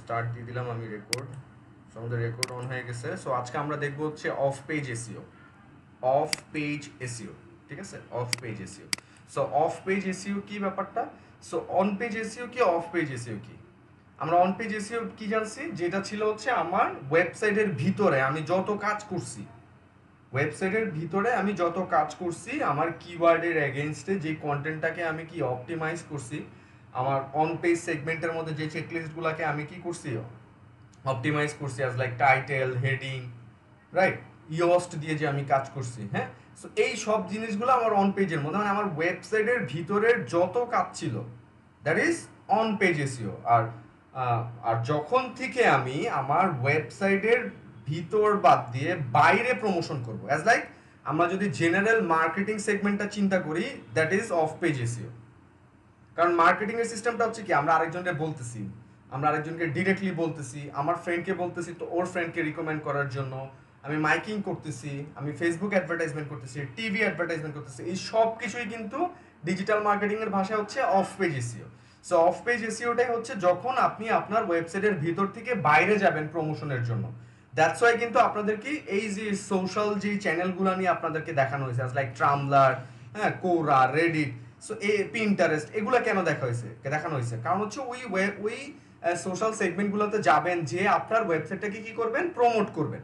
Start দিয়ে দিলাম আমি রেকর্ড। আমাদের রেকর্ড অন হয়ে গেছে। সো আজকে আমরা দেখব হচ্ছে off page SEO. Of page SEO, ঠিক আছে? Of page SEO. So off page SEO কি ব্যাপারটা? সো অন পেজ এসইও কি, অফ পেজ এসইও কি? আমরা অন পেজ এসইও কি জানছি, যেটা ছিল হচ্ছে আমার ওয়েবসাইটের ভিতরে আমি যত কাজ করছি, ওয়েবসাইটের ভিতরে আমি যত কাজ করছি, আমার কিওয়ার্ডের এগেইনস্টে যে কন্টেন্টটাকে আমি কি অপটিমাইজ করছি, আমার অন পেজ সেগমেন্টের মধ্যে যে চেকলিস্টগুলোকে আমি কি করছি, অপটিমাইজ করছি, as like title, heading, right, Yoast দিয়ে যে আমি কাজ করছি, হ্যাঁ। সো এই সব জিনিসগুলো আমার অন পেজের মধ্যে, মানে আমার ওয়েবসাইটের ভিতরের যত কাজ ছিল, that is on page SEO. আর যখন থেকে আমি আমার ওয়েবসাইটের ভিতর বাদ দিয়ে বাইরে প্রমোশন করব, অ্যাজ লাইক আমরা যদি জেনারেল মার্কেটিং সেগমেন্টটা চিন্তা করি, that is off page SEO. কারণ মার্কেটিং এর সিস্টেমটা হচ্ছে কি, আমরা আরেকজনকে বলতেছি, আমরা আরেকজনকে ডিরেক্টলি বলতেছি, আমার ফ্রেন্ডকে বলতেছি তো ওর ফ্রেন্ডকে রিকমেন্ড করার জন্য, আমি মাইকিং করতেছি, আমি ফেসবুক অ্যাডভার্টাইজমেন্ট করতেছি, টিভি অ্যাডভার্টাইজমেন্ট করতেছি, এই সব কিছুই কিন্তু ডিজিটাল মার্কেটিং এর ভাষা হচ্ছে off page SEO. So off page এসইওটাই হচ্ছে যখন আপনি আপনার ওয়েবসাইটের ভিতর থেকে বাইরে যাবেন প্রমোশনের জন্য। দ্যাটস ওয়াই কিন্তু আপনাদেরকে এই যে সোশ্যাল যে চ্যানেলগুলো নিয়ে আপনাদেরকে দেখানো হয়েছে, লাইক ট্রামলার, হ্যাঁ, কোরা, রেডিট, সো এই পিন্টারেস্ট, এগুলো কেন দেখানো হয়েছে, কারণ হচ্ছে ওই সোশ্যাল সেগমেন্টগুলোতে যাবেন যে আপনার ওয়েবসাইটটাকে কি করবেন, প্রমোট করবেন।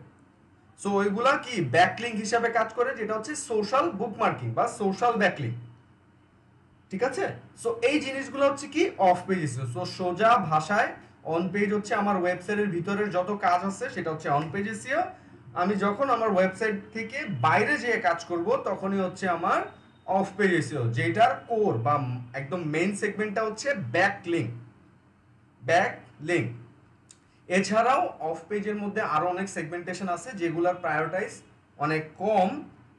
সো ওইগুলা কি ব্যাকলিঙ্ক হিসাবে কাজ করে, যেটা হচ্ছে সোশ্যাল বুকমার্কিং বা সোশ্যাল ব্যাকলিঙ্ক, ঠিক আছে? সো এই জিনিসগুলো হচ্ছে কি অফ পেজ এসইও। সো সোজা ভাষায় অন পেজ হচ্ছে আমার ওয়েবসাইটের ভিতরের যত কাজ আছে সেটা হচ্ছে অন পেজ এসইও। আমি যখন আমার ওয়েবসাইট থেকে বাইরে যেয়ে কাজ করব তখনই হচ্ছে আমার অফ পেজ এসইও, যেটার কোর বা একদম মেইন সেগমেন্টটা হচ্ছে ব্যাকলিঙ্ক। ব্যাকলিঙ্ক এছাড়াও অফ পেজের মধ্যে আরো অনেক সেগমেন্টেশন আছে যেগুলোর প্রায়োরিটাইজ অনেক কম,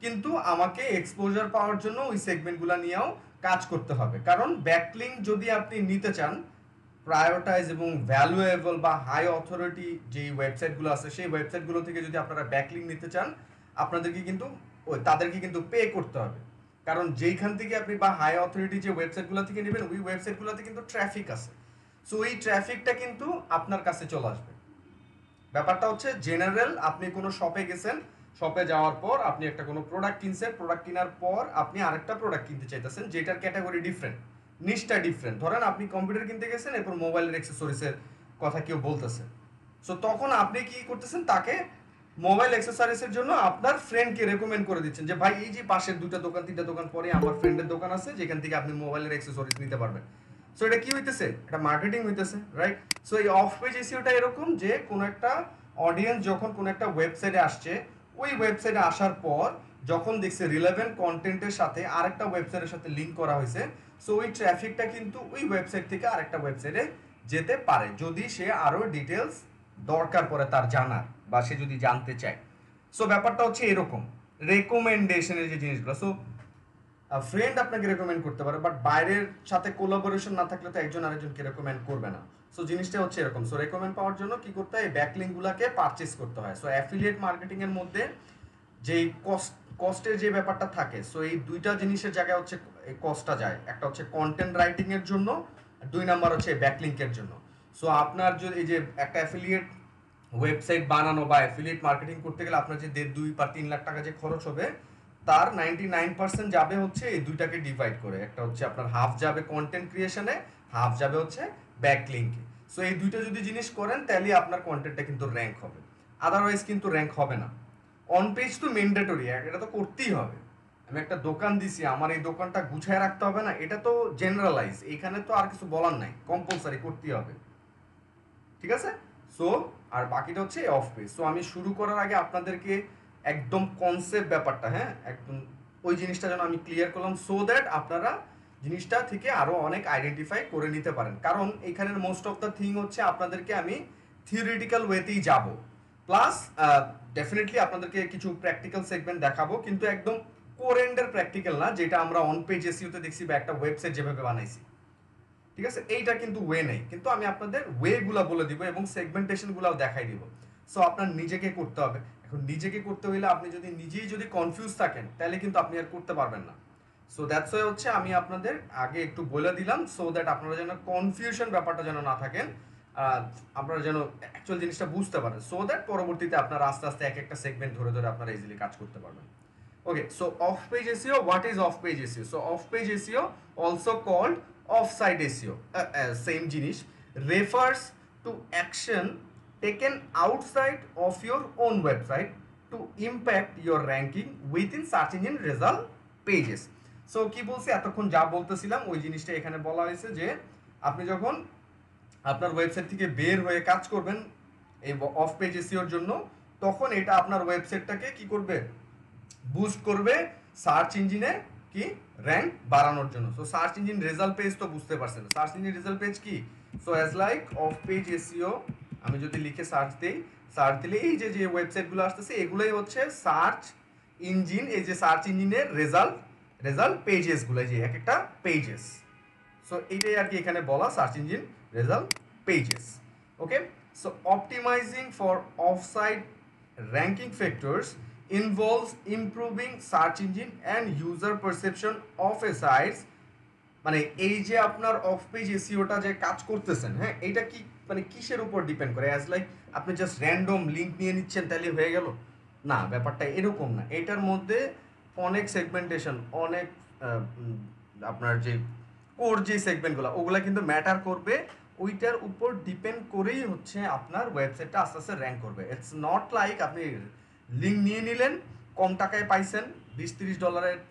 কিন্তু আমাকে এক্সপোজার পাওয়ার জন্য ওই সেগমেন্টগুলো নিয়েও কাজ করতে হবে। কারণ ব্যাকলিঙ্ক যদি আপনি নিতে চান, প্রায়োরিটাইজ এবং ভ্যালুয়েবল বা হাই অথরিটি যে ওয়েবসাইটগুলো আছে সেই ওয়েবসাইটগুলো থেকে যদি আপনারা ব্যাকলিঙ্ক নিতে চান, আপনাদেরকে কিন্তু তাদেরকে কিন্তু পে করতে হবে। কারণ যেইখান থেকে আপনি বা হাই অথরিটি যে ওয়েবসাইটগুলো থেকে নেবেন, ওই ওয়েবসাইটগুলোতে কিন্তু ট্রাফিক আছে। সো এই ট্রাফিকটা কিন্তু আপনার কাছে চলে আসবে। ব্যাপারটা হচ্ছে জেনারেল, আপনি কোনো শপে গেছেন, শপে যাওয়ার পর আপনি একটা কোনো প্রোডাক্ট কিনছেন, প্রোডাক্ট কেনার পর আপনি আরেকটা প্রোডাক্ট কিনতে চাইতেছেন যেটার ক্যাটাগরি ডিফারেন্ট, নিশটা ডিফারেন্ট। ধরেন আপনি কম্পিউটার কিনতে গেছেন, এরপর মোবাইলের অ্যাক্সেসরিজের কথা কেউ বলতেছে। সো তখন আপনি কি করতেছেন, তাকে মোবাইল অ্যাক্সেসরিজের জন্য আপনার ফ্রেন্ডকে রেকমেন্ড করে দিচ্ছেন যে ভাই এই যে পাশের দুইটা দোকান তিনটা দোকান পরে আমার ফ্রেন্ডের দোকান আছে যেখান থেকে আপনি মোবাইলের অ্যাক্সেসরিজ নিতে পারবেন। সো এটা কি হইতেছে, এটা মার্কেটিং হইতেছে, রাইট? সো এই অফ পেজ এসইওটা এরকম যে কোনো একটা অডিয়েন্স যখন কোনো একটা ওয়েবসাইটে আসছে, ওই ওয়েবসাইটে আসার পর যখন দেখছে রিলেভেন্ট কন্টেন্টের সাথে আরেকটা ওয়েবসাইটের সাথে লিঙ্ক করা হয়েছে, সো ওই ট্রাফিকটা কিন্তু ওই ওয়েবসাইট থেকে আরেকটা ওয়েবসাইটে যেতে পারে যদি সে আরো ডিটেলস দরকার পড়ে তার জানার, বা সে যদি জানতে চায়। সো ব্যাপারটা হচ্ছে এরকম রেকমেন্ডেশনের যে জিনিসগুলো। সো ফ্রেন্ড আপনাকে রেকমেন্ড করতে পারে, বাট বাইরের সাথে কোলাবোরেশন না থাকলে তো একজন আরেকজনকে রেকমেন্ড করবে না। সো জিনিসটা হচ্ছে এরকম। সো রেকমেন্ড পাওয়ার জন্য কি করতে হয়, ব্যাকলিঙ্কগুলোকে পারচেজ করতে হয়। সো অ্যাফিলিয়েট মার্কেটিং এর মধ্যে যেই কস্টের যে ব্যাপারটা থাকে, সো এই দুইটা জিনিসের জায়গায় হচ্ছে এই কস্টটা যায়, একটা হচ্ছে কন্টেন্ট রাইটিং এর জন্য, আর দুই নাম্বার হচ্ছে ব্যাকলিঙ্কের জন্য। সো আপনার যদি এই যে একটা অ্যাফিলিয়েট ওয়েবসাইট বানানো বা অ্যাফিলিয়েট মার্কেটিং করতে গেলে আপনার যে 1.5 বা 3 লাখ টাকা যে খরচ হবে, তার 99% যাবে হচ্ছে এই দুইটাকে ডিভাইড করে। একটা হচ্ছে আপনার হাফ যাবে কন্টেন্ট ক্রিয়েশনে, হাফ যাবে হচ্ছে ব্যাকলিঙ্কে। সো এই দুইটা যদি জিনিস করেন তাহলে আপনার কন্টেন্টটা কিন্তু র্যাঙ্ক হবে, আদারওয়াইজ কিন্তু র্যাঙ্ক হবে না। অন পেজ তো ম্যান্ডেটরি, এটা তো করতেই হবে। আমি একটা দোকান দিছি, আমার এই দোকানটা গুছায় রাখতে হবে না, এটা তো জেনারেলাইজ, এখানে তো আর কিছু বলার নাই, কম্পালসারি করতেই হবে, ঠিক আছে? সো আর বাকিটা হচ্ছে অফ পেজ। সো আমি শুরু করার আগে আপনাদেরকে একদম কনসেপ্ট ব্যাপারটা, হ্যাঁ, একদম ওই জিনিসটা যেন আমি ক্লিয়ার করলাম, সো দ্যাট আপনারা জিনিসটা থেকে আরো অনেক আইডেন্টিফাই করে নিতে পারেন। কারণ এখানের মোস্ট অফ দ্য থিং হচ্ছে আপনাদেরকে আমি থিওরিটিক্যাল ওয়েতেই যাব, প্লাস ডেফিনেটলি আপনাদেরকে কিছু প্র্যাকটিক্যাল সেগমেন্ট দেখাবো, কিন্তু একদম কোর এন্ডের প্র্যাকটিক্যাল না, যেটা আমরা অন পেজ এসইওতে দেখছি বা একটা ওয়েবসাইট যেভাবে বানাইছি, ঠিক আছে? এইটা কিন্তু ওয়ে নেই, কিন্তু আমি আপনাদের ওয়েগুলা বলে দিব এবং সেগমেন্টেশনগুলোও দেখাই দিব। সো আপনার নিজেকে করতে হবে। এখন নিজেকে করতে হইলে আপনি যদি নিজেই যদি কনফিউজ থাকেন তাহলে কিন্তু আপনি আর করতে পারবেন না। সো দ্যাটস ওয়াই হচ্ছে আমি আপনাদের আগে একটু বলে দিলাম, সো দ্যাট আপনারা যেন কনফিউশন ব্যাপারটা যেন না থাকেন। আপনারা যেন অ্যাকচুয়াল জিনিসটা বুঝতে পারেন, সো দ্যাট পরবর্তীতে আপনারা আস্তে আস্তে এক একটা সেগমেন্ট ধরে ধরে আপনারা ইজিলি কাজ করতে পারবেন। Okay, so off-page SEO. What is off-page SEO? So off-page SEO, also called off-site SEO, same জিনিস, refers to action taken outside of your own website to impact your ranking within search engine result pages. So কি বলছি, এতক্ষণ যা বলতেছিলাম ওই জিনিসটা এখানে বলা হয়েছে যে আপনি যখন আপনার ওয়েবসাইট থেকে বের হয়ে কাজ করবেন এই অফ পেজ এসইওর জন্য, তখন এটা আপনার ওয়েবসাইটটাকে কি করবে, বুস্ট করবে সার্চ ইঞ্জিনে কি র্যাঙ্ক বাড়ানোর জন্য। So search engine result page তো বুঝতে পারছেন, সার্চ ইঞ্জিন রেজাল্ট পেজ কি, so as like of page SEO আমি যদি লিখে সার্চ দিই, সার্চ দিলে এই যে যে ওয়েবসাইটগুলো আসতেছে এগুলোই হচ্ছে সার্চ ইঞ্জিন, এই যে সার্চ ইঞ্জিনের রেজাল্ট পেজেসগুলো, যে এক একটা পেজেস। সো এইটাই আর কি এখানে বলা, search engine result pages. Okay, so optimising for offsite ranking factors involves improving search engine and user perception of a site। মানে এই যে আপনার অফ পেজ এসইওটা যে কাজ করতেছেন, হ্যাঁ এইটা কি মানে কিসের উপর ডিপেন্ড করে, অ্যাজ লাইক আপনি জাস্ট র্যান্ডম লিঙ্ক নিয়ে নিচ্ছেন তাহলে হয়ে গেল না, ব্যাপারটা এরকম না। এটার মধ্যে অনেক সেগমেন্টেশন, অনেক আপনার যে কোর যে সেগমেন্টগুলো ওগুলা কিন্তু ম্যাটার করবে, ওইটার উপর ডিপেন্ড করেই হচ্ছে আপনার ওয়েবসাইটটা আস্তে আস্তে র্যাঙ্ক করবে। ইটস নট লাইক আপনি লিঙ্ক নিয়ে নিলেন, কম টাকায় পাইছেন, $20-30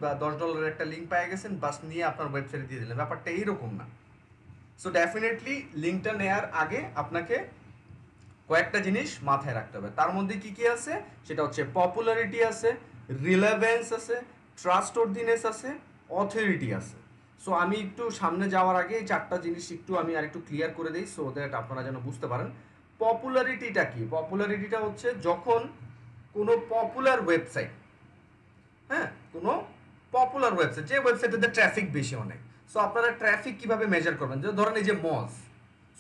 বা $10 একটা লিঙ্ক পেয়ে গেছেন, বাস নিয়ে আপনার ওয়েবসাইটে দিয়ে দিলেন, ব্যাপারটা এইরকম না। সো ডেফিনেটলি লিঙ্কটা নেওয়ার আগে আপনাকে কয়েকটা জিনিস মাথায় রাখতে হবে। তার মধ্যে কি কি আছে সেটা হচ্ছে পপুলারিটি আছে, রিলেভেন্স আছে, ট্রাস্টওয়ার্দিনেস আছে, অথরিটি আছে। সো আমি একটু সামনে যাওয়ার আগে এই চারটা জিনিস একটু আমি আর একটু ক্লিয়ার করে দিই, সো দ্যাট আপনারা যেন বুঝতে পারেন পপুলারিটিটা কি। পপুলারিটিটা হচ্ছে যখন কোনো পপুলার ওয়েবসাইট, হ্যাঁ কোনো পপুলার ওয়েবসাইট, যে ওয়েবসাইটটাতে ট্রাফিক বেশি অনেক, সো আপনারা ট্রাফিক কিভাবে মেজার করবেন, যে ধরেন এই যে মজ,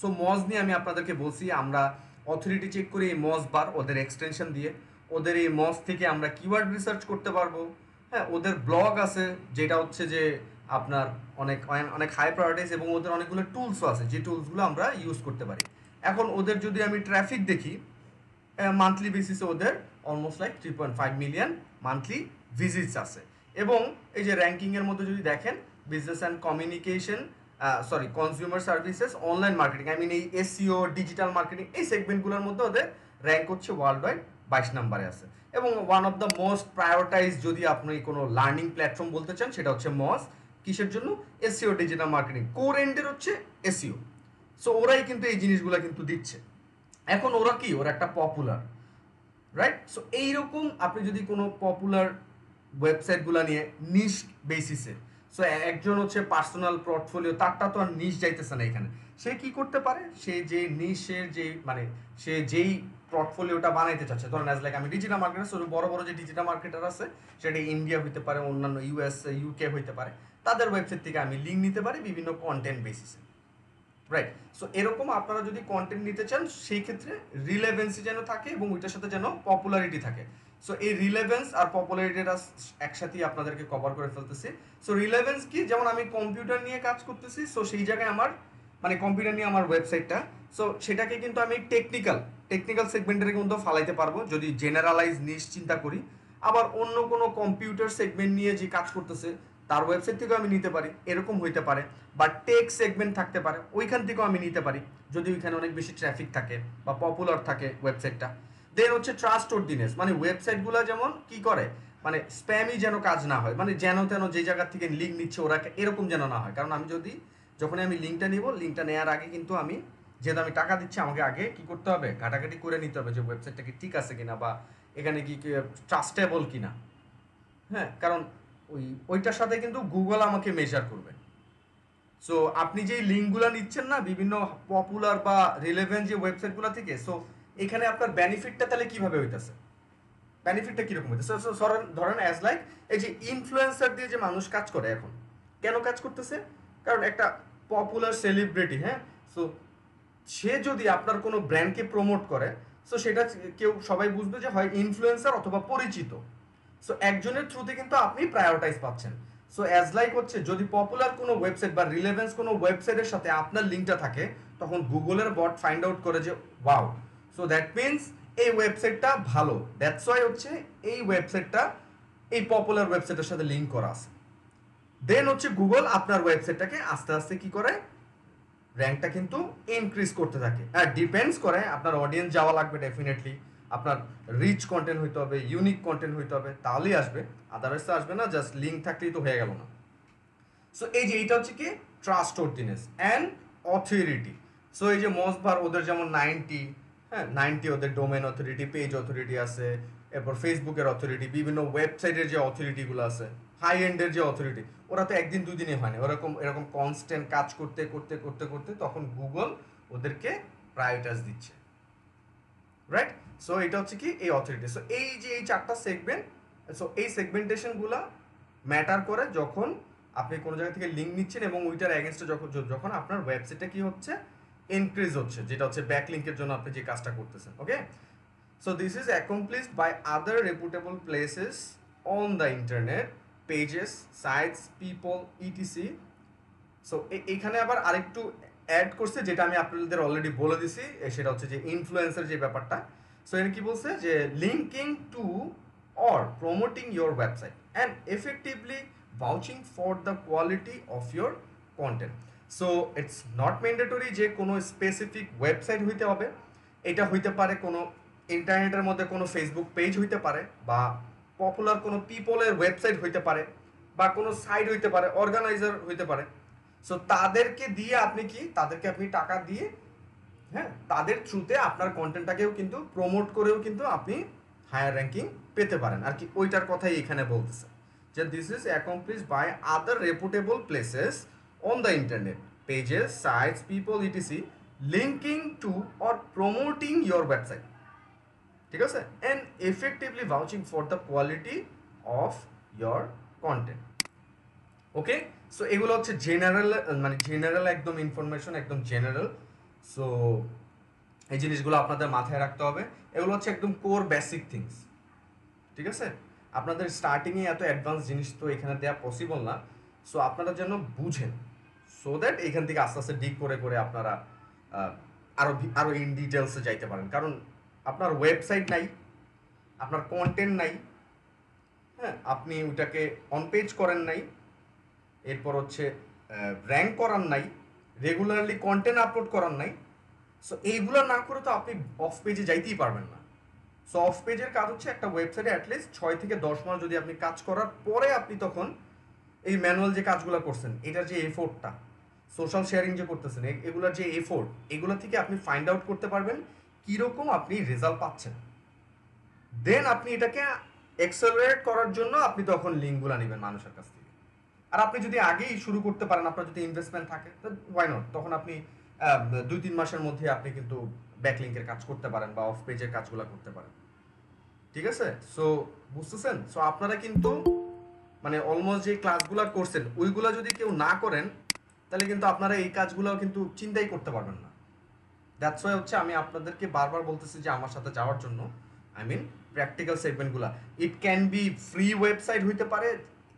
সো মজ নিয়ে আমি আপনাদেরকে বলছি আমরা অথরিটি চেক করি এই মজ বার, ওদের এক্সটেনশন দিয়ে ওদের এই মজ থেকে আমরা কিওয়ার্ড রিসার্চ করতে পারবো। হ্যাঁ ওদের ব্লগ আছে যেটা হচ্ছে যে আপনার অনেক অনেক হাই প্রায়োরিটিস, এবং ওদের অনেকগুলো টুলসও আছে যে টুলসগুলো আমরা ইউজ করতে পারি। এখন ওদের যদি আমি ট্রাফিক দেখি মান্থলি বেসিসে ওদের almost like 3.5 million monthly visits আছে। এবং এই যে র্যাঙ্কিংয়ের মধ্যে যদি দেখেন business and communication, consumer services, online marketing, I mean এই এসইও ডিজিটাল মার্কেটিং, এই সেগমেন্টগুলোর মধ্যে ওদের র্যাঙ্ক হচ্ছে ওয়ার্ল্ড ওয়াইড 22 নম্বরে আছে। এবং one of the most prioritise যদি আপনি কোনো লার্নিং প্ল্যাটফর্ম বলতে চান সেটা হচ্ছে মজ। কিসের জন্য, এসইও ডিজিটাল মার্কেটিং, কোর এন্ডের হচ্ছে এসইও। সো ওরাই কিন্তু এই জিনিসগুলো কিন্তু দিচ্ছে। এখন ওরা কি, ওরা একটা পপুলার, রাইট? সো এইরকম আপনি যদি কোনো পপুলার ওয়েবসাইটগুলো নিয়ে নিশ বেসিসে, সো একজন হচ্ছে পার্সোনাল পোর্টফোলিও, তারটা তো আর নিশ যাইতেছে না এখানে, সে কি করতে পারে, সে যে নিশের যে মানে সে যেই পোর্টফোলিওটা বানাইতে চাচ্ছে, ধরেন অ্যাজ লাইক আমি ডিজিটাল মার্কেটার, সো বড় বড় যে ডিজিটাল মার্কেটার আছে সেটা ইন্ডিয়া হইতে পারে, অন্যান্য ইউএস ইউকে হইতে পারে, তাদের ওয়েবসাইট থেকে আমি লিঙ্ক নিতে পারি বিভিন্ন কন্টেন্ট বেসিসে, রাইট? সো এরকম আপনারা যদি কন্টেন্ট নিতে চান সেই ক্ষেত্রে রিলেভেন্সি যেন থাকে এবং ওইটার সাথে যেন পপুলারিটি থাকে। সো এই রিলেভেন্স আর পপুলারিটিটা একসাথেই আপনাদেরকে কভার করে ফেলতেছি। সো রিলেভেন্স কি, যেমন আমি কম্পিউটার নিয়ে কাজ করতেছি, সো সেই জায়গায় আমার মানে কম্পিউটার নিয়ে আমার ওয়েবসাইটটা, সো সেটাকে কিন্তু আমি টেকনিক্যাল সেগমেন্টের মধ্যে ফালাইতে পারবো যদি জেনারেলাইজ নিশ চিন্তা করি। আবার অন্য কোনো কম্পিউটার সেগমেন্ট নিয়ে যে কাজ করতেছে তার ওয়েবসাইট থেকেও আমি নিতে পারি, এরকম হইতে পারে। বা টেক সেগমেন্ট থাকতে পারে, ওইখান থেকেও আমি নিতে পারি যদি ওইখানে অনেক বেশি ট্রাফিক থাকে বা পপুলার থাকে ওয়েবসাইটটা। দেন হচ্ছে ট্রাস্টওয়ার্দিনেস, মানে ওয়েবসাইটগুলো যেমন কি করে, মানে স্প্যামই যেন কাজ না হয়, মানে যেন তেন যে জায়গা থেকে লিঙ্ক নিচ্ছে ওরা এরকম যেন না হয়। কারণ আমি যখনই আমি লিঙ্কটা নিব, লিঙ্কটা নেওয়ার আগে কিন্তু আমি যেহেতু আমি টাকা দিচ্ছি, আমাকে আগে কি করতে হবে, ঘাটাঘাটি করে নিতে হবে যে ওয়েবসাইটটা কি ঠিক আছে কিনা বা এখানে কি ট্রাস্টেবল কিনা। হ্যাঁ, কারণ ওইটার সাথে কিন্তু গুগল আমাকে মেজার করবে। সো আপনি যেই লিঙ্কগুলো নিচ্ছেন না বিভিন্ন পপুলার বা রিলেভেন্ট যে ওয়েবসাইটগুলো থেকে, সো এখানে আপনার বেনিফিটটা তাহলে কিভাবে হইতেছে, বেনিফিটটা কিরকম হইতেছে, ধরেন অ্যাজ লাইক এই যে ইনফ্লুয়েন্সার দিয়ে যে মানুষ কাজ করে, এখন কেন কাজ করতেছে, কারণ একটা পপুলার সেলিব্রিটি, হ্যাঁ, সো সে যদি আপনার কোনো ব্র্যান্ডকে প্রমোট করে, সো সেটা কেউ সবাই বুঝবে যে হয় ইনফ্লুয়েন্সার অথবা পরিচিত। সো একজনের থ্রুতে কিন্তু আপনি প্রায়োরিটাইজ পাচ্ছেন। সো অ্যাজ লাইক হচ্ছে যদি পপুলার কোনো ওয়েবসাইট বা রিলেভেন্স কোনো ওয়েবসাইটের সাথে আপনার লিঙ্কটা থাকে, তখন গুগলের বট ফাইন্ড আউট করে যে ওয়াও, সো দ্যাট মিনস এই ওয়েবসাইটটা ভালো, দ্যাটস ওয়াই হচ্ছে এই ওয়েবসাইটটা এই পপুলার ওয়েবসাইটের সাথে লিঙ্ক করা আছে। দেন হচ্ছে গুগল আপনার ওয়েবসাইটটাকে আস্তে আস্তে কি করে, র্যাঙ্কটা কিন্তু ইনক্রিজ করতে থাকে। আর ডিপেন্ডস করে আপনার অডিয়েন্স যাওয়া লাগবে ডেফিনেটলি, আপনার রিচ কন্টেন্ট হইতে হবে, ইউনিক কন্টেন্ট হইতে হবে, তাহলেই আসবে, আদারওয়াইজ তো আসবে না, জাস্ট লিঙ্ক থাকলেই তো হয়ে গেল না। সো এই যে এইটা হচ্ছে কি ট্রাস্টওয়ার্দিনেস অ্যান্ড অথরিটি। সো এই যে মসবার ওদের যেমন 90, হ্যাঁ 90 ওদের ডোমেন অথরিটি, পেজ অথরিটি আছে, এরপর ফেসবুকের অথরিটি, বিভিন্ন ওয়েবসাইটের যে অথরিটিগুলো আছে, হাই এন্ডের যে অথরিটি, ওরা তো একদিন দুদিনই হয় না, ওরকম এরকম কনস্ট্যান্ট কাজ করতে করতে করতে করতে তখন গুগল ওদেরকে প্রায়োরিটাইজ দিচ্ছে, রাইট? সো এটা হচ্ছে কি এই অথরিটি। সো এই যে এই চারটা সেগমেন্ট, সো এই সেগমেন্টেশনগুলো ম্যাটার করে যখন আপনি কোনো জায়গা থেকে লিঙ্ক নিচ্ছেন এবং ওইটার অ্যাগেনস্টে যখন আপনার ওয়েবসাইটে কি হচ্ছে, ইনক্রিজ হচ্ছে, যেটা হচ্ছে ব্যাকলিঙ্কের জন্য আপনি যে কাজটা করতেছেন। Okay, so this is accomplished by other reputable places on the internet, pages, sites, people, etc. So এইখানে আবার আরেকটু অ্যাড করছে যেটা আমি আপনাদের অলরেডি বলে দিছি, সেটা হচ্ছে যে ইনফ্লুয়েন্সার যে ব্যাপারটা। সো এখানে কি বলছে যে linking to or promoting your website and effectively vouching for the quality of your content. So it's not mandatory যে কোনো স্পেসিফিক ওয়েবসাইট হইতে হবে, এটা হইতে পারে কোনো ইন্টারনেটের মধ্যে কোনো ফেসবুক পেজ হইতে পারে, বা পপুলার কোনো পিপলের ওয়েবসাইট হইতে পারে, বা কোনো সাইট হইতে পারে, অর্গানাইজার হইতে পারে। সো তাদেরকে দিয়ে আপনি কি, তাদেরকে আপনি টাকা দিয়ে, হ্যাঁ তাদের থ্রুতে আপনার কন্টেন্টটাকেও কিন্তু প্রমোট করেও কিন্তু আপনি হায়ার র্যাঙ্কিং পেতে পারেন আর কি, ওইটার কথাই এখানে বলতেছে যে this is accomplished by other reputable places on the internet, pages, sites, people, etc, linking to or promoting your website, ঠিক আছে, and effectively vouching for the quality of your content. Okay, so এগুলো হচ্ছে general, মানে general একদম information, একদম general. So এই জিনিসগুলো আপনাদের মাথায় রাখতে হবে, এগুলো হচ্ছে একদম কোর বেসিক থিংস, ঠিক আছে? আপনাদের স্টার্টিংয়ে এত অ্যাডভান্স জিনিস তো এখানে দেওয়া পসিবল না, সো আপনারা যেন বুঝেন, সো দ্যাট এখান থেকে আস্তে আস্তে ডিগ করে করে আপনারা আরও আরও ইন ডিটেলসে যাইতে পারেন। কারণ আপনার ওয়েবসাইট নাই, আপনার কন্টেন্ট নাই, হ্যাঁ আপনি ওইটাকে অন পেজ করেন নাই, এরপর হচ্ছে র্যাঙ্ক করার নাই, রেগুলারলি কন্টেন্ট আপলোড করার নাই, সো এইগুলো না করে তো আপনি অফ পেজে যাইতেই পারবেন না। সো অফ পেজের কাজ হচ্ছে একটা ওয়েবসাইটে অ্যাটলিস্ট 6 থেকে 10 মাস যদি আপনি কাজ করার পরে আপনি তখন এই ম্যানুয়াল যে কাজগুলো করছেন, এটার যে এফোর্টটা, সোশ্যাল শেয়ারিং যে করতেছেন, এগুলোর যে এফোর্ট, এগুলো থেকে আপনি ফাইন্ড আউট করতে পারবেন কীরকম আপনি রেজাল্ট পাচ্ছেন। দেন আপনি এটাকে এক্সেলারেট করার জন্য আপনি তখন লিঙ্কগুলো নেবেন মানুষের কাছ থেকে। আর আপনি যদি আগেই শুরু করতে পারেন, আপনার যদি ইনভেস্টমেন্ট থাকে, তো ওয়াই নট, তখন আপনি 2-3 মাসের মধ্যে আপনি কিন্তু ব্যাকলিঙ্কের কাজ করতে পারেন বা অফ পেজের কাজগুলো করতে পারেন, ঠিক আছে? সো বুঝতেছেন? সো আপনারা কিন্তু মানে অলমোস্ট যে ক্লাসগুলো করছেন ওইগুলো যদি কেউ না করেন তাহলে কিন্তু আপনারা এই কাজগুলো কিন্তু চিন্তাই করতে পারবেন না। দ্যাটস ওয়াই হচ্ছে আমি আপনাদেরকে বারবার বলতেছি যে আমার সাথে যাওয়ার জন্য, আই মিন প্র্যাকটিক্যাল সেগমেন্টগুলো। It can be free website হইতে পারে,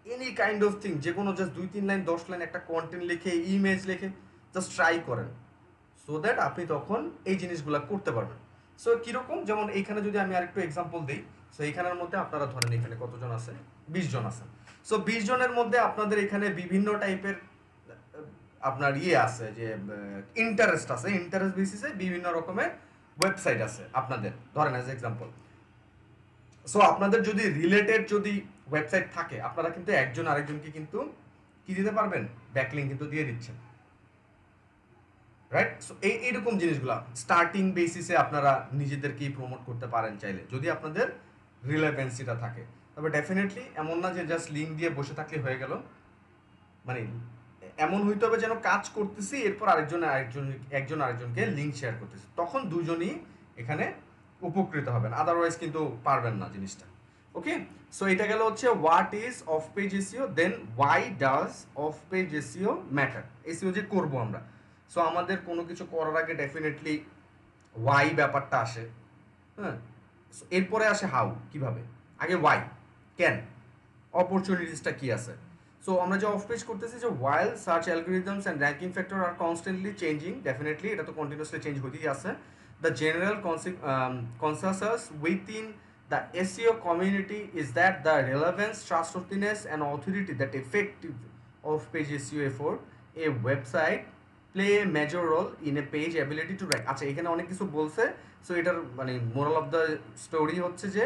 এনি কাইন্ড অফ থিং, যে কোনো জাস্ট 2-3 লাইন 10 লাইন একটা কন্টেন্ট লিখে, ইমেজ লিখে জাস্ট ট্রাই করেন, সো দ্যাট আপনি তখন এই জিনিসগুলো করতে পারবেন। সো কীরকম, যেমন এইখানে যদি আমি আরেকটু এক্সাম্পল দিই, সো এইখানের মধ্যে আপনারা ধরেন এখানে কতজন আছে, 20 জন আছেন। সো 20 জনের মধ্যে আপনাদের এখানে বিভিন্ন টাইপের আপনার ইয়ে আছে, যে ইন্টারেস্ট আছে, ইন্টারেস্ট বেসিসে বিভিন্ন রকমের ওয়েবসাইট আছে আপনাদের, ধরেন অ্যাজ এক্সাম্পল। সো আপনাদের যদি রিলেটেড যদি ওয়েবসাইট থাকে, আপনারা কিন্তু একজন আরেকজনকে কিন্তু কি দিতে পারবেন, ব্যাকলিঙ্ক কিন্তু দিয়ে দিচ্ছেন, রাইট? সো এইরকম জিনিসগুলো স্টার্টিং বেসিসে আপনারা নিজেদেরকেই প্রমোট করতে পারেন চাইলে, যদি আপনাদের রিলেভেন্সিটা থাকে। তবে ডেফিনেটলি এমন না যে জাস্ট লিঙ্ক দিয়ে বসে থাকলে হয়ে গেল, মানে এমন হইতে হবে যেন কাজ করতেছি, এরপর একজন আরেকজনকে লিঙ্ক শেয়ার করতেছি, তখন দুজনই এখানে উপকৃত হবেন, আদারওয়াইজ কিন্তু পারবেন না জিনিসটা। ওকে, সো এটা গেল হচ্ছে what is off page SEO, then why does off page SEO matter, SEO যে করবো আমরা। সো আমাদের কোনো কিছু করার আগে ডেফিনেটলি ওয়াই ব্যাপারটা আসে, হ্যাঁ, এরপরে আসে হাউ, কিভাবে, আগে ওয়াই, কেন, অপরচুনিটিসটা কি আছে। সো আমরা যে অফ পেজ করতেছি যে while search algorithms and ranking factor are constantly changing, definitely এটা তো কন্টিনিউয়াসলি চেঞ্জ হতেই আছে, the general consensus within the SEO community is that the relevance, trustworthiness and authority that effective off page SEO effort a website play a major role in a page ability to rank. আচ্ছা এখানে অনেক কিছু বলছে, so এটার মানে moral of the story হচ্ছে যে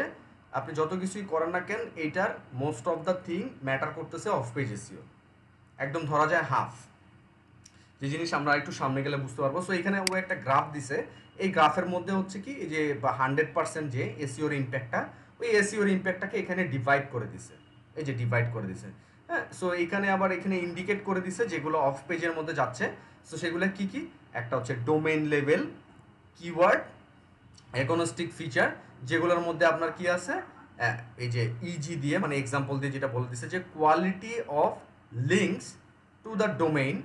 আপনি যত কিছুই করেন না কেন এইটার most of the thing matter করতেছে অফ পেজ এসইও, একদম ধরা যায় হাফ, যে জিনিস আমরা একটু সামনে গেলে বুঝতে পারবো। সো এখানে ও একটা গ্রাফ দিছে, এই গ্রাফের মধ্যে হচ্ছে কি যে 100% যে এসইওর ইম্প্যাক্টটা, ওই এসইওর ইম্প্যাক্টটাকে এখানে ডিভাইড করে দিছে, এই যে ডিভাইড করে দিছে। হ্যাঁ, সো এখানে আবার এখানে ইন্ডিকেট করে দিছে যেগুলো অফ পেজের মধ্যে যাচ্ছে। সো সেগুলো কি কি, একটা হচ্ছে domain level, keyword, Agnostic feature, যেগুলোর মধ্যে আপনার কি আছে এই যে ইজি দিয়ে মানে এক্সাম্পল দিয়ে যেটা বলে দিছে যে quality of links to the domain,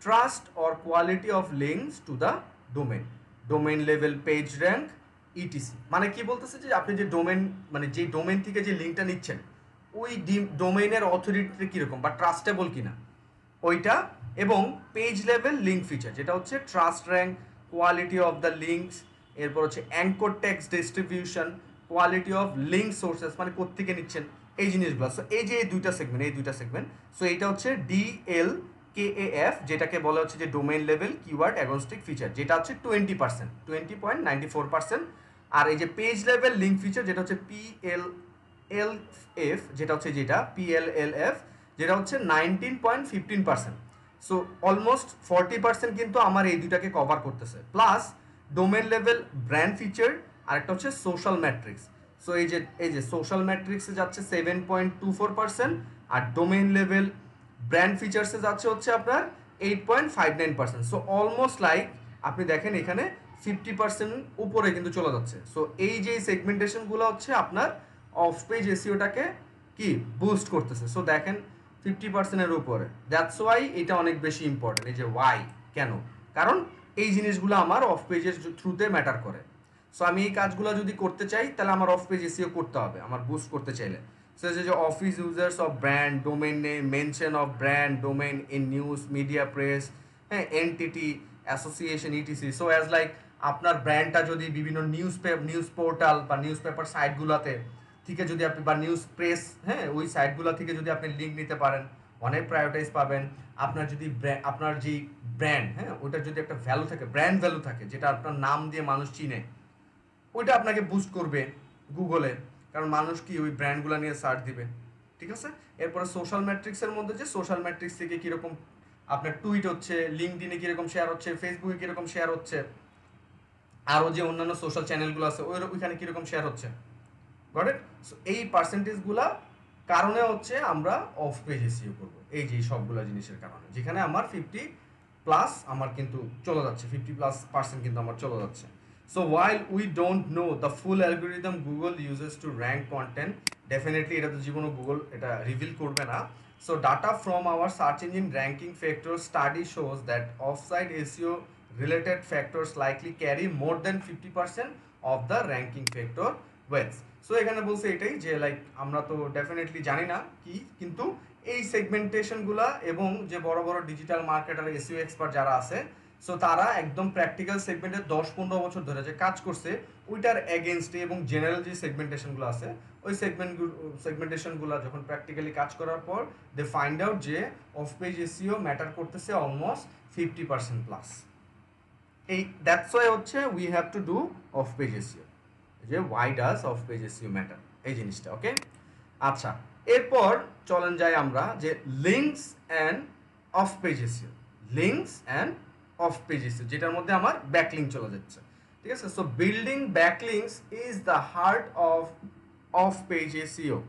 trust or quality of links to the domain, domain level page rank etc. মানে কি বলতেছে যে আপনি যে ডোমেইন মানে যে ডোমেইন থেকে যে লিঙ্কটা নিচ্ছেন ওই ডোমেইনের অথরিটি কীরকম বা ট্রাস্টেবল কিনা ওইটা, এবং পেজ লেভেল লিঙ্ক ফিচার যেটা হচ্ছে trust rank, quality of the links, এরপর হচ্ছে anchor text distribution, quality of link sources মানে কোত্থেকে নিচ্ছেন এই জিনিসগুলো। সো এই যে এই দুইটা সেগমেন্ট, সো এইটা হচ্ছে DLKAF, যেটাকে বলা হচ্ছে যে domain level keyword Agnostic feature, যেটা হচ্ছে 20%, 20.94%। আর এই যে পেজ লেভেল লিঙ্ক ফিচার যেটা হচ্ছে PLLF, যেটা হচ্ছে PLLF, যেটা হচ্ছে 19.15%। সো অলমোস্ট 40% কিন্তু আমার এই দুটাকে কভার করতেছে, plus domain level brand feature, আরেকটা হচ্ছে সোশ্যাল ম্যাট্রিক্স। সো এই যে সোশ্যাল ম্যাট্রিক্সে যাচ্ছে 7.24%, আর ডোমেন লেভেল ব্র্যান্ড ফিচার্সে যাচ্ছে হচ্ছে আপনার 8.59%। সো অলমোস্ট লাইক আপনি দেখেন এখানে 50% উপরে কিন্তু চলে যাচ্ছে। সো এই যে সেগমেন্টেশনগুলো হচ্ছে আপনার অফ পেজ এসইওটাকে কি বুস্ট করতেছে। সো দেখেন 50%-এর উপরে, দ্যাটস ওয়াই এটা অনেক বেশি ইম্পর্টেন্ট। এই যে ওয়াই কেন, কারণ এই জিনিসগুলো আমার অফ পেজের থ্রুতে ম্যাটার করে। সো আমি এই কাজগুলো যদি করতে চাই তাহলে আমার অফ পেজ এসইও করতে হবে আমার বুস্ট করতে চাইলে। সো যে office users of brand, domain name, mention of brand, domain in news media press, হ্যাঁ, entity association etc. So as like আপনার ব্র্যান্ডটা যদি বিভিন্ন নিউজ পোর্টাল বা নিউজ পেপার সাইটগুলোতে থেকে যদি আপনি বা নিউজ প্রেস, হ্যাঁ, ওই সাইটগুলো থেকে যদি আপনি লিঙ্ক নিতে পারেন অনেক প্রায়োরিটাইজ পাবেন। আপনার যদি আপনার যে ব্র্যান্ড, হ্যাঁ, ওইটার যদি একটা ভ্যালু থাকে, ব্র্যান্ড ভ্যালু থাকে, যেটা আপনার নাম দিয়ে মানুষ চিনে, ওইটা আপনাকে বুস্ট করবে গুগলে, কারণ মানুষ কি ওই ব্র্যান্ডগুলো নিয়ে সার্চ দিবে। ঠিক আছে, এরপরে সোশ্যাল ম্যাট্রিক্সের মধ্যে যে সোশ্যাল ম্যাট্রিক্স থেকে কীরকম আপনার টুইট হচ্ছে, লিঙ্কডিনে কীরকম শেয়ার হচ্ছে, ফেসবুকে কীরকম শেয়ার হচ্ছে, আরও যে অন্যান্য সোশ্যাল চ্যানেলগুলো আছে ওইখানে কীরকম শেয়ার হচ্ছে। Got it? সো এই পার্সেন্টেজগুলা কারণে হচ্ছে আমরা অফ পেজ এসইও করবো, এই যে সবগুলো জিনিসের কারণে, যেখানে আমার 50+ আমার কিন্তু চলে যাচ্ছে, 50+% কিন্তু আমার চলে যাচ্ছে। So while we don't know the full algorithm Google uses to rank content, definitely এটা তো জীবনে গুগল এটা রিভিল করবে না। So data from our search engine ranking factors study shows that off-site SEO related factors likely carry more than 50% of the ranking factor weights. So এখানে বলছে এটাই যে লাইক আমরা তো ডেফিনেটলি জানি না কি, কিন্তু এই সেগমেন্টেশনগুলা এবং যে বড় বড় ডিজিটাল মার্কেটার এসইও এক্সপার্ট যারা আছে, সো তারা একদম প্র্যাকটিক্যাল সেগমেন্টে 10-15 বছর ধরে যে কাজ করছে ওইটার এগেনস্টে, এবং জেনারেল যে সেগমেন্টেশনগুলো আছে ওই সেগমেন্টেশনগুলো যখন প্র্যাকটিক্যালি কাজ করার পর দে ফাইন্ড আউট যে অফ পেজ এসইও ম্যাটার করতেছে অলমোস্ট 50%+। এই দ্যাটস ওয়াই হচ্ছে we have to do off page SEO, যে why does off page SEO matter, এই জিনিসটা। ওকে, আচ্ছা, এরপর চলেন যাই আমরা যে links and off page SEO, links and off page SEO, যেটার মধ্যে আমার ব্যাকলিঙ্ক চলে যাচ্ছে। ঠিক আছে, so building backlinks is the heart of page SEO.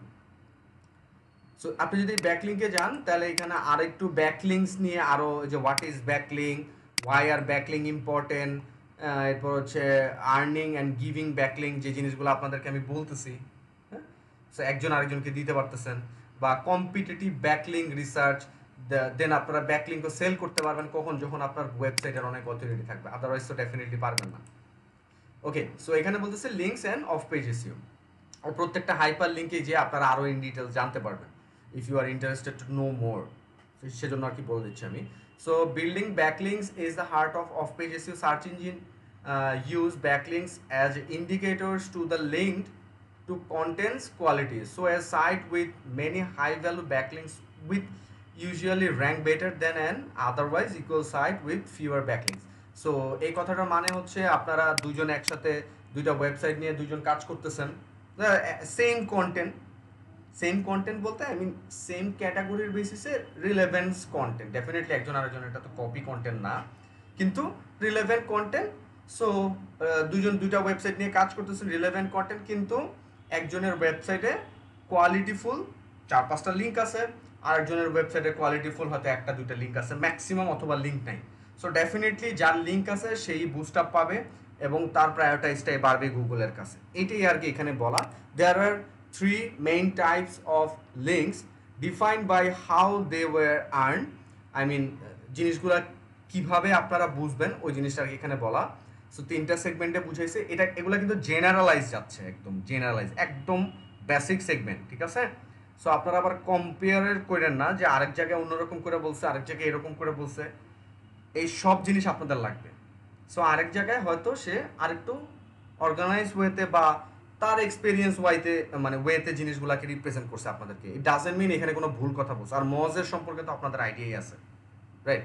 So আপনি যদি ব্যাকলিঙ্কে যান তাহলে এখানে আরেকটু ব্যাকলিঙ্কস নিয়ে আরও, যে what is backlink, why are backlink important, এরপর হচ্ছে আর্নিং অ্যান্ড গিভিং ব্যাকলিঙ্ক, যে জিনিসগুলো আপনাদেরকে আমি বলতেছি, হ্যাঁ, সো একজন আরেকজনকে দিতে পারতেছেন, বা কম্পিটিটিভ ব্যাকলিঙ্ক রিসার্চ, দেন আপনারা ব্যাকলিঙ্কও সেল করতে পারবেন কখন, যখন আপনার ওয়েবসাইটের অনেক অথরিটি থাকবে, আদারওয়াইজ তো ডেফিনেটলি পারবেন না। ওকে, সো এখানে বলতেছে links and off page SEO, আর প্রত্যেকটা হাইপার লিঙ্কে যে আপনারা আরও ইন ডিটেলস জানতে পারবেন। If you are interested to know more, সেজন্য আর কি বলে দিচ্ছি আমি। So building backlinks is the heart of page SEO. Search engine use backlinks as indicators to the linked to contents quality. So a site with many high value backlinks with usually rank better than an otherwise equal site with fewer backlinks. So এই কথাটার মানে হচ্ছে আপনারা দুজন একসাথে দুইটা website নিয়ে দুজন কাজ করতেছেন, সেম কন্টেন্ট বলতে আই মিন সেম ক্যাটাগরির বেসিসে রিলেভেন্স কন্টেন্ট, ডেফিনেটলি একজন আরেকজন এটা তো কপি কন্টেন্ট না, কিন্তু রিলেভেন্ট কন্টেন্ট। সো দুইটা ওয়েবসাইট নিয়ে কাজ করতেছেন, রিলেভেন্ট কন্টেন্ট, কিন্তু একজনের ওয়েবসাইটে কোয়ালিটিফুল 4-5টা লিঙ্ক আছে, আরেকজনের ওয়েবসাইটে কোয়ালিটিফুল হয়তো 1-2টা লিঙ্ক আছে ম্যাক্সিমাম, অথবা লিঙ্ক নাই। সো ডেফিনেটলি যার লিঙ্ক আছে সেই বুস্ট আপ পাবে এবং তার প্রায়োরিটাইজটাই বাড়বে গুগলের কাছে, এটাই আর কি এখানে বলা। দেয়ার আর 3 main types of links defined by how they were earned. I mean জিনিসগুলো কিভাবে আপনারা বুঝবেন ওই জিনিসটা এখানে বলা। সো 3টা সেগমেন্টে বুঝাইছে, এগুলো কিন্তু জেনারেলাইজ যাচ্ছে, একদম জেনারেলাইজ, একদম বেসিক সেগমেন্ট, ঠিক আছে। সো আপনারা আবার কম্পেয়ার করেন না যে আরেক জায়গায় অন্যরকম করে বলছে, আরেক জায়গায় এরকম করে বলছে, এই সব জিনিস আপনাদের লাগবে। সো আরেক জায়গায় হয়তো সে আরেকটু অর্গানাইজ ওয়েতে বা তার এক্সপিরিয়েন্স ওয়েতে জিনিসগুলোকে রিপ্রেজেন্ট করছে আপনাদেরকে। ইট ডাজেন্ট মিন এখানে কোনো ভুল কথা বলছে। আর মজের সম্পর্কে তো আপনাদের আইডিয়াই আছে, রাইট।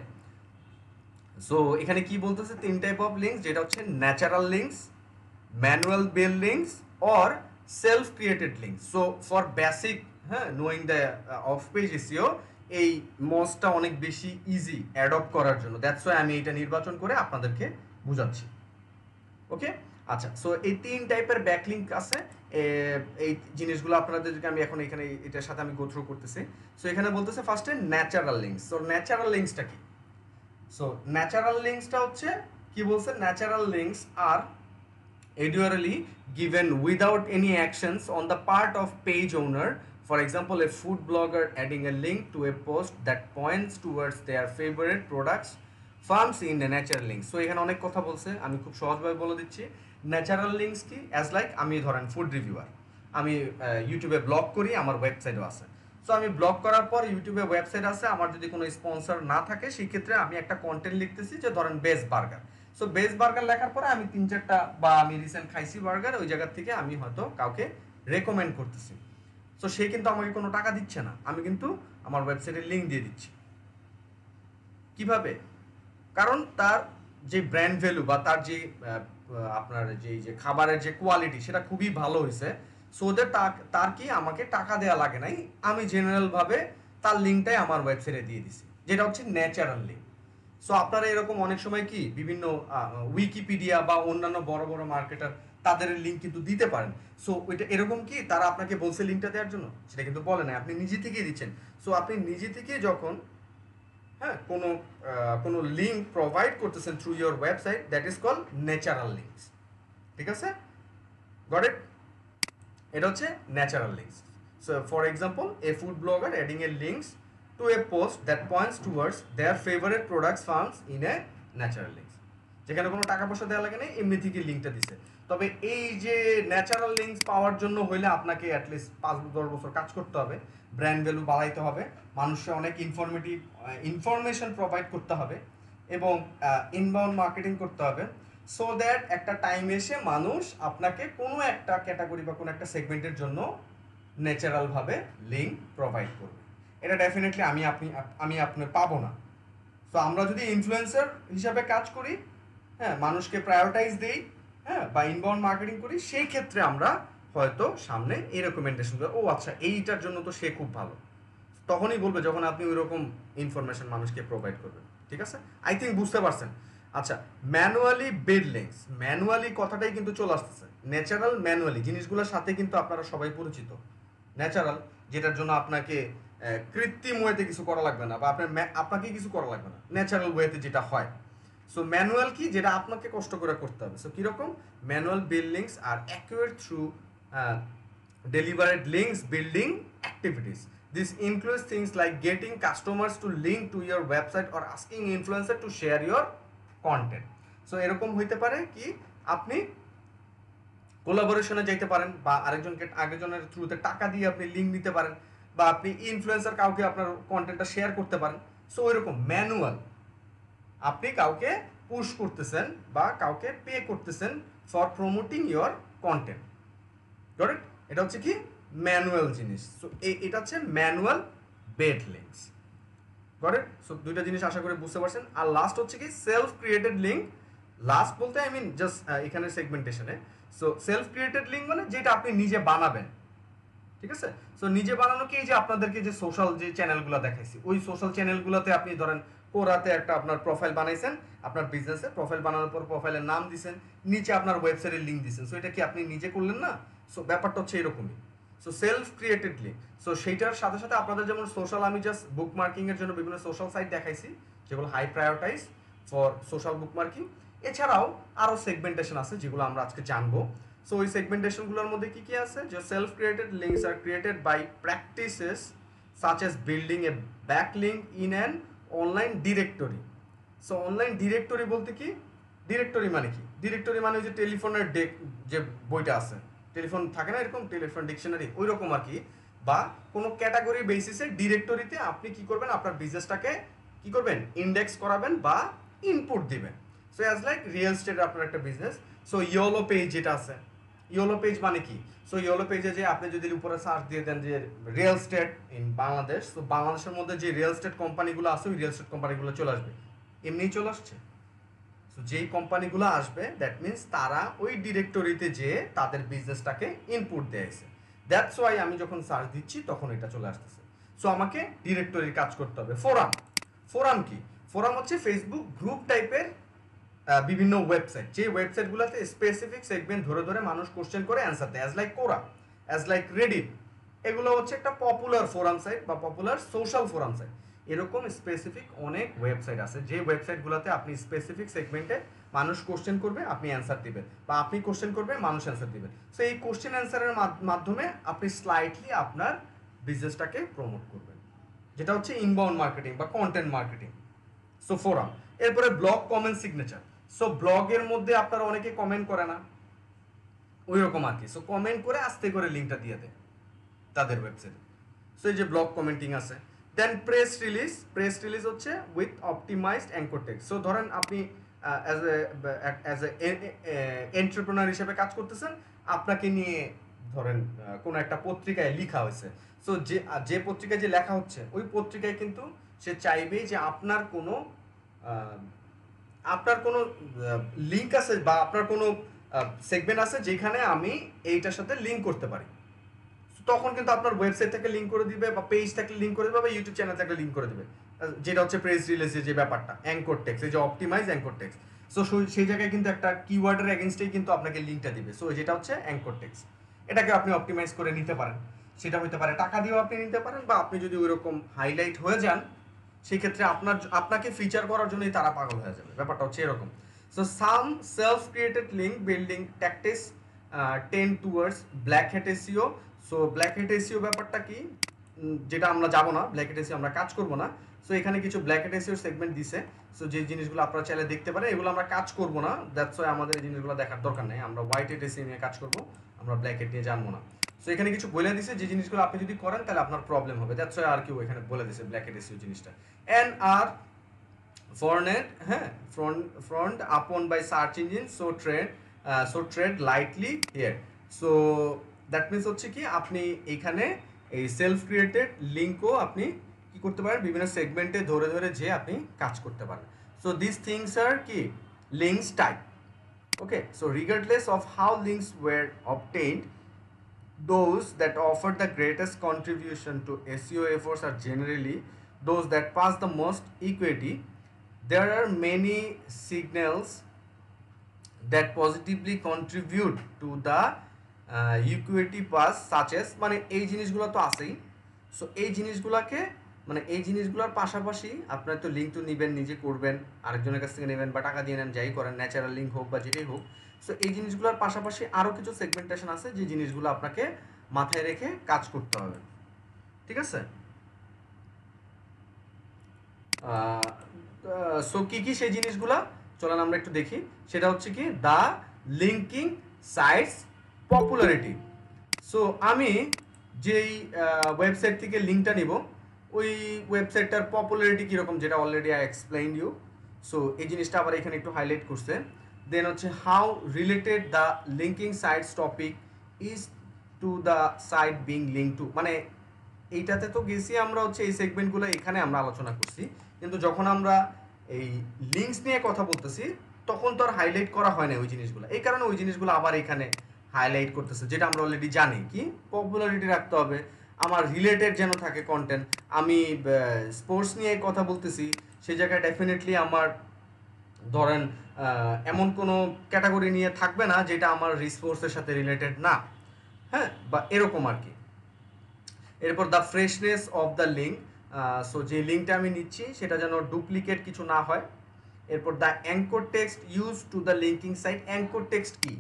সো এখানে কি বলতেছে, 3 টাইপ অফ লিঙ্কস, যেটা হচ্ছে natural links, manual build links or self created links. So for basic knowing the off page SEO, এই মজটা অনেক বেশি ইজি অ্যাডপ্ট করার জন্য, দ্যাটস ওয়াই আমি এটা নির্বাচন করে আপনাদেরকে বুঝাচ্ছি। ওকে, আচ্ছা। সো এই 3 টাইপের ব্যাকলিঙ্ক আছে, এই জিনিসগুলো আপনাদেরকে আমি এখন এখানে এটার সাথে আমি গো থ্রু করতেছি। সো এখানে বলতেছে ফার্স্টে ন্যাচারাল লিঙ্কস। সো ন্যাচারাল লিঙ্কসটা কি? সো ন্যাচারাল লিঙ্কসটা হচ্ছে কি বলছে, natural links R editorially given without any actions on the part of page owner. For example, a food blogger adding a link to a post that points towards their favorite products farms in a natural link. So এখানে অনেক কথা বলছে, আমি খুব সহজভাবে বলে দিচ্ছি। Natural links কি? অ্যাজ লাইক আমি ধরেন ফুড রিভিউয়ার, আমি ইউটিউবে ব্লগ করি, আমার ওয়েবসাইটও আছে। সো আমি ব্লগ করার পর ইউটিউবে ওয়েবসাইট আছে, আমার যদি কোনো স্পন্সর না থাকে সেই ক্ষেত্রে আমি একটা কন্টেন্ট লিখতেছি যে ধরেন best burger. So best burger লেখার পরে আমি 3-4টা বা আমি রিসেন্ট খাইছি বার্গার, ওই জায়গা থেকে আমি হয়তো কাউকে রেকমেন্ড করতেছি। সো সে কিন্তু আমাকে কোনো টাকা দিচ্ছে না, আমি কিন্তু আমার ওয়েবসাইটের লিঙ্ক দিয়ে দিচ্ছি। কিভাবে? কারণ তার যে ব্র্যান্ড ভ্যালু বা তার যে আপনার যে খাবারের যে কোয়ালিটি সেটা খুবই ভালো হয়েছে। সো ওদের তার কি আমাকে টাকা দেওয়া লাগে নাই, আমি জেনারেলভাবে তার লিঙ্কটাই আমার ওয়েবসাইটে দিয়ে দিছি, যেটা হচ্ছে ন্যাচারাল লিঙ্ক। সো আপনারা এরকম অনেক সময় কি বিভিন্ন উইকিপিডিয়া বা অন্যান্য বড় বড় মার্কেটার তাদের লিঙ্ক কিন্তু দিতে পারেন। সো ওইটা এরকম কি তারা আপনাকে বলছে লিঙ্কটা দেওয়ার জন্য, সেটা কিন্তু বলে না, আপনি নিজে থেকেই দিচ্ছেন। সো আপনি নিজে থেকে যখন কোনো লিঙ্ক প্রোভাইড করতেছেন through your website, that is call natural links, ঠিক আছে, গট ইট? এটা হচ্ছে natural links. So for example, A food blogger adding A links to a post that points towards their favorite products farms in a natural links, যেখানে কোনো টাকা পয়সা দেওয়া লাগে না, এমনি থেকে লিঙ্কটা দিছে। তবে এই যে ন্যাচারাল লিঙ্কস পাওয়ার জন্য হইলে আপনাকে অ্যাটলিস্ট 5-10 বছর কাজ করতে হবে, ব্র্যান্ড ভ্যালু বাড়াইতে হবে, মানুষকে অনেক ইনফরমেশন প্রোভাইড করতে হবে এবং ইনবাউন্ড মার্কেটিং করতে হবে, সো দ্যাট একটা টাইম এসে মানুষ আপনাকে কোনো একটা ক্যাটাগরি বা কোনো একটা সেগমেন্টের জন্য ন্যাচারালভাবে লিঙ্ক প্রোভাইড করবে। এটা ডেফিনেটলি আমি আপনি পাবো না। সো আমরা যদি ইনফ্লুয়েন্সার হিসাবে কাজ করি, মানুষকে প্রায়োরিটাইজ দেই, বা ইনবাউন্ড মার্কেটিং করি, সেই ক্ষেত্রে আমরা হয়তো সামনে এই রেকমেন্ডেশন ও আচ্ছা এইটার জন্য তো সে খুব ভালো, তখনই বলবে যখন আপনি ওই রকম ইনফরমেশন মানুষকে প্রোভাইড করবেন, ঠিক আছে? আই থিঙ্ক বুঝতে পারছেন। আচ্ছা, ম্যানুয়ালি বিল্ড লিঙ্কস, ম্যানুয়ালি কথাটাই কিন্তু চলে আসতেছে। ন্যাচারাল, ম্যানুয়ালি জিনিসগুলোর সাথে কিন্তু আপনারা সবাই পরিচিত। ন্যাচারাল যেটার জন্য আপনাকে কৃত্রিম ওয়েতে কিছু করা লাগবে না, বা আপনাকে কিছু করা লাগবে না, ন্যাচারাল ওয়েতে যেটা হয়। সো ম্যানুয়াল কি, যেটা আপনাকে কষ্ট করে করতে হবে। সো কীরকম? ম্যানুয়াল বিল্ড লিঙ্কস আর accurate through deliberate links building activities. This includes things like getting customers to link to your website or asking influencer to share your content. So এরকম হইতে পারে কি আপনি কোলাবোরেশনে যাইতে পারেন, বা আরেকজনের থ্রুতে টাকা দিয়ে আপনি লিঙ্ক নিতে পারেন, বা আপনি ইনফ্লুয়েন্সার কাউকে আপনার কন্টেন্টটা শেয়ার করতে পারেন। সো ওইরকম ম্যানুয়াল আপনি কাউকে পুশ করতেছেন বা কাউকে পে করতেছেন for promoting your content. Goat? এটা হচ্ছে কি ম্যানুয়াল জিনিস। সো এটা হচ্ছে manual bed links. Goat? So দুইটা জিনিস আশা করি বুঝতে পারছেন। আর লাস্ট হচ্ছে কি সেলফ ক্রিয়েটেড লিঙ্ক। লাস্ট বলতে আই মিন জাস্ট এখানে সেগমেন্টেশনে। সো সেলফ ক্রিয়েটেড লিঙ্ক মানে যেটা আপনি নিজে বানাবেন, ঠিক আছে? সো নিজে বানানো কি, যে আপনাদেরকে যে সোশ্যাল যে চ্যানেলগুলো দেখাইছি ওই সোশ্যাল চ্যানেলগুলোতে আপনি ধরেন কোরাতে একটা আপনার প্রোফাইল বানাইছেন, আপনার বিজনেসের প্রোফাইল বানানোর পর প্রোফাইলের নাম দিছেন, নিচে আপনার ওয়েবসাইটের লিঙ্ক দিছেন। সো এটা কি আপনি নিজে করলেন না? সো ব্যাপারটা হচ্ছে এরকমই। So self created link. So সেইটার সাথে সাথে আপনাদের যেমন সোশ্যাল, আমি জাস্ট বুক মার্কিং এর জন্য বিভিন্ন সোশ্যাল সাইট দেখাইছি যেগুলো high prioritize for social bookmarking. এছাড়াও আরও সেগমেন্টেশন আছে যেগুলো আমরা আজকে জানবো। সো ওই সেগমেন্টেশনগুলোর মধ্যে কি কি আছে, যে সেলফ ক্রিয়েটেড লিঙ্কস আর created by practices such as building a backlink in an online directory. So online directory বলতে কি, ডিরেক্টরি মানে কি, ডিরেক্টরি মানে ওই যে টেলিফোনের যে বইটা আছে, টেলিফোন থাকে না এরকম টেলিফোন ডিকশনারি, ওই রকম আর কি। বা কোনো ক্যাটাগরি বেসিসে ডিরেক্টরিতে আপনি কি করবেন, আপনার বিজনেসটাকে কি করবেন, ইন্ডেক্স করাবেন বা ইনপুট দিবেন। So as like real estate আপনার একটা বিজনেস। সো ইয়োলো পেজ যেটা আছে, ইয়োলো পেজ মানে কি, সো ইয়োলো পেজে যে আপনি যদি উপরে সার্চ দিয়ে দেন যে রিয়েল এস্টেট ইন বাংলাদেশ, তো বাংলাদেশের মধ্যে যে রিয়েল এস্টেট কোম্পানিগুলো আছে ওই রিয়েল এস্টেট কোম্পানিগুলো চলে আসবে, এমনিই চলে আসছে। সো যেই কোম্পানিগুলো আসবে দ্যাট মিনস তারা ওই ডিরেক্টরিতে যে তাদের বিজনেসটাকে ইনপুট দিয়েছে। দ্যাটস ওয়াই আমি যখন সার্চ দিচ্ছি তখন এটা চলে আসতেছে। সো আমাকে ডিরেক্টরির কাজ করতে হবে। ফোরাম, ফোরাম কি, ফোরাম হচ্ছে ফেসবুক গ্রুপ টাইপের বিভিন্ন ওয়েবসাইট, যে ওয়েবসাইটগুলোতে স্পেসিফিক সেগমেন্ট ধরে ধরে মানুষ কোশ্চেন করে অ্যান্সার দেয়, অ্যাজ লাইক কোরা, অ্যাজ লাইক রেডিট। এগুলো হচ্ছে একটা পপুলার ফোরাম সাইট বা পপুলার সোশ্যাল ফোরাম সাইট। এরকম স্পেসিফিক অনেক ওয়েবসাইট আছে যে ওয়েবসাইটগুলোতে আপনি স্পেসিফিক সেগমেন্টে মানুষ কোশ্চেন করবে, আপনি অ্যান্সার দিবেন, বা আপনি কোশ্চেন করবে, মানুষ অ্যান্সার দিবেন। সো এই কোশ্চেন অ্যান্সারের মাধ্যমে আপনি স্লাইটলি আপনার বিজনেসটাকে প্রমোট করবেন, যেটা হচ্ছে ইনবাউন্ড মার্কেটিং বা কন্টেন্ট মার্কেটিং। So forum. এরপরে ব্লগ কমেন্ট সিগনেচার। সো ব্লগের মধ্যে আপনারা অনেকে কমেন্ট করে না, ওই রকম আর কি। সো কমেন্ট করে আস্তে করে লিঙ্কটা দিয়ে দেয় তাদের ওয়েবসাইটে। সো এই যে ব্লগ কমেন্টিং আছে। Then press release. Press release হচ্ছে with optimized anchor text. So ধরেন আপনি অ্যাজ এ এন্টারপ্রেনার হিসেবে কাজ করতেছেন, আপনাকে নিয়ে ধরেন কোনো একটা পত্রিকায় লেখা হয়েছে। সো যে পত্রিকায় যে লেখা হচ্ছে ওই পত্রিকায় কিন্তু সে চাইবে যে আপনার কোনো লিঙ্ক আছে বা আপনার কোনো সেগমেন্ট আছে যেখানে আমি এইটার সাথে লিঙ্ক করতে পারি। তখন কিন্তু আপনার ওয়েবসাইট থেকে লিঙ্ক করে দিবে বা পেজ থেকে লিঙ্ক করে দিবে বা ইউটিউব চ্যানেল থেকে লিঙ্ক করে দিবে, যেটা হচ্ছে প্রেস রিলিজের যে ব্যাপারটা অ্যাঙ্কর টেক্সট, এই যে অপটিমাইজ অ্যাঙ্কর টেক্সট। সো সেই জায়গায় কিন্তু একটা কিওয়ার্ডের এগেনস্টেই কিন্তু আপনাকে লিঙ্কটা দিবে। সো যেটা হচ্ছে অ্যাঙ্কর টেক্সট, এটাকে আপনি অপটিমাইজ করে নিতে পারেন। সেটা হতে পারে টাকা দিয়েও আপনি নিতে পারেন, বা আপনি যদি ওইরকম হাইলাইট হয়ে যান সেই ক্ষেত্রে আপনাকে ফিচার করার জন্যই তারা পাগল হয়ে যাবে। ব্যাপারটা হচ্ছে এরকম। So some self created link building tactics tend towards black hat SEO. So black hat SEO ব্যাপারটা কি, যেটা আমরা যাবো না, ব্ল্যাক হ্যাট এসইও আমরা কাজ করবো না। সো এখানে কিছু ব্ল্যাক হ্যাট এসইও সেগমেন্ট দিছে। সো যে জিনিসগুলো আপনারা চাইলে দেখতে পারেন, এগুলো আমরা কাজ করবো না, দ্যাটস ওয়াই আমাদের এই জিনিসগুলো দেখার দরকার নেই। আমরা হোয়াইট হ্যাট এসইও নিয়ে কাজ করবো, আমরা ব্ল্যাক হ্যাট নিয়ে জানবো না। সো এখানে কিছু বলে দিছে যে জিনিসগুলো আপনি যদি করেন তাহলে আপনার প্রবলেম হবে, দ্যাটস ওয়াই আর কেউ এখানে বলে দিছে ব্ল্যাক হ্যাট এসইও জিনিসটা। এন আর ফরনেট, হ্যাঁ, frowned upon by search engine, so tread lightly here. So that means হচ্ছে কি আপনি এখানে এই সেলফ ক্রিয়েটেড লিঙ্কও আপনি কি করতে পারেন, বিভিন্ন সেগমেন্টে ধরে ধরে যে আপনি কাজ করতে পারেন। সো দিস থিংস আর কি links type. Okay, so regardless of how links were obtained, those that offer the greatest contribution to SEO efforts are generally those that pass the most equity. There are many signals that positively contribute to the equity pass such as, মানে এই জিনিসগুলো তো আছেই। So এই জিনিসগুলোকে মানে এই জিনিসগুলোর পাশাপাশি আপনার তো লিঙ্ক তো নেবেন, নিজে করবেন, আরেকজনের কাছ থেকে নেবেন বা টাকা দিয়ে নেন, যাই করেন, ন্যাচারাল লিঙ্ক হোক বা যেটাই হোক। সো এই জিনিসগুলোর পাশাপাশি আরও কিছু সেগমেন্টেশন আছে যে জিনিসগুলো আপনাকে মাথায় রেখে কাজ করতে হবে, ঠিক আছে? সো কি কি সেই জিনিসগুলা চলেন আমরা একটু দেখি। সেটা হচ্ছে কি the linking sites popularity. So আমি যেই ওয়েবসাইট থেকে লিঙ্কটা নিব ওই ওয়েবসাইটটার পপুলারিটি কীরকম, যেটা already I explain you. So এই জিনিসটা আবার এখানে একটু হাইলাইট করছে। দেন হচ্ছে how related the linking sites topic is to the site being linked to, মানে এইটাতে তো গেছি আমরা হচ্ছে এই সেগমেন্টগুলো এখানে আমরা আলোচনা করছি, কিন্তু যখন আমরা এই লিঙ্কস নিয়ে কথা বলতেছি তখন তো আর হাইলাইট করা হয় না ওই জিনিসগুলো, এই কারণে ওই জিনিসগুলো আবার এখানে হাইলাইট করতেছে, যেটা আমরা অলরেডি জানি কি পপুলারিটি রাখতে হবে, আমার রিলেটেড যেন থাকে কন্টেন্ট। আমি স্পোর্টস নিয়ে কথা বলতেছি, সেই জায়গায় ডেফিনেটলি আমার ধরেন এমন কোনো ক্যাটাগরি নিয়ে থাকবে না যেটা আমার স্পোর্টসের সাথে রিলেটেড না, হ্যাঁ, বা এরকম আর কি। এরপর the freshness of the link, so যে লিঙ্কটা আমি নিচ্ছি সেটা যেন ডুপ্লিকেট কিছু না হয়। এরপর the anchor text use to the linking site, anchor text কি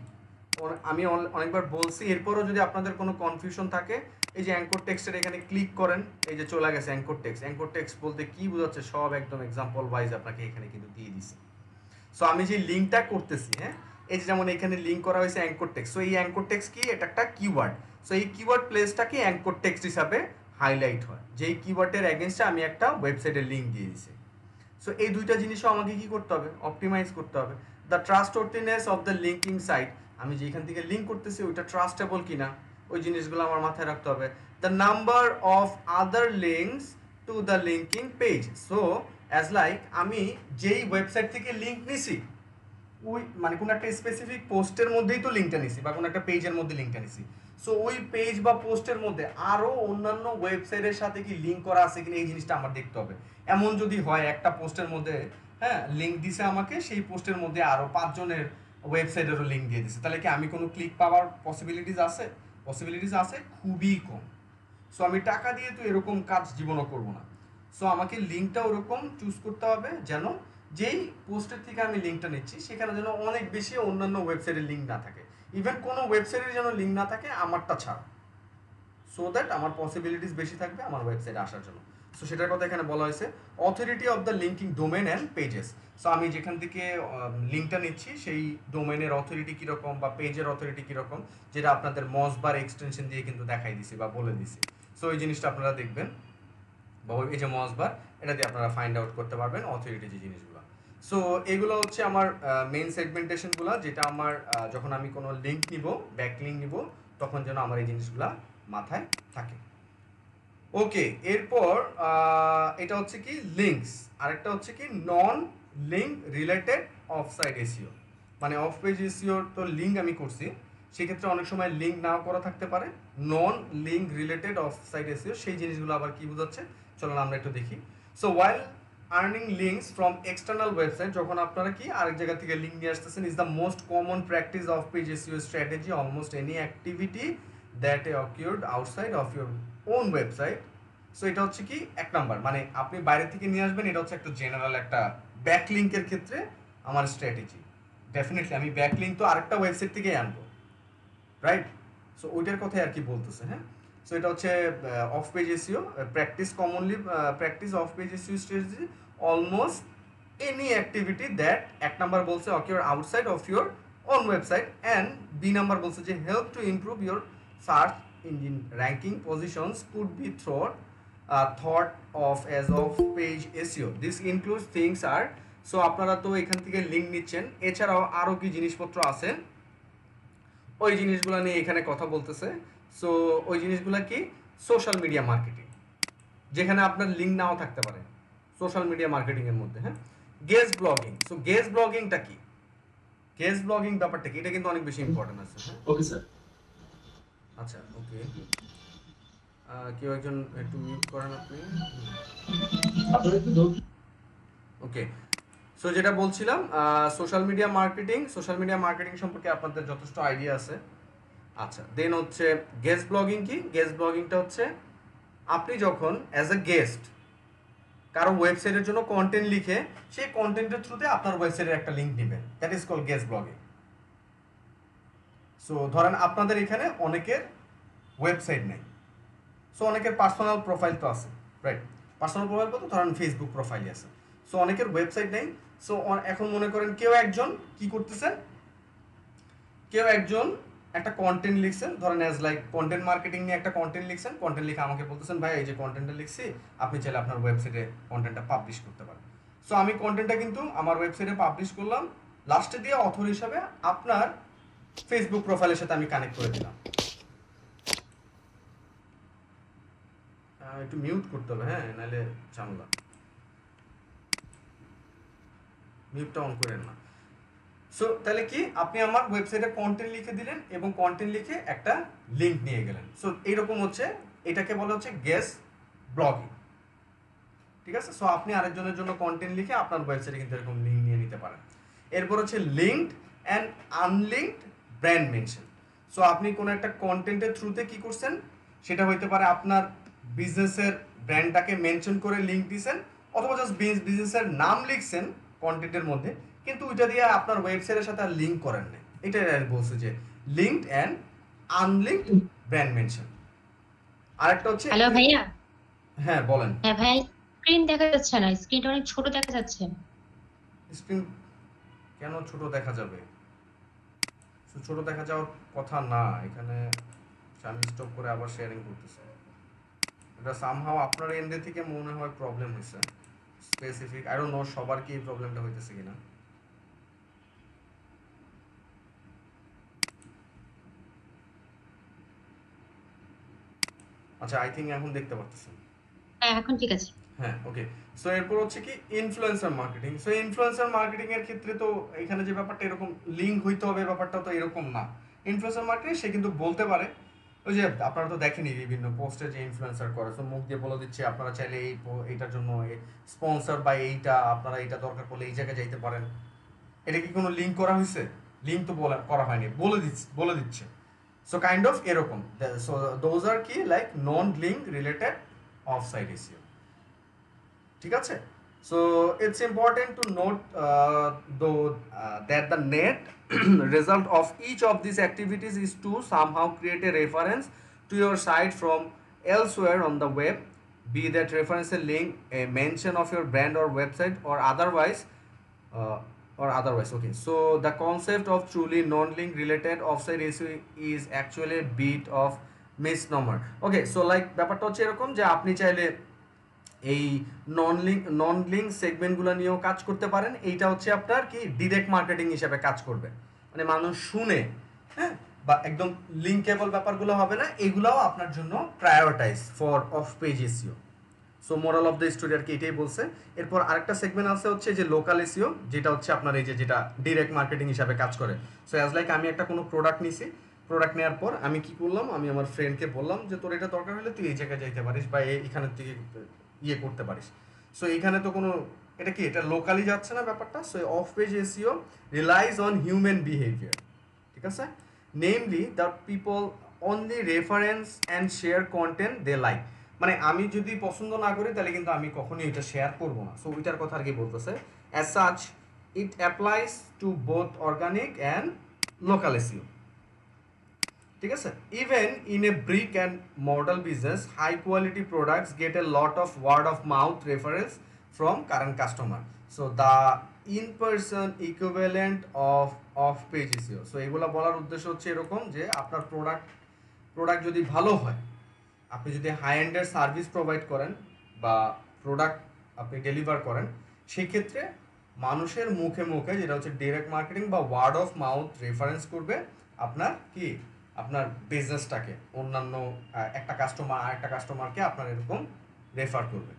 আমি অনেকবার বলছি, এরপরও যদি আপনাদের কোনো কনফিউশন থাকে এই যে অ্যাঙ্কর টেক্সটের এখানে ক্লিক করেন, এই যে চলে গেছে অ্যাঙ্কর টেক্সট। অ্যাঙ্কর টেক্সট বলতে কি বোঝাচ্ছে সব একদম এক্সাম্পল ওয়াইজ আপনাকে এখানে কিন্তু দিয়ে দিছে। সো আমি যে লিঙ্কটা করতেছি, হ্যাঁ, এই যে যেমন এখানে লিঙ্ক করা হয়েছে অ্যাঙ্কর টেক্সট, সো এই অ্যাঙ্কর টেক্সট কি, এটা একটা কিওয়ার্ড। সো এই কিওয়ার্ড প্লেসটাকে অ্যাঙ্কর টেক্সট হিসাবে হাইলাইট হয়, যেই কিওয়ার্ডের এগেনস্টে আমি একটা ওয়েবসাইটের লিঙ্ক দিয়ে দিছি। সো এই দুইটা জিনিসও আমাকে কি করতে হবে, অপটিমাইজ করতে হবে। The trustworthiness of the linking site, আমি যেখান থেকে লিঙ্ক করতেছি ওইটা ট্রাস্টেবল কিনা, ওই জিনিসগুলো আমার মাথায় রাখতে হবে। The number of other links two the linking page, so as like আমি যেই ওয়েবসাইট থেকে লিঙ্ক নিছি ওই মানে কোনো একটা স্পেসিফিক পোস্টের মধ্যেই তো লিঙ্কটা নিছি বা কোনো একটা পেজের মধ্যে লিঙ্কটা নিছি, সো ওই পেজ বা পোস্টের মধ্যে আরও অন্যান্য ওয়েবসাইটের সাথে কি লিঙ্ক করা আছে কিনা এই জিনিসটা আমার দেখতে হবে। এমন যদি হয় একটা পোস্টের মধ্যে, হ্যাঁ, লিঙ্ক দিছে আমাকে, সেই পোস্টের মধ্যে আরও 5 জনের ওয়েবসাইটেরও লিঙ্ক দিয়ে দিছে, তাহলে কি আমি কোনো ক্লিক পাওয়ার পসিবিলিটিস আছে? পসিবিলিটিস আছে খুবই কম। সো আমি টাকা দিয়ে তো এরকম কাজ জীবনও করবো না। সো আমাকে লিঙ্কটা ওরকম চুজ করতে হবে যেন যেই পোস্টের থেকে আমি লিঙ্কটা নিচ্ছি সেখানে যেন অনেক বেশি অন্যান্য ওয়েবসাইটের লিঙ্ক না থাকে, ইভেন কোনো ওয়েবসাইটের যেন লিঙ্ক না থাকে আমারটা ছাড়া, সো দ্যাট আমার পসিবিলিটিস বেশি থাকবে আমার ওয়েবসাইটে আসার জন্য। সো সেটার কথা এখানে বলা হয়েছে। Authority of the linking domain and pages, so আমি যেখান থেকে লিঙ্কটা নিচ্ছি সেই ডোমেনের অথরিটি কীরকম বা পেজের অথরিটি কীরকম, যেটা আপনাদের মসবার এক্সটেনশন দিয়ে কিন্তু দেখাই দিছি বা বলে দিছি। সো এই জিনিসটা আপনারা দেখবেন, বা এই যে মসবার, এটা দিয়ে আপনারা ফাইন্ড আউট করতে পারবেন অথরিটি যে জিনিসগুলো। সো এগুলো হচ্ছে আমার মেইন সেগমেন্টেশনগুলো, যেটা আমার যখন আমি কোনো লিঙ্ক নিব, ব্যাক লিঙ্ক নিব, তখন যেন আমার এই জিনিসগুলো মাথায় থাকে। ওকে, এরপর এটা হচ্ছে কি লিঙ্কস, আরেকটা হচ্ছে কি non link related off site SEO, মানে অফ পেজ এসইওর তো লিঙ্ক আমি করছি, সেক্ষেত্রে অনেক সময় লিঙ্ক নাও করা থাকতে পারে। Non link related off site SEO সেই জিনিসগুলো আবার কি বোঝাচ্ছে চলুন আমরা একটু দেখি। So while earning links from external website, যখন আপনারা কি আরেক জায়গা থেকে লিঙ্ক নিয়ে আসতেছেন, is the most common practice off page SEO strategy, almost any activity that occurred outside of your own website. So এটা হচ্ছে কি 1 নাম্বার, মানে আপনি বাইরে থেকে নিয়ে আসবেন, এটা হচ্ছে একটা জেনারেল একটা ব্যাক লিঙ্কের ক্ষেত্রে আমার স্ট্র্যাটেজি। ডেফিনেটলি আমি ব্যাক লিঙ্ক তো আরেকটা ওয়েবসাইট থেকেই আনবো, রাইট? সো ওইটার কথাই আর কি বলতেছে, হ্যাঁ। সো এটা হচ্ছে off page SEO practice, commonly practice off page SEO strategy almost any activity that, 1 number বলছে occur outside of your own website, and B number বলছে যে help to improve your search engine ranking positions could be thought of as of page SEO. This includes things are, so আপনারা তো এখান থেকে link নিচ্ছেন, এছাড়াও আরও কি জিনিসপত্র আছে ওই জিনিসগুলো নিয়ে এখানে কথা বলতেছে। সো ওই জিনিসগুলো কি সোশ্যাল মিডিয়া মার্কেটিং, যেখানে আপনার লিঙ্ক নাও থাকতে পারে সোশ্যাল মিডিয়া মার্কেটিংয়ের মধ্যে, হ্যাঁ। গেস্ট ব্লগিং, সো গেস্ট ব্লগিংটা কি, গেস্ট ব্লগিং ব্যাপারটা কি, এটা কিন্তু অনেক বেশি ইম্পর্টেন্ট আছে, হ্যাঁ। ওকে স্যার, আচ্ছা ওকে, কেউ একজন একটু মিউট করেন আপনি, ওকে। সো যেটা বলছিলাম সোশ্যাল মিডিয়া মার্কেটিং সম্পর্কে আপনাদের যথেষ্ট আইডিয়া আছে। আচ্ছা, দেন হচ্ছে গেস্ট ব্লগিং কি, গেস্ট ব্লগিংটা হচ্ছে আপনি যখন অ্যাজ এ গেস্ট কারো ওয়েবসাইটের জন্য কন্টেন্ট লিখে সেই কন্টেন্টের থ্রুতে আপনার ওয়েবসাইটের একটা লিঙ্ক নেবেন, that is called guest blogging. So ধরেন আপনাদের এখানে অনেকের ওয়েবসাইট নেই, সো অনেকের পার্সোনাল প্রোফাইল তো আছে, রাইট? পার্সোনাল প্রোফাইল বলতে ধরেন ফেসবুক প্রোফাইল আছে, সো অনেকের ওয়েবসাইট নেই। সো এখন মনে করেন কেউ একজন কি করতেছেন, কেউ একজন একটা কন্টেন্ট লিখছেন, ধরেন অ্যাজ লাইক কন্টেন্ট মার্কেটিং নিয়ে একটা কন্টেন্ট লিখছেন, কন্টেন্ট লিখে আমাকে বলতেছেন ভাই এই যে কন্টেন্টটা লিখছি, আপনি চাইলে আপনার ওয়েবসাইটে কন্টেন্টটা পাবলিশ করতে পারেন। সো আমি কন্টেন্টটা কিন্তু আমার ওয়েবসাইটে পাবলিশ করলাম, লাস্টে দিয়ে অথর হিসাবে আপনার ফেসবুক প্রোফাইলের সাথে আমি কানেক্ট করে দিলাম। একটু মিউট করতে হবে, হ্যাঁ, নাহলে ঝামেলা। মিউটটা অন করেন না। সো তাহলে কি আপনি আমার ওয়েবসাইটে কন্টেন্ট লিখে দিলেন এবং কন্টেন্ট লিখে একটা লিঙ্ক নিয়ে গেলেন। সো এইরকম হচ্ছে, এটাকে বলা হচ্ছে গেস্ট ব্লগিং, ঠিক আছে। সো আপনি আরেকজনের জন্য কন্টেন্ট লিখে আপনার ওয়েবসাইটে কিন্তু এরকম লিঙ্ক নিয়ে নিতে পারেন। এরপর হচ্ছে linked and unlinked brand mention. So আপনি কোনো একটা কন্টেন্টের থ্রুতে কি করছেন, সেটা হইতে পারে আপনার বিজনেসের ব্র্যান্ডটাকে মেনশন করে লিঙ্ক দিয়েছেন, অথবা জাস্ট বিজনেসের নাম লিখছেন কন্টেন্টের মধ্যে, কিন্তু ওইটা দিয়ে আপনার ওয়েবসাইটের সাথে আর লিঙ্ক করেন না। এটাই আর বলছে যে linked and unlinked brand mention. আরেকটা হচ্ছে, হ্যালো ভাইয়া। হ্যাঁ বলেন। হ্যাঁ ভাই, স্ক্রিন দেখা যাচ্ছে না, স্ক্রিনটা অনেক ছোট দেখা যাচ্ছে। স্ক্রিন কেন ছোট দেখা যাবে? ছোট দেখা যাওয়ার কথা না, এখানে আমি স্টপ করে আবার শেয়ারিং করতেছি। এটা সামহাও আপনার এন্ডে থেকে মনে হয় প্রবলেম হয়েছে স্পেসিফিক, আই ডোন্ট নো সবার কি এই প্রবলেমটা হইতেছে কিনা। আচ্ছা, আই থিঙ্ক এখন দেখতে পাচ্ছেন। হ্যাঁ এখন ঠিক আছে। হ্যাঁ, ওকে। সো এরপর হচ্ছে কি influencer marketing. So influencer marketing এর ক্ষেত্রে তো এখানে যে ব্যাপারটা এরকম লিঙ্ক হইতে হবে, ব্যাপারটা তো এরকম না। ইনফ্লুয়েন্সার মার্কেটিং সে কিন্তু বলতে পারে, ওই যে আপনারা তো দেখেনি বিভিন্ন পোস্টে যে ইনফ্লুয়েন্সার করে, সো মুখ দিয়ে বলে দিচ্ছে আপনারা চাইলে এইটার জন্য স্পন্সর বা এইটা আপনারা এইটা দরকার পড়লে এই জায়গায় যাইতে পারেন। এটা কি কোনো লিঙ্ক করা হয়েছে? লিঙ্ক তো করা হয়নি, বলে দিচ্ছে। সো কাইন্ড অফ এরকম। সো দোজ আর কি লাইক নন link related off site SEO, ঠিক আছে। So it's important to note that the net result of each of these activities is to somehow create a reference to your site from elsewhere on the web, be that reference a link, a mention of your brand or website, or otherwise. Okay, so the concept of truly non-link related offsite SEO is actually a bit of misnomer. Okay, so like ব্যাপারটা হচ্ছে এরকম যে আপনি চাইলে এই নন link সেগমেন্টগুলো নিয়েও কাজ করতে পারেন। এইটা হচ্ছে আপনার কি ডিরেক্ট মার্কেটিং হিসাবে কাজ করবে, মানে মানুষ শুনে, হ্যাঁ, বা একদম লিঙ্কেবল ব্যাপারগুলো হবে না, এগুলাও আপনার জন্য prioritize for off page SEO. So moral of the story আর কি এটাই বলছে। এরপর আরেকটা সেগমেন্ট আছে হচ্ছে যে লোকাল এসইও, যেটা হচ্ছে আপনার এই যে যেটা ডিরেক্ট মার্কেটিং হিসাবে কাজ করে। সো অ্যাজ লাইক আমি একটা কোনো প্রোডাক্ট নিছি, প্রোডাক্ট নেওয়ার পর আমি কি করলাম, আমি আমার ফ্রেন্ডকে বললাম যে তোর এটা দরকার হলে তুই এই জায়গায় যাইতে পারিস বা এখানের থেকে ইয়ে করতে পারিস। সো এইখানে তো কোনো, এটা কি এটা লোকালি যাচ্ছে না ব্যাপারটা। So off page SEO relies on human behaviour, ঠিক আছে। Namely the people only reference and share content they like, মানে আমি যদি পছন্দ না করি তাহলে কিন্তু আমি কখনোই এটা শেয়ার করবো না। সো ওইটার কথা আর কি বলতেছে। As such it applies to both organic and local SEO, ঠিক আছে। Even in a brick and mortal business high quality products get a lot of word of mouth reference from current customer. So the in person equivalent of page SEO. So এগুলো বলার উদ্দেশ্য হচ্ছে এরকম যে আপনার product যদি ভালো হয়, আপনি যদি হাই এন্ডের সার্ভিস প্রোভাইড করেন বা প্রোডাক্ট আপনি ডেলিভার করেন, সেক্ষেত্রে মানুষের মুখে মুখে, যেটা হচ্ছে ডিরেক্ট মার্কেটিং বা ওয়ার্ড অফ মাউথ রেফারেন্স করবে আপনার কি, আপনার বিজনেসটাকে। অন্যান্য একটা কাস্টমার আরেকটা কাস্টমারকে আপনার এরকম রেফার করবে,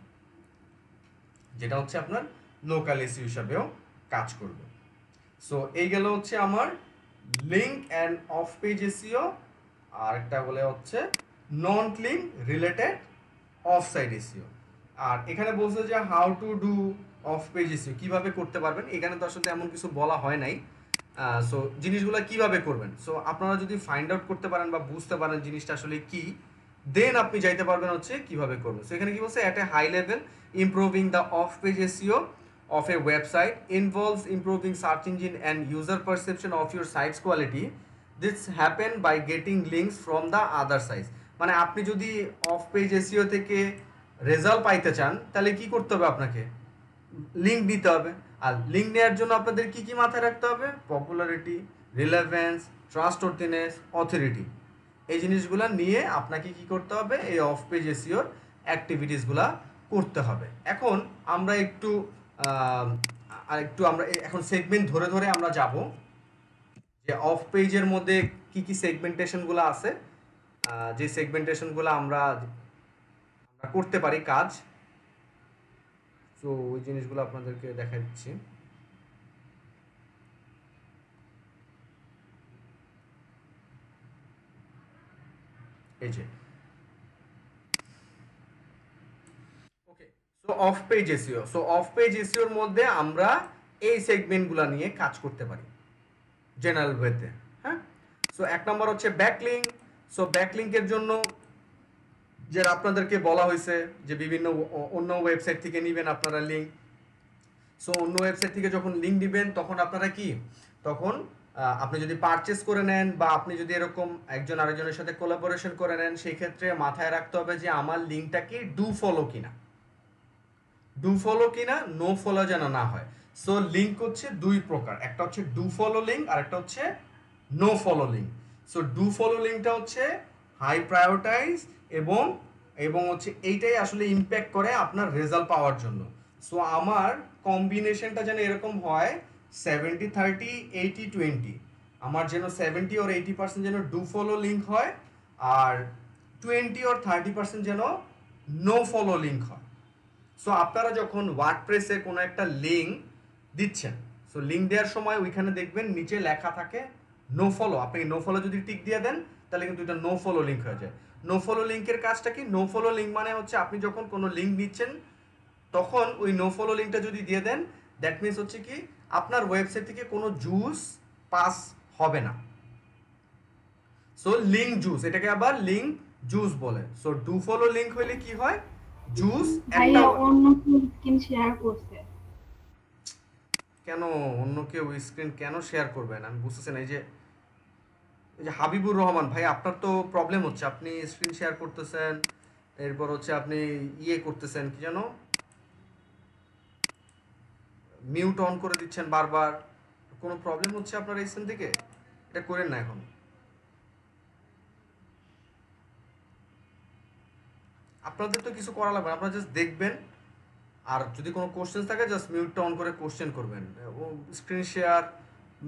যেটা হচ্ছে আপনার লোকাল এসইও হিসাবেও কাজ করবে। সো এই গেল হচ্ছে আমার link and off page SEO. আর একটা বলে হচ্ছে non link related off site SEO. আর এখানে বলছে যে how to do off page SEO, কীভাবে করতে পারবেন। এখানে তো আসলে এমন কিছু বলা হয় নাই। সো জিনিসগুলো কিভাবে করবেন, সো আপনারা যদি ফাইন্ড আউট করতে পারেন বা বুঝতে পারেন জিনিসটা আসলে কি, দেন আপনি যাইতে পারবেন হচ্ছে কিভাবে করবেন। সো এখানে কি বলছে, at a high level improving the off page SEO of a website involves improving search engine and user perception of your site's quality. This happen by getting links from the other sites. মানে আপনি যদি of page SEO থেকে result পাইতে চান তাহলে কি করতে হবে, আপনাকে লিঙ্ক দিতে হবে। আর লিঙ্ক নেওয়ার জন্য আপনাদের কি কি মাথায় রাখতে হবে, পপুলারিটি, রিলেভেন্স, ট্রাস্টওর্থিনেস, অথরিটি, এই জিনিসগুলো নিয়ে আপনাকে কি করতে হবে, এই অফ পেজ এসইওর অ্যাক্টিভিটিসগুলা করতে হবে। এখন আমরা একটু আমরা এখন সেগমেন্ট ধরে ধরে আমরা যাব যে অফ পেজের মধ্যে কি কি সেগমেন্টেশনগুলো আছে, যে সেগমেন্টেশনগুলো আমরা করতে পারি কাজ। তো ওই জিনিসগুলো আপনাদেরকে দেখা দিচ্ছি। এই যে okay, so off page SEO, so off page এসইওর মধ্যে আমরা এই সেগমেন্টগুলো নিয়ে কাজ করতে পারি জেনারেল ওয়েতে। হ্যাঁ, সো এক নম্বর হচ্ছে ব্যাকলিঙ্ক। সো ব্যাকলিঙ্কের জন্য যেটা আপনাদেরকে বলা হয়েছে যে বিভিন্ন অন্য ওয়েবসাইট থেকে নেবেন আপনারা লিঙ্ক। সো অন্য ওয়েবসাইট থেকে যখন লিঙ্ক দিবেন তখন আপনারা কি, তখন আপনি যদি পারচেস করে নেন বা আপনি যদি এরকম একজন আরেকজনের সাথে কোলাবোরেশন করে নেন, সেই ক্ষেত্রে মাথায় রাখতে হবে যে আমার লিঙ্কটা কি ডু ফলো কিনা, ডু ফলো কিনা, নো ফলো যেন না হয়। সো লিঙ্ক হচ্ছে দুই প্রকার, একটা হচ্ছে ডু ফলো লিঙ্ক আর একটা হচ্ছে no follow link. So do follow লিঙ্কটা হচ্ছে হাই প্রায়োরিটাইজ এবং এবং হচ্ছে এইটাই আসলে ইম্প্যাক্ট করে আপনার রেজাল্ট পাওয়ার জন্য। সো আমার কম্বিনেশনটা যেন এরকম হয় 70-30 80-20, আমার যেন 70 or 80% যেন ডু ফলো লিঙ্ক হয় আর 20 or 30% যেন নো ফলো লিঙ্ক হয়। সো আপনারা যখন ওয়ার্ডপ্রেসে কোনো একটা লিঙ্ক দিচ্ছেন, সো লিঙ্ক দেওয়ার সময় ওইখানে দেখবেন নিচে লেখা থাকে নো ফলো। আপনি নো ফলো যদি টিক দিয়ে দেন তাহলে কিন্তু এটা নো ফলো লিঙ্ক হয়ে যায়। নো ফলো লিঙ্কের কাজটা কি, নো ফলো লিঙ্ক মানে হচ্ছে আপনি যখন কোনো লিঙ্ক নিচ্ছেন তখন ওই নো ফলো লিঙ্কটা যদি দিয়ে দেন, দ্যাট মিনস হচ্ছে কি আপনার ওয়েবসাইট থেকে কোনো জুস পাস হবে না। সো লিঙ্ক জুস, এটাকে আবার লিঙ্ক জুস বলে। সো ডু ফলো লিঙ্ক হইলে কি হয়, জুস একটা। ভাইয়া অন্য কেউ স্ক্রিন শেয়ার করছে। কেন অন্য কেউ স্ক্রিন কেন শেয়ার করবেন আমি বুঝতেছি না। এই যে হাবিবুর রহমান ভাই, আপনার তো প্রবলেম হচ্ছে, আপনি স্ক্রিন শেয়ার করতেছেন, এরপর হচ্ছে আপনি ইয়ে করতেছেন কি যেন, মিউট অন করে দিচ্ছেন বারবার, কোনো প্রবলেম হচ্ছে আপনার এই সিন থেকে? এটা করেন না এখন। আপনাদের তো কিছু করা লাগবে না, আপনারা জাস্ট দেখবেন আর যদি কোনো কোশ্চেন থাকে জাস্ট মিউটটা অন করে কোশ্চেন করবেন। ও স্ক্রিন শেয়ার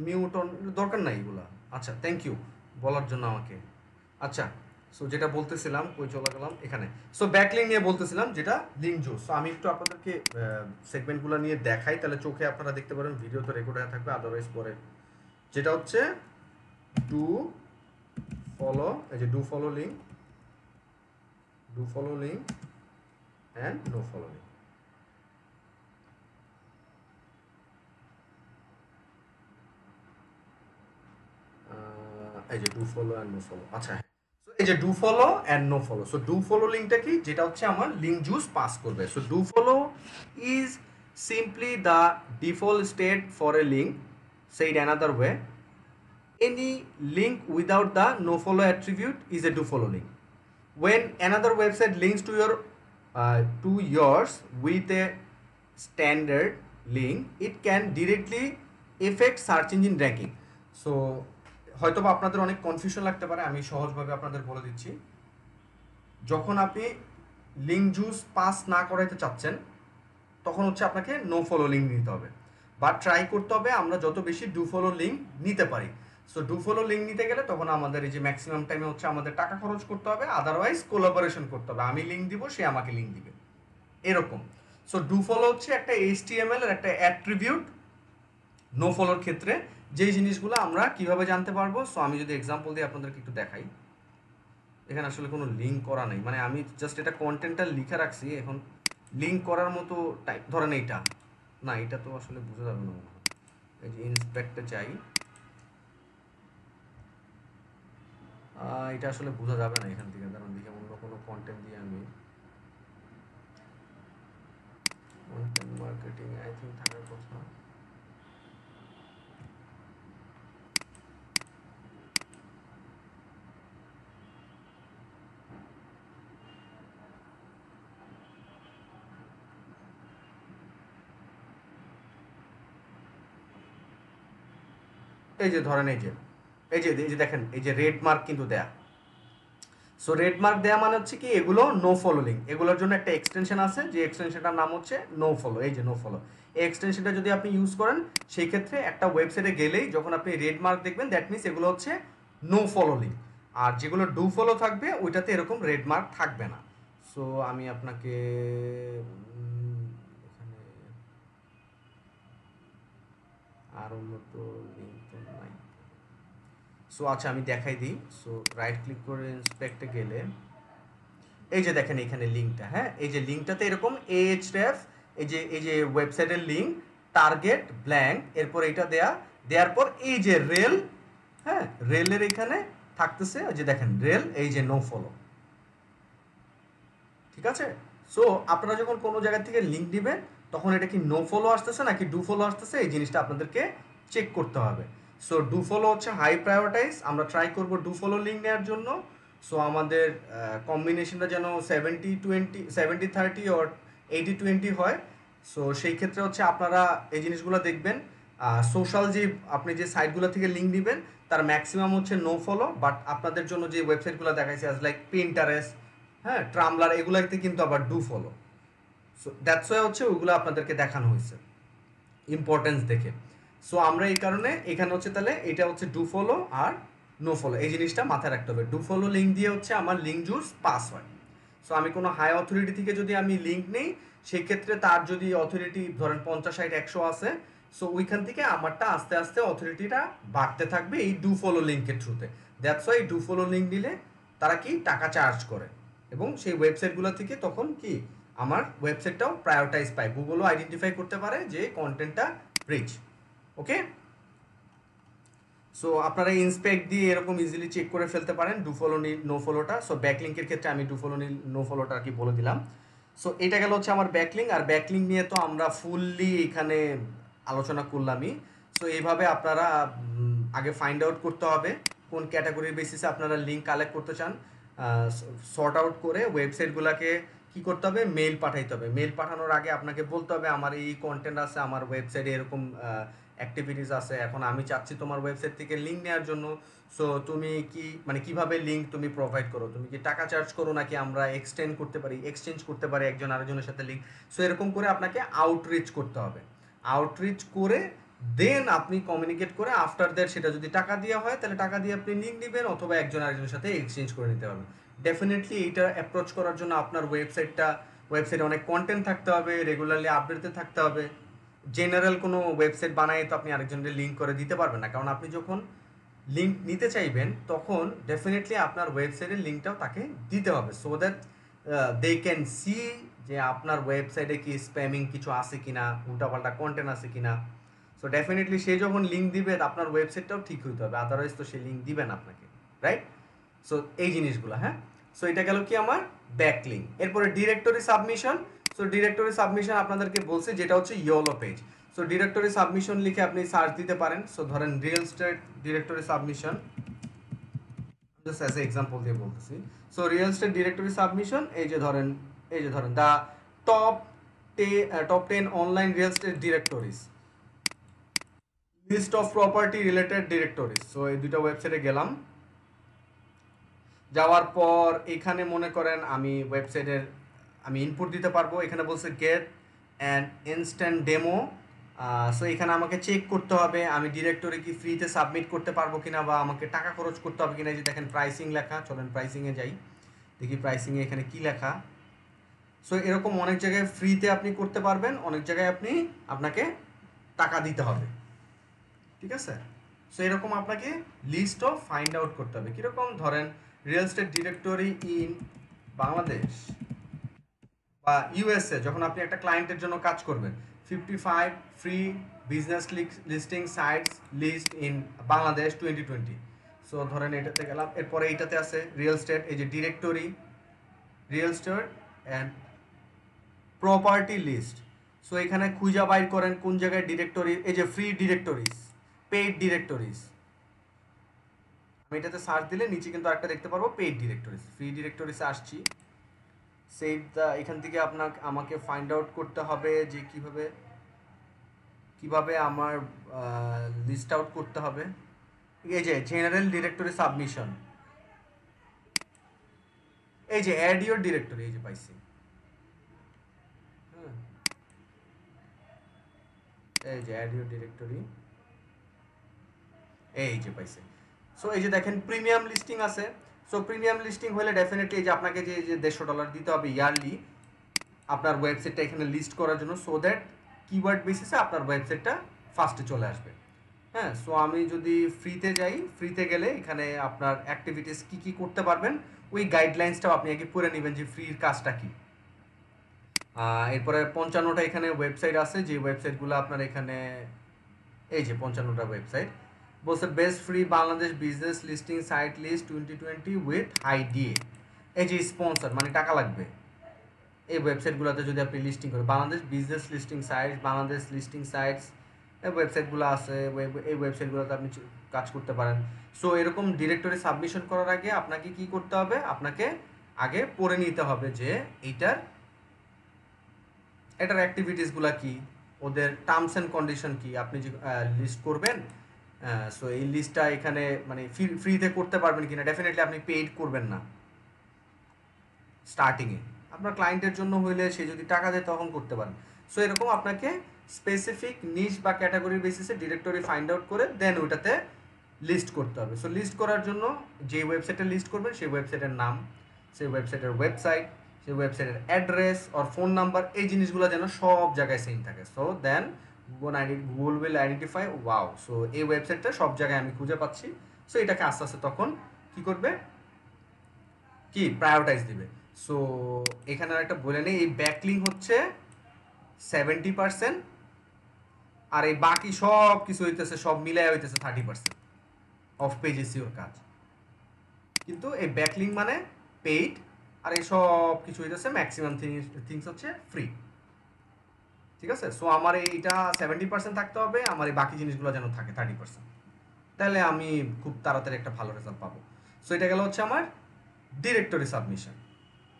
মিউট অন দরকার নাই এগুলা। আচ্ছা, থ্যাংক ইউ বলার জন্য আমাকে। আচ্ছা, সো যেটা বলতেছিলাম কই চলে গেলাম, এখানে। সো ব্যাকলিঙ্ক নিয়ে বলতেছিলাম, যেটা লিঙ্ক জুস। সো আমি একটু আপনাদেরকে সেগমেন্টগুলো নিয়ে দেখাই, তাহলে চোখে আপনারা দেখতে পারেন, ভিডিও তো রেকর্ড হয়ে থাকবে আদারওয়াইজ পরে। যেটা হচ্ছে ডু ফলো, এই যে do follow link, do follow link and no follow link. এই যে do follow and no follow. আচ্ছা, সো এই যে do follow and no follow. So do follow লিঙ্কটা কি, যেটা হচ্ছে আমার লিঙ্ক জুস পাস করবে। So do follow is simply the default state for a link, said another way, any link without the no follow attribute is a do follow link. When another website links to yours with a standard link, it can directly affect search engine ranking. So হয়তো বা আপনাদের অনেক confusion লাগতে পারে, আমি সহজভাবে আপনাদের বলে দিচ্ছি। যখন আপনি লিঙ্ক জুস পাস না করাইতে চাচ্ছেন তখন হচ্ছে আপনাকে নো ফলো লিঙ্ক নিতে হবে, বা ট্রাই করতে হবে আমরা যত বেশি ডু ফলো লিঙ্ক নিতে পারি। সো ডু ফলো লিঙ্ক নিতে গেলে তখন আমাদের এই যে ম্যাক্সিমাম টাইমে হচ্ছে আমাদের টাকা খরচ করতে হবে, আদারওয়াইজ কোলাবোরেশন করতে হবে, আমি লিঙ্ক দিব সে আমাকে লিঙ্ক দিবে, এরকম। সো ডু ফলো হচ্ছে একটা HTML এর একটা অ্যাট্রিবিউট নো ফলোর ক্ষেত্রে, যেই জিনিসগুলো আমরা কিভাবে জানতে পারবো। সো আমি যদি এক্সাম্পল দিয়ে আপনাদেরকে একটু দেখাই, এখানে আসলে কোনো লিঙ্ক করা নেই, মানে আমি জাস্ট এটা কন্টেন্টটা লিখে রাখছি, এখন লিঙ্ক করার মতো টাইপ ধরেন এইটা না, এটা তো আসলে বোঝা যাবে না। এই যে ইন্সপেক্টে চাই, এটা আসলে বোঝা যাবে না এখান থেকে, কারণ দেখে অন্য কোনো কন্টেন্ট দিয়ে আমি কন্টেন্ট মার্কেটিং আই থিঙ্ক থাকার কথা। এই যে ধরেন, এই যে এই যে দেখেন এই যে রেড মার্ক কিন্তু দেয়া। সো রেড মার্ক দেয়া মানে হচ্ছে কি এগুলো নো ফলো লিঙ্ক। এগুলোর জন্য একটা এক্সটেনশন আছে, যে এক্সটেনশনটার নাম হচ্ছে নো ফলো। এই যে নো ফলো, এই এক্সটেনশনটা যদি আপনি ইউজ করেন সেই ক্ষেত্রে একটা ওয়েবসাইটে গেলেই যখন আপনি রেড মার্ক দেখবেন দ্যাট মিনস এগুলো হচ্ছে নো ফলো লিঙ্ক। আর যেগুলো ডু ফলো থাকবে ওইটাতে এরকম রেড মার্ক থাকবে না। সো আমি আপনাকে এখানে আর উন্নত লিঙ্ক তো নাই। সো আচ্ছা আমি দেখাই দিই। সো রাইট ক্লিক করে ইন্সপেক্টে গেলে এই যে দেখেন এখানে লিঙ্কটা, হ্যাঁ এই যে লিঙ্কটাতে এরকম ahref এই যে ওয়েবসাইটের লিঙ্ক টার্গেট ব্ল্যাঙ্ক, এরপর এটা দেওয়ার পর এই যে রেল, হ্যাঁ রেলের এখানে থাকতেছে ওই যে দেখেন রেল, এই যে নো ফলো। ঠিক আছে? সো আপনারা যখন কোনো জায়গা থেকে লিঙ্ক দিবেন তখন এটা কি নো ফলো আসতেছে নাকি ডু ফলো আসতেছে এই জিনিসটা আপনাদেরকে চেক করতে হবে। সো ডু ফলো হচ্ছে হাই প্রায়োরিটাইজ, আমরা ট্রাই করব ডু ফলো লিঙ্ক নেওয়ার জন্য। সো আমাদের কম্বিনেশনটা যেন 70-20 70-30 অর 80-20 হয়। সো সেই ক্ষেত্রে হচ্ছে আপনারা এই জিনিসগুলো দেখবেন। সোশ্যাল যে আপনি যে সাইটগুলো থেকে লিঙ্ক দিবেন তার ম্যাক্সিমাম হচ্ছে নো ফলো, বাট আপনাদের জন্য যে ওয়েবসাইটগুলো দেখাইছে অ্যাজ লাইক পিন্টারেস্ট, হ্যাঁ ট্রামলার, এগুলাতে কিন্তু আবার do follow. So that's why হচ্ছে ওইগুলো আপনাদেরকে দেখানো হয়েছে ইম্পর্টেন্স দেখে। সো আমরা এই কারণে এখানে হচ্ছে তাহলে এটা হচ্ছে ডু ফলো আর নো ফলো, এই জিনিসটা মাথায় রাখতে হবে। ডু ফলো লিঙ্ক দিয়ে হচ্ছে আমার লিঙ্ক জুস পাস হয়। সো আমি কোনো হাই অথরিটি থেকে যদি আমি লিঙ্ক নেই সেই ক্ষেত্রে তার যদি অথরিটি ধরেন 50-60-100 আছে, সো ওইখান থেকে আমারটা আস্তে আস্তে অথরিটিটা বাড়তে থাকবে এই ডু ফলো লিঙ্কের থ্রুতে। That's why do follow link দিলে তারা কি টাকা চার্জ করে, এবং সেই ওয়েবসাইটগুলো থেকে তখন কি আমার ওয়েবসাইটটাও প্রায়োরিটাইজ পায়, গুগলও আইডেন্টিফাই করতে পারে যে কন্টেন্টটা রিচ। ওকে, সো আপনারা ইন্সপেক্ট দিয়ে এরকম ইজিলি চেক করে ফেলতে পারেন ডু ফলো নীল নো ফলোটা। সো ব্যাকলিঙ্কের ক্ষেত্রে আমি ডু ফলো নীল নো ফলোটা আর কি বলে দিলাম। সো এটা গেল হচ্ছে আমার ব্যাকলিঙ্ক, আর ব্যাকলিঙ্ক নিয়ে তো আমরা ফুললি এখানে আলোচনা করলামই। সো এইভাবে আপনারা আগে ফাইন্ড আউট করতে হবে কোন ক্যাটাগরির বেসিসে আপনারা লিঙ্ক কালেক্ট করতে চান। সর্ট আউট করে ওয়েবসাইটগুলোকে কী করতে হবে, মেল পাঠাইতে হবে। মেল পাঠানোর আগে আপনাকে বলতে হবে আমার এই কন্টেন্ট আছে, আমার ওয়েবসাইটে এরকম অ্যাক্টিভিটিস আছে, এখন আমি চাচ্ছি তোমার ওয়েবসাইট থেকে লিঙ্ক নেওয়ার জন্য। সো তুমি কি মানে কিভাবে লিঙ্ক তুমি প্রোভাইড করো, তুমি কি টাকা চার্জ করো নাকি আমরা এক্সচেঞ্জ করতে পারি একজন আরেকজনের সাথে লিঙ্ক। সো এরকম করে আপনাকে আউটরিচ করতে হবে। আউটরিচ করে দেন আপনি কমিউনিকেট করে আফটার দ্যাট সেটা যদি টাকা দেওয়া হয় তাহলে টাকা দিয়ে আপনি লিঙ্ক দিবেন, অথবা একজন আরেকজনের সাথে এক্সচেঞ্জ করে নিতে হবে। ডেফিনেটলি এইটা অ্যাপ্রোচ করার জন্য আপনার ওয়েবসাইটে অনেক কন্টেন্ট থাকতে হবে, রেগুলারলি আপডেটে থাকতে হবে। জেনারেল কোনো ওয়েবসাইট বানাই তো আপনি আরেকজনকে লিঙ্ক করে দিতে পারবেন না, কারণ আপনি যখন লিঙ্ক নিতে চাইবেন তখন ডেফিনেটলি আপনার ওয়েবসাইটের লিঙ্কটাও তাকে দিতে হবে, so that they can see যে আপনার ওয়েবসাইটে কি স্প্যামিং কিছু আছে কিনা, উল্টাপাল্টা কন্টেন্ট আছে কিনা। সো ডেফিনেটলি সে যখন লিঙ্ক দিবে আপনার ওয়েবসাইটটাও ঠিক হইতে হবে, আদারওয়াইজ তো সে লিঙ্ক দিবে না আপনাকে, রাইট? সো এই জিনিসগুলো, হ্যাঁ। সো এটা গেল কি আমার ব্যাকলিঙ্ক। এরপরে directory submission. So directory submission আপনাদেরকে বলছে যেটা হচ্ছে yellow page. So directory submission লিখে আপনি সার্চ দিতে পারেন। সো ধরেন real estate directory submission, just as a example দিয়ে বলতেছি। So real estate directory submission, এই যে ধরেন the top 10 online real estate directories, list of property related directories. So এই দুটো ওয়েবসাইটে গেলাম, যাওয়ার পর এখানে মনে করেন আমি ওয়েবসাইটের আমি ইনপুট দিতে পারবো। এখানে বলছে get and instant demo. So এখানে আমাকে চেক করতে হবে আমি ডিরেক্টরি কি ফ্রিতে সাবমিট করতে পারবো কিনা, বা আমাকে টাকা খরচ করতে হবে কিনা। যে দেখেন প্রাইসিং লেখা, চলেন প্রাইসিংয়ে যাই, দেখি প্রাইসিংয়ে এখানে কি লেখা। সো এরকম অনেক জায়গায় ফ্রিতে আপনি করতে পারবেন, অনেক জায়গায় আপনাকে টাকা দিতে হবে, ঠিক আছে? সো এরকম আপনাকে লিস্টও ফাইন্ড আউট করতে হবে। কীরকম ধরেন real estate directory in Bangladesh বা ইউএসএ, যখন আপনি একটা ক্লায়েন্টের জন্য কাজ করবেন, 55 free business listing sites list in Bangladesh 2020। So ধরেন এটাতে গেলাম, এরপরে এইটাতে আছে রিয়েল এস্টেট, এই যে directory real estate and property list. So এখানে খুঁজা বাইর করেন কোন জায়গায় ডিরেক্টরি, এই যে ফ্রি ডিরেক্টরিজ, পেইড ডিরেক্টরিজ। আমি এটাতে সার্চ দিলে নিচে কিন্তু একটা দেখতে পারবো পেইড ডিরেক্টরিজ। ফ্রি ডিরেক্টরিজে আসছি, সেভ দ্য, এখান থেকে আমাকে ফাইন্ড আউট করতে হবে যে কিভাবে আমার লিস্ট আউট করতে হবে। এই যে জেনারেল ডিরেক্টরি সাবমিশন, এই যে অ্যাড ইউর ডিরেক্টরি, এই যে পাইছি। হ্যাঁ, এই যে অ্যাড ইউর ডিরেক্টরি, এই যে পাইছে। সো এই যে দেখেন প্রিমিয়াম লিস্টিং আছে। সো প্রিমিয়াম লিস্টিং হলে ডেফিনেটলি এই যে আপনাকে যে $150 দিতে হবে ইয়ারলি আপনার ওয়েবসাইটটা এখানে লিস্ট করার জন্য, সো দ্যাট কিওয়ার্ড বেসিসে আপনার ওয়েবসাইটটা ফার্স্টে চলে আসবে। হ্যাঁ, সো আমি যদি ফ্রিতে যাই, ফ্রিতে গেলে এখানে আপনার অ্যাক্টিভিটিস কী কী করতে পারবেন ওই গাইডলাইন্সটাও আপনি আগে পড়ে নেবেন যে ফ্রির কাজটা কী। এরপরে 55টা এখানে ওয়েবসাইট আছে, যে ওয়েবসাইটগুলো আপনার এখানে এই যে 55টা ওয়েবসাইট বলছে best free Bangladesh business listing site list 2020 with high DA. এই যে স্পন্সর মানে টাকা লাগবে এই ওয়েবসাইটগুলোতে যদি আপনি লিস্টিং করেন, Bangladesh business listing site, Bangladesh listing sites, এই ওয়েবসাইটগুলো আছে, এই ওয়েবসাইটগুলোতে আপনি কাজ করতে পারেন। সো এরকম ডিরেক্টরি সাবমিশন করার আগে আপনাকে কি করতে হবে, আপনাকে আগে পড়ে নিতে হবে যে এটার অ্যাক্টিভিটিসগুলো কি, ওদের টার্মস অ্যান্ড কন্ডিশন কি, আপনি যে লিস্ট করবেন। সো এই লিস্টটা এখানে মানে ফ্রিতে করতে পারবেন কিনা, ডেফিনেটলি আপনি পেইড করবেন না স্টার্টিংয়ে, আপনার ক্লায়েন্টের জন্য হইলে সে যদি টাকা দেয় তখন করতে পারেন। সো এরকম আপনাকে স্পেসিফিক নিশ বা ক্যাটাগরির বেসিসে ডিরেক্টরি ফাইন্ড আউট করে দেন ওইটাতে লিস্ট করতে হবে। সো লিস্ট করার জন্য যে ওয়েবসাইটে লিস্ট করবেন সেই ওয়েবসাইটের নাম, সেই ওয়েবসাইটের ওয়েবসাইট, সেই ওয়েবসাইটের অ্যাড্রেস আর ফোন নাম্বার, এই জিনিসগুলো যেন সব জায়গায় সেম থাকে। So then Google will identify wow, so এই ওয়েবসাইটটা সব জায়গায় আমি খুঁজে পাচ্ছি। সো এটাকে আস্তে আস্তে তখন কি করবে, কি প্রায়োরিটাইজ দিবে। সো এখানে আর একটা বলে নেই, এই ব্যাকলিং হচ্ছে 70% আর এই বাকি সব কিছু হইতেছে, সব মিলাই হইতেছে 30% অফ পেজ এসইওর কাজ। কিন্তু এই ব্যাকলিং মানে পেইড আর এই সব কিছু হইতেছে ম্যাক্সিমাম থিংস হচ্ছে ফ্রি। ঠিক আছে, সো আমার এইটা 70% থাকতে হবে, আমার এই বাকি জিনিসগুলো যেন থাকে 30%, তাহলে আমি খুব তাড়াতাড়ি একটা ভালো রেজাল্ট পাবো। সো এটা গেল হচ্ছে আমার ডিরেক্টরি সাবমিশন।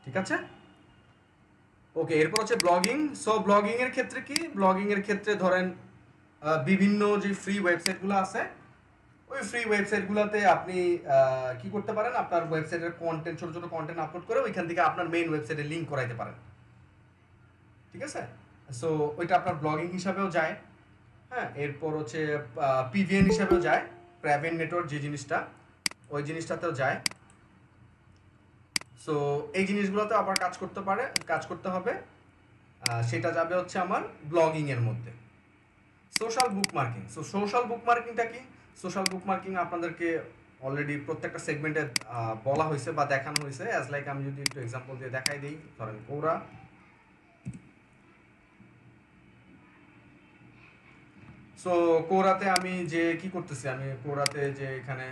ঠিক আছে, ওকে। এরপর হচ্ছে ব্লগিং। সো ব্লগিং এর ক্ষেত্রে কি, ব্লগিং এর ক্ষেত্রে ধরেন বিভিন্ন যে ফ্রি ওয়েবসাইটগুলো আছে ওই ফ্রি ওয়েবসাইটগুলোতে আপনি কি করতে পারেন, আপনার ওয়েবসাইটের কন্টেন্ট, ছোট ছোট কন্টেন্ট আপলোড করে ওইখান থেকে আপনার মেইন ওয়েবসাইটে লিঙ্ক করাইতে পারেন। ঠিক আছে, সো ওইটা আপনার ব্লগিং হিসাবেও যায়। হ্যাঁ, এরপর হচ্ছে পিভিএন হিসাবেও যায়, প্রাইভেট নেটওয়ার্ক যে জিনিসটা, ওই জিনিসটাতেও যায়। সো এই জিনিসগুলোতে আবার কাজ করতে হবে, সেটা যাবে হচ্ছে আমার ব্লগিং এর মধ্যে। Social bookmarking. সো সোশ্যাল বুকমার্কিংটা কি, সোশ্যাল বুকমার্কিং আপনাদেরকে অলরেডি প্রত্যেকটা সেগমেন্টে বলা হয়েছে বা দেখানো হয়েছে। অ্যাজ লাইক আমি যদি একটু এক্সাম্পল দিয়ে দেখাই দিই, ধরেন কোরা। সো কোরাতে আমি যে কি করতেছি, আমি কোরাতে যে এখানে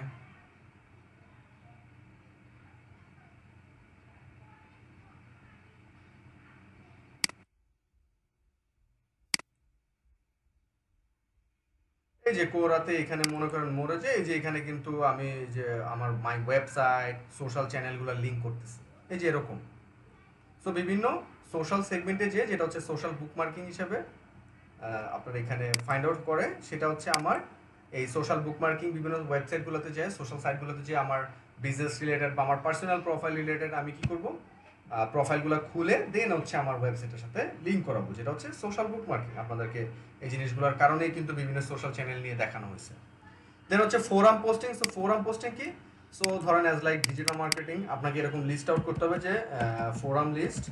এই যে কোরাতে এখানে মনে করেন মোড়ে যে এই যে এখানে কিন্তু আমি যে আমার মাই ওয়েবসাইট সোশ্যাল চ্যানেলগুলো লিঙ্ক করতেছি, এই যে এরকম। সো বিভিন্ন সোশ্যাল সেগমেন্টে যে যেটা হচ্ছে সোশ্যাল বুকমার্কিং হিসেবে আপনার এখানে ফাইন্ড আউট করে, সেটা হচ্ছে আমার এই সোশ্যাল বুকমার্কিং বিভিন্ন ওয়েবসাইটগুলোতে যে সোশ্যাল সাইটগুলোতে যে আমার বিজনেস রিলেটেড বা আমার পার্সোনাল প্রোফাইল রিলেটেড আমি কি করব, প্রোফাইলগুলো খুলে দেন হচ্ছে আমার ওয়েবসাইটের সাথে লিঙ্ক করাবো, যেটা হচ্ছে সোশ্যাল বুকমার্কিং। আপনাদেরকে এই জিনিসগুলোর কারণেই কিন্তু বিভিন্ন সোশ্যাল চ্যানেল নিয়ে দেখানো হয়েছে। দেন হচ্ছে forum posting. So forum posting কি, সো ধরেন অ্যাজ লাইক ডিজিটাল মার্কেটিং আপনাকে এরকম লিস্ট আউট করতে হবে যে ফোরাম লিস্ট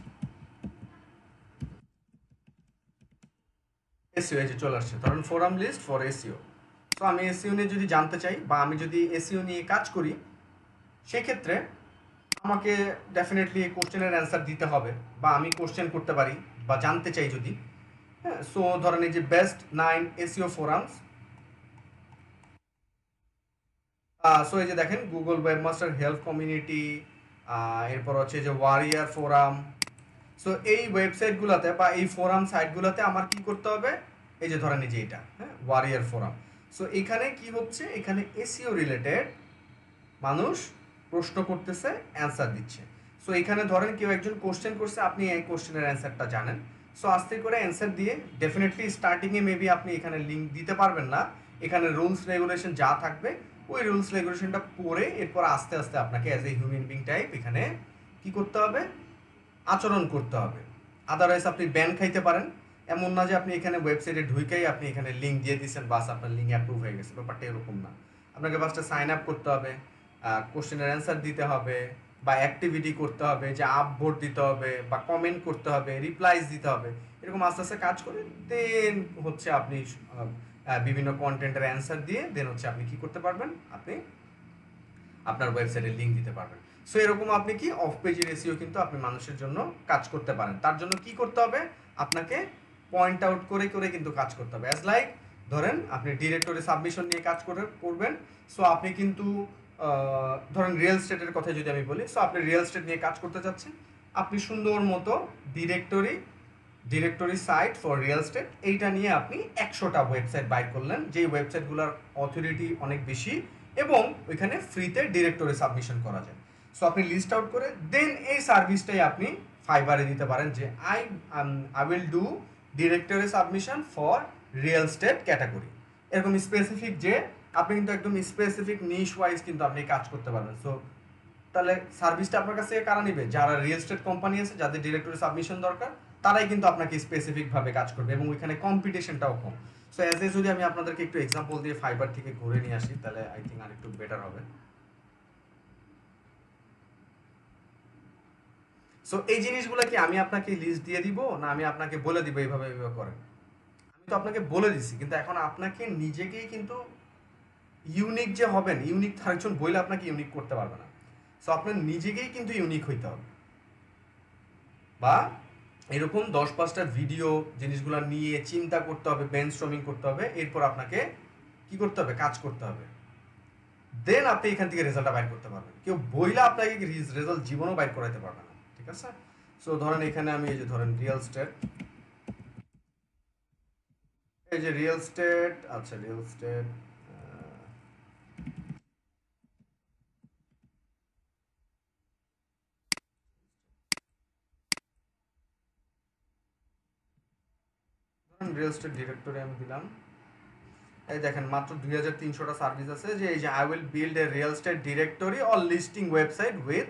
এসইও, এই যে চলে আসছে ধরেন ফোরাম লিস্ট ফর এসইও। তো আমি এসইও নিয়ে যদি জানতে চাই বা আমি যদি এসইও নিয়ে কাজ করি, সেক্ষেত্রে আমাকে ডেফিনেটলি কোশ্চেনের অ্যান্সার দিতে হবে বা আমি কোশ্চেন করতে পারি বা জানতে চাই যদি। হ্যাঁ, সো ধরেন এই যে বেস্ট 9 এসইও ফোরামস। সো এই যে দেখেন গুগল ওয়েবমাস্টার হেল্প কমিউনিটি, এরপর হচ্ছে যে ওয়ারিয়ার ফোরাম। সো এই ওয়েবসাইটগুলোতে বা এই ফোরাম সাইটগুলোতে আমার কি করতে হবে, এই যে ধরেন এই যে এটা, হ্যাঁ, ওয়ারিয়ার ফোরাম। সো এখানে কি হচ্ছে, এখানে এসইও রিলেটেড মানুষ প্রশ্ন করতেছে, অ্যান্সার দিচ্ছে। সো এখানে ধরেন কেউ একজন কোশ্চেন করছে, আপনি এই কোশ্চেনের অ্যান্সারটা জানেন। সো আস্তে করে অ্যান্সার দিয়ে ডেফিনেটলি স্টার্টিংয়ে মেবি আপনি এখানে লিঙ্ক দিতে পারবেন না, এখানে রুলস রেগুলেশন যা থাকবে ওই রুলস রেগুলেশনটা পড়ে এরপর আস্তে আস্তে আপনাকে as a human being type এখানে কি করতে হবে, আচরণ করতে হবে। আদারওয়াইজ আপনি ব্যান খাইতে পারেন। এমন না যে আপনি এখানে ওয়েবসাইটে ঢুকেই আপনি এখানে লিঙ্ক দিয়ে দিচ্ছেন, বাস আপনার লিঙ্ক অ্যাপ্রুভ হয়ে গেছে, ব্যাপারটা এরকম না। আপনাকে ফার্স্টে সাইন আপ করতে হবে, কোশ্চেনের অ্যান্সার দিতে হবে, বা অ্যাক্টিভিটি করতে হবে, যে আপ ভোট দিতে হবে, বা কমেন্ট করতে হবে, রিপ্লাইজ দিতে হবে, এরকম আস্তে আস্তে কাজ করে দেন হচ্ছে আপনি বিভিন্ন কন্টেন্টের অ্যান্সার দিয়ে দেন হচ্ছে আপনি কি করতে পারবেন, আপনি আপনার ওয়েবসাইটে লিঙ্ক দিতে পারবেন। সো এরকম আপনি কি অফ পেজের এসইও কিন্তু আপনি মানুষের জন্য কাজ করতে পারেন। তার জন্য কি করতে হবে, আপনাকে পয়েন্ট আউট করে করে কিন্তু কাজ করতে হবে। অ্যাজ লাইক ধরেন আপনি ডিরেক্টরি সাবমিশন নিয়ে কাজ করবেন। সো আপনি কিন্তু ধরেন রিয়েল এস্টেটের কথা যদি আমি বলি, সো আপনি রিয়েল এস্টেট নিয়ে কাজ করতে চাচ্ছেন, আপনি সুন্দর মতো directory site for real estate এইটা নিয়ে আপনি 100টা ওয়েবসাইট বাই করলেন, যেই ওয়েবসাইটগুলোর অথরিটি অনেক বেশি এবং ওইখানে ফ্রিতে ডিরেক্টরি সাবমিশন করা যায়। সো আপনি লিস্ট আউট করে দেন এই সার্ভিসটাই আপনি ফাইবারে দিতে পারেন, যে I will do directory submission for real estate category, এরকম স্পেসিফিক, যে আপনি কিন্তু একদম স্পেসিফিক নিশ ওয়াইজ কিন্তু আপনি কাজ করতে পারবেন। সো তাহলে সার্ভিসটা আপনার কাছ থেকে কারা নিবে, যারা রিয়েল এস্টেট কোম্পানি আছে যাদের ডিরেক্টরি সাবমিশন দরকার, তারাই কিন্তু আপনাকে স্পেসিফিকভাবে কাজ করবে এবং ওইখানে কম্পিটিশনটাও কম। সো অ্যাজ এ যদি আমি আপনাদেরকে একটু এক্সাম্পল দিয়ে ফাইবার থেকে ঘুরে নিয়ে আসি, তাহলে আই থিঙ্ক আর একটু বেটার হবে। সো এই জিনিসগুলো কি আমি আপনাকে লিস্ট দিয়ে দিব, না আমি আপনাকে বলে দিব এইভাবে এইভাবে করেন? আমি তো আপনাকে বলে দিছি, কিন্তু এখন আপনাকে নিজেকেই কিন্তু ইউনিক যে হবেন, ইউনিক আরেকজন বইলে আপনাকে ইউনিক করতে পারবে না। সো আপনার নিজেকেই কিন্তু ইউনিক হইতে হবে, বা এরকম 10-5টা ভিডিও জিনিসগুলো নিয়ে চিন্তা করতে হবে, ব্রেনস্টর্মিং করতে হবে, এরপর আপনাকে কি করতে হবে, কাজ করতে হবে, দেন আপনি এখান থেকে রেজাল্টটা বাইর করতে পারবেন। কেউ বইলা আপনাকে রেজাল্ট জীবনও বাইর করাইতে পারবে না, ঠিক আছে? সো ধরেন এখানে আমি এই যে ধরেন রিয়েল এস্টেট, এই যে রিয়েল এস্টেট, আচ্ছা real estate real estate directory আমি দিলাম। এই দেখেন মাত্র 2300টা সার্ভিস আছে, যে এই যে I will build a real estate directory or listing website with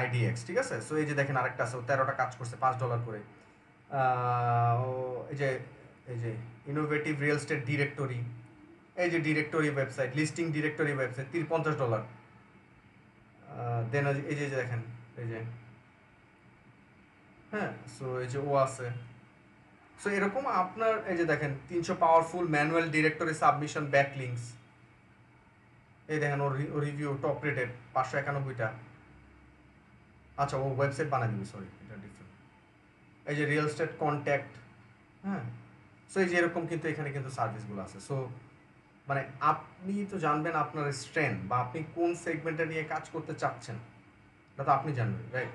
IDX, ঠিক আছে? সো এই যে দেখেন আরেকটা আছে, 13টা কাজ করছে $5 করে। ও এই যে ইনোভেটিভ রিয়েল এস্টেট ডিরেক্টরি, এই যে directory website, listing directory website $50। দেন এই যে দেখেন এই যে, হ্যাঁ, সো এই যে ও আছে। সো এরকম আপনার এই যে দেখেন 300 powerful manual directory submission backlinks, এই দেখেন ওর রিভিউ টপ রেটেড 591টা। আচ্ছা ও ওয়েবসাইট বানাই দিবি, সরি এটা ডিফারেন্ট। এই যে রিয়েল এস্টেট কন্ট্যাক্ট, হ্যাঁ। সো এই যে এরকম কিন্তু এখানে কিন্তু সার্ভিসগুলো আছে। সো মানে আপনি তো জানবেন আপনার স্ট্রেংথ বা আপনি কোন সেগমেন্টে নিয়ে কাজ করতে চাচ্ছেন, এটা তো আপনি জানবেন, রাইট?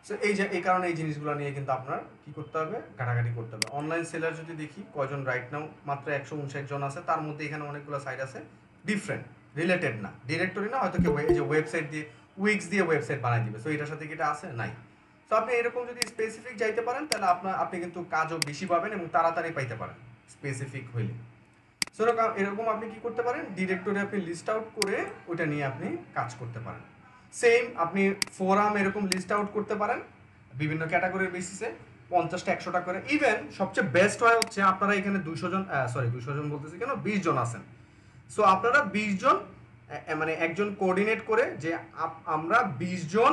সো এই যে এই কারণে এই জিনিসগুলো নিয়ে কিন্তু আপনার কি করতে হবে, ঘাটাঘাটি করতে হবে। অনলাইন সেলার যদি দেখি কয়জন রাইট নাও, মাত্র 159 জন আছে, তার মধ্যে এখানে অনেকগুলো সাইট আছে ডিফারেন্ট, রিলেটেড না, ডিরেক্টরি না, হয়তো কেউ এই যে ওয়েবসাইট দিয়ে উইক্স দিয়ে ওয়েবসাইট বানাই দিবে। সো এটার সাথে কি এটা আছে, নাই। সো আপনি এরকম যদি স্পেসিফিক যাইতে পারেন, তাহলে আপনি কিন্তু কাজও বেশি পাবেন এবং তাড়াতাড়ি পাইতে পারেন স্পেসিফিক হইলে। সো এরকম আপনি কি করতে পারেন, ডিরেক্টরি আপনি লিস্ট আউট করে ওটা নিয়ে আপনি কাজ করতে পারেন। সেম আপনি ফোরাম এরকম লিস্ট আউট করতে পারেন বিভিন্ন ক্যাটাগরির বেসিসে, 50টা 100টা করে। ইভেন সবচেয়ে বেস্ট হয় হচ্ছে আপনারা এখানে 200 জন, সরি 200 জন বলতেছি কেন, 20 জন আছেন। সো আপনারা 20 জন মানে একজন কোঅর্ডিনেট করে যে আমরা 20 জন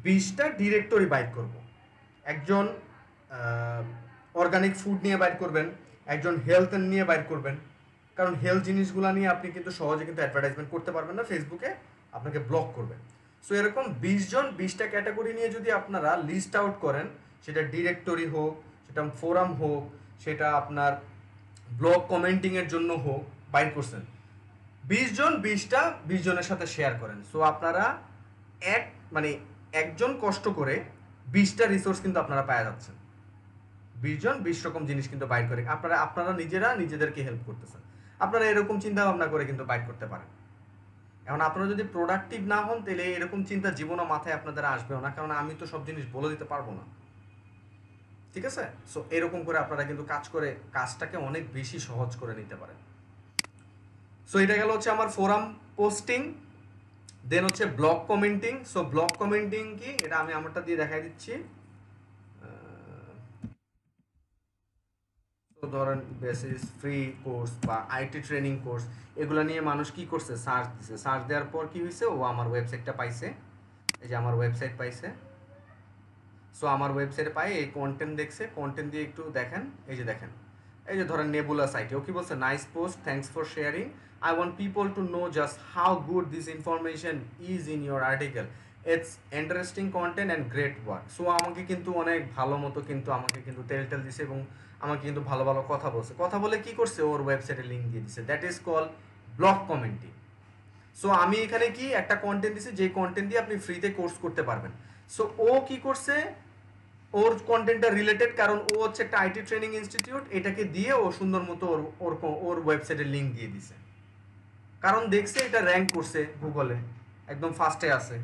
20টা ডিরেক্টরি বাইট করব। একজন অর্গানিক ফুড নিয়ে বাইট করবেন, একজন হেলথ নিয়ে বাইট করবেন, কারণ হেলথ জিনিসগুলো নিয়ে আপনি কিন্তু সহজে কিন্তু অ্যাডভার্টাইজমেন্ট করতে পারবেন না, ফেসবুকে আপনাকে ব্লক করবে। সো এরকম 20 জন 20টা ক্যাটাগরি নিয়ে যদি আপনারা লিস্ট আউট করেন, সেটা ডিরেক্টরি হোক, সেটা ফোরাম হোক, সেটা আপনার ব্লগ কমেন্টিংয়ের জন্য হোক, বাইর করছেন 20 জন 20টা 20 জনের সাথে শেয়ার করেন। সো আপনারা মানে একজন কষ্ট করে 20টা রিসোর্স কিন্তু আপনারা পাওয়া যাচ্ছেন। 20 জন 20 রকম জিনিস কিন্তু বাইর করে আপনারা নিজেদেরকে হেল্প করতেছেন। আপনারা এরকম চিন্তা ভাবনা করে কিন্তু বাইর করতে পারেন। এখন আপনারা যদি প্রোডাক্টিভ না হন, তাহলে এরকম চিন্তা জীবনও মাথায় আপনাদের আসবেও না, কারণ আমি তো সব জিনিস বলে দিতে পারবো না, ঠিক আছে? সো এরকম করে আপনারা কিন্তু কাজ করে কাজটাকে অনেক বেশি সহজ করে নিতে পারেন। সো এটা গেল হচ্ছে আমার ফোরাম পোস্টিং। দেন হচ্ছে blog commenting. So blog commenting কি, এটা আমি আমারটা দিয়ে দেখাই দিচ্ছি। তো ধরেন বেসিস ফ্রি কোর্স বা আইটি ট্রেনিং কোর্স, এগুলো নিয়ে মানুষ কি করছে, সার্চ দিছে। সার্চ দেওয়ার পর কি হয়েছে, ও আমার ওয়েবসাইটটা পাইছে। এই যে আমার ওয়েবসাইট পাইছে। সো আমার ওয়েবসাইটে পাই এই কন্টেন্ট দেখছে, কন্টেন্ট দিয়ে একটু দেখেন। এই যে দেখেন, এই যে ধরেন নেবুলা সাইটে ও কি বলছে, nice post, thanks for sharing, I want people to know just how good this information is in your article, it's interesting content and great work. So আমাকে কিন্তু অনেক ভালো মতো কিন্তু আমাকে কিন্তু তেল দিছে এবং আমাকে কিন্তু ভালো ভালো কথা বলছে। কথা বলে কি করছে, ওর ওয়েবসাইটে লিঙ্ক দিয়ে দিছে। That is call blog commenting. So আমি এখানে কি একটা কন্টেন্ট দিছি, যে কন্টেন্ট দিয়ে আপনি ফ্রিতে কোর্স করতে পারবেন। সো ও কি করছে, ওর কন্টেন্টটা রিলেটেড, কারণ ও হচ্ছে একটা আইটি ট্রেনিং ইনস্টিটিউট, এটাকে দিয়ে ও সুন্দর মতো ওর ওয়েবসাইটের লিঙ্ক দিয়ে দিছে। কারণ দেখছে এটা র্যাঙ্ক করছে গুগলে, একদম ফার্স্টে আছে।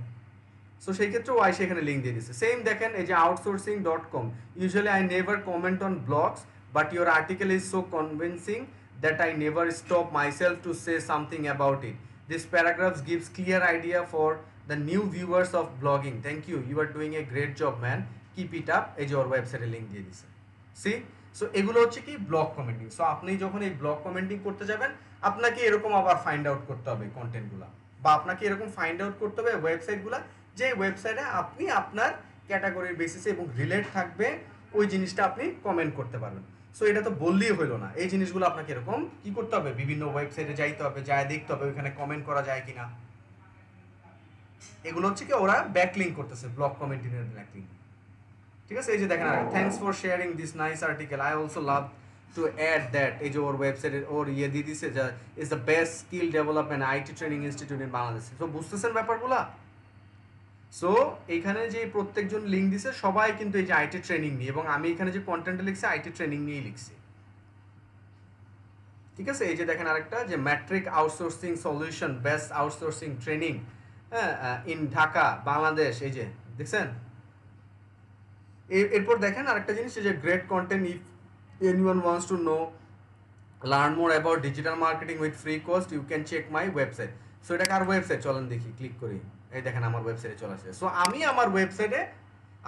সো সেই ক্ষেত্রে ও আইসে এখানে লিঙ্ক দিয়ে দিছে। সেম দেখেন এই যে outsourcing.com, usually I never comment on blogs but your article is so convincing that I never stop myself to say something about it, this paragraphs gives clear idea for the new viewers of blogging, thank you, you are doing a great job man, keep it up. এই যে ওর ওয়েবসাইটে link দিয়ে দিছে। C, so এগুলো হচ্ছে কি blog commenting. So আপনি যখন এই ব্লগ কমেন্টিং করতে যাবেন, আপনাকে এরকম আবার ফাইন্ড আউট করতে হবে কন্টেন্টগুলো, বা আপনাকে এরকম ফাইন্ড আউট করতে হবে ওয়েবসাইটগুলো, যে ওয়েবসাইটে আপনি আপনার ক্যাটাগরির বেসিসে এবং রিলেট থাকবে ওই জিনিসটা আপনি কমেন্ট করতে পারবেন। সো এটা তো বললেই হলো না, এই জিনিসগুলো আপনাকে এরকম কি করতে হবে, বিভিন্ন ওয়েবসাইটে যাইতে হবে, যায় দেখতে হবে ওইখানে কমেন্ট করা যায় কিনা। এগুলো হচ্ছে কি ওরা ব্যাকলিঙ্ক করতেছে, ব্লগ কমেন্টিং এর ব্যাকলিঙ্ক। ঠিক আছে, এই যে দেখেন, thanks for sharing this nice article, I also love to add that, এই যে ওর ওয়েবসাইটে ওর ইয়ে দিয়ে দিছে যে is the best skill development IT training institute in Bangladesh. তো বুঝতেছেন ব্যাপারগুলা। সো এখানে যে প্রত্যেকজন লিঙ্ক দিছে সবাই কিন্তু এই যে আইটি ট্রেনিং নিয়ে, এবং আমি এখানে যে কন্টেন্টটা লিখছি আইটি ট্রেনিং নিয়েই লিখছি। ঠিক আছে, এই যে দেখেন আরেকটা, যে matric outsourcing solution best outsourcing training, হ্যাঁ, ইন ঢাকা বাংলাদেশ, এই যে দেখছেন। এরপর দেখেন আরেকটা জিনিস, যে great content, if anyone wants to know learn more about digital marketing with free course you can check my website. So এটা কার ওয়েবসাইট, চলেন দেখি, ক্লিক করি। এই দেখেন আমার ওয়েবসাইটে চলে আসে। সো আমি আমার ওয়েবসাইটে,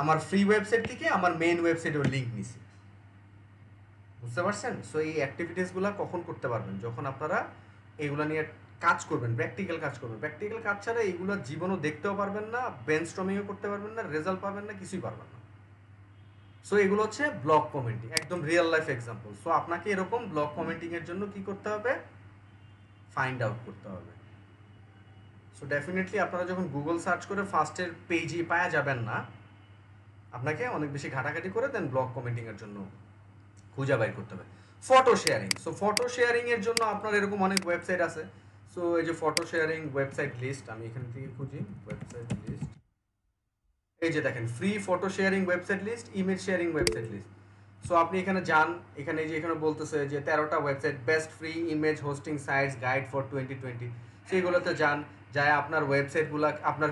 আমার ফ্রি ওয়েবসাইট থেকে আমার মেইন ওয়েবসাইটের লিঙ্ক নিছি। বুঝতে পারছেন। সো এই অ্যাক্টিভিটিসগুলো কখন করতে পারবেন, যখন আপনারা এইগুলো নিয়ে কাজ করবেন, প্র্যাকটিক্যাল কাজ করবেন। প্র্যাকটিক্যাল কাজ ছাড়া এইগুলো জীবনও দেখতেও পারবেন না, ব্রেনস্টর্মিংও করতে পারবেন না, রেজাল্ট পাবেন না, কিছুই পারবেন না। সো এগুলো হচ্ছে ব্লগ কমেন্টিং, একদম রিয়েল লাইফ এক্সাম্পল। সো আপনাকে এরকম ব্লগ কমেন্টিং এর জন্য কি করতে হবে, ফাইন্ড আউট করতে হবে। সো ডেফিনেটলি আপনারা যখন গুগল সার্চ করে ফার্স্টের পেজই পাওয়া যাবেন না, আপনাকে অনেক বেশি ঘাটাঘাটি করে দেন ব্লগ কমেন্টিং এর জন্য খুঁজে বাই করতে হবে। Photo sharing, so photo sharing এর জন্য আপনার এরকম অনেক ওয়েবসাইট আছে। সো এই যে ফটো শেয়ারিং ওয়েবসাইট লিস্ট, আমি এখান থেকে খুঁজি ওয়েবসাইট লিস্ট। এই যে দেখেন free photo sharing website list, image sharing website list. So আপনি এখানে যান, এখানে যে এখানে বলতেছে যে 13টা website best free image hosting sites guide for 2020, সেইগুলোতে যান, যায় আপনার ওয়েবসাইটগুলো, আপনার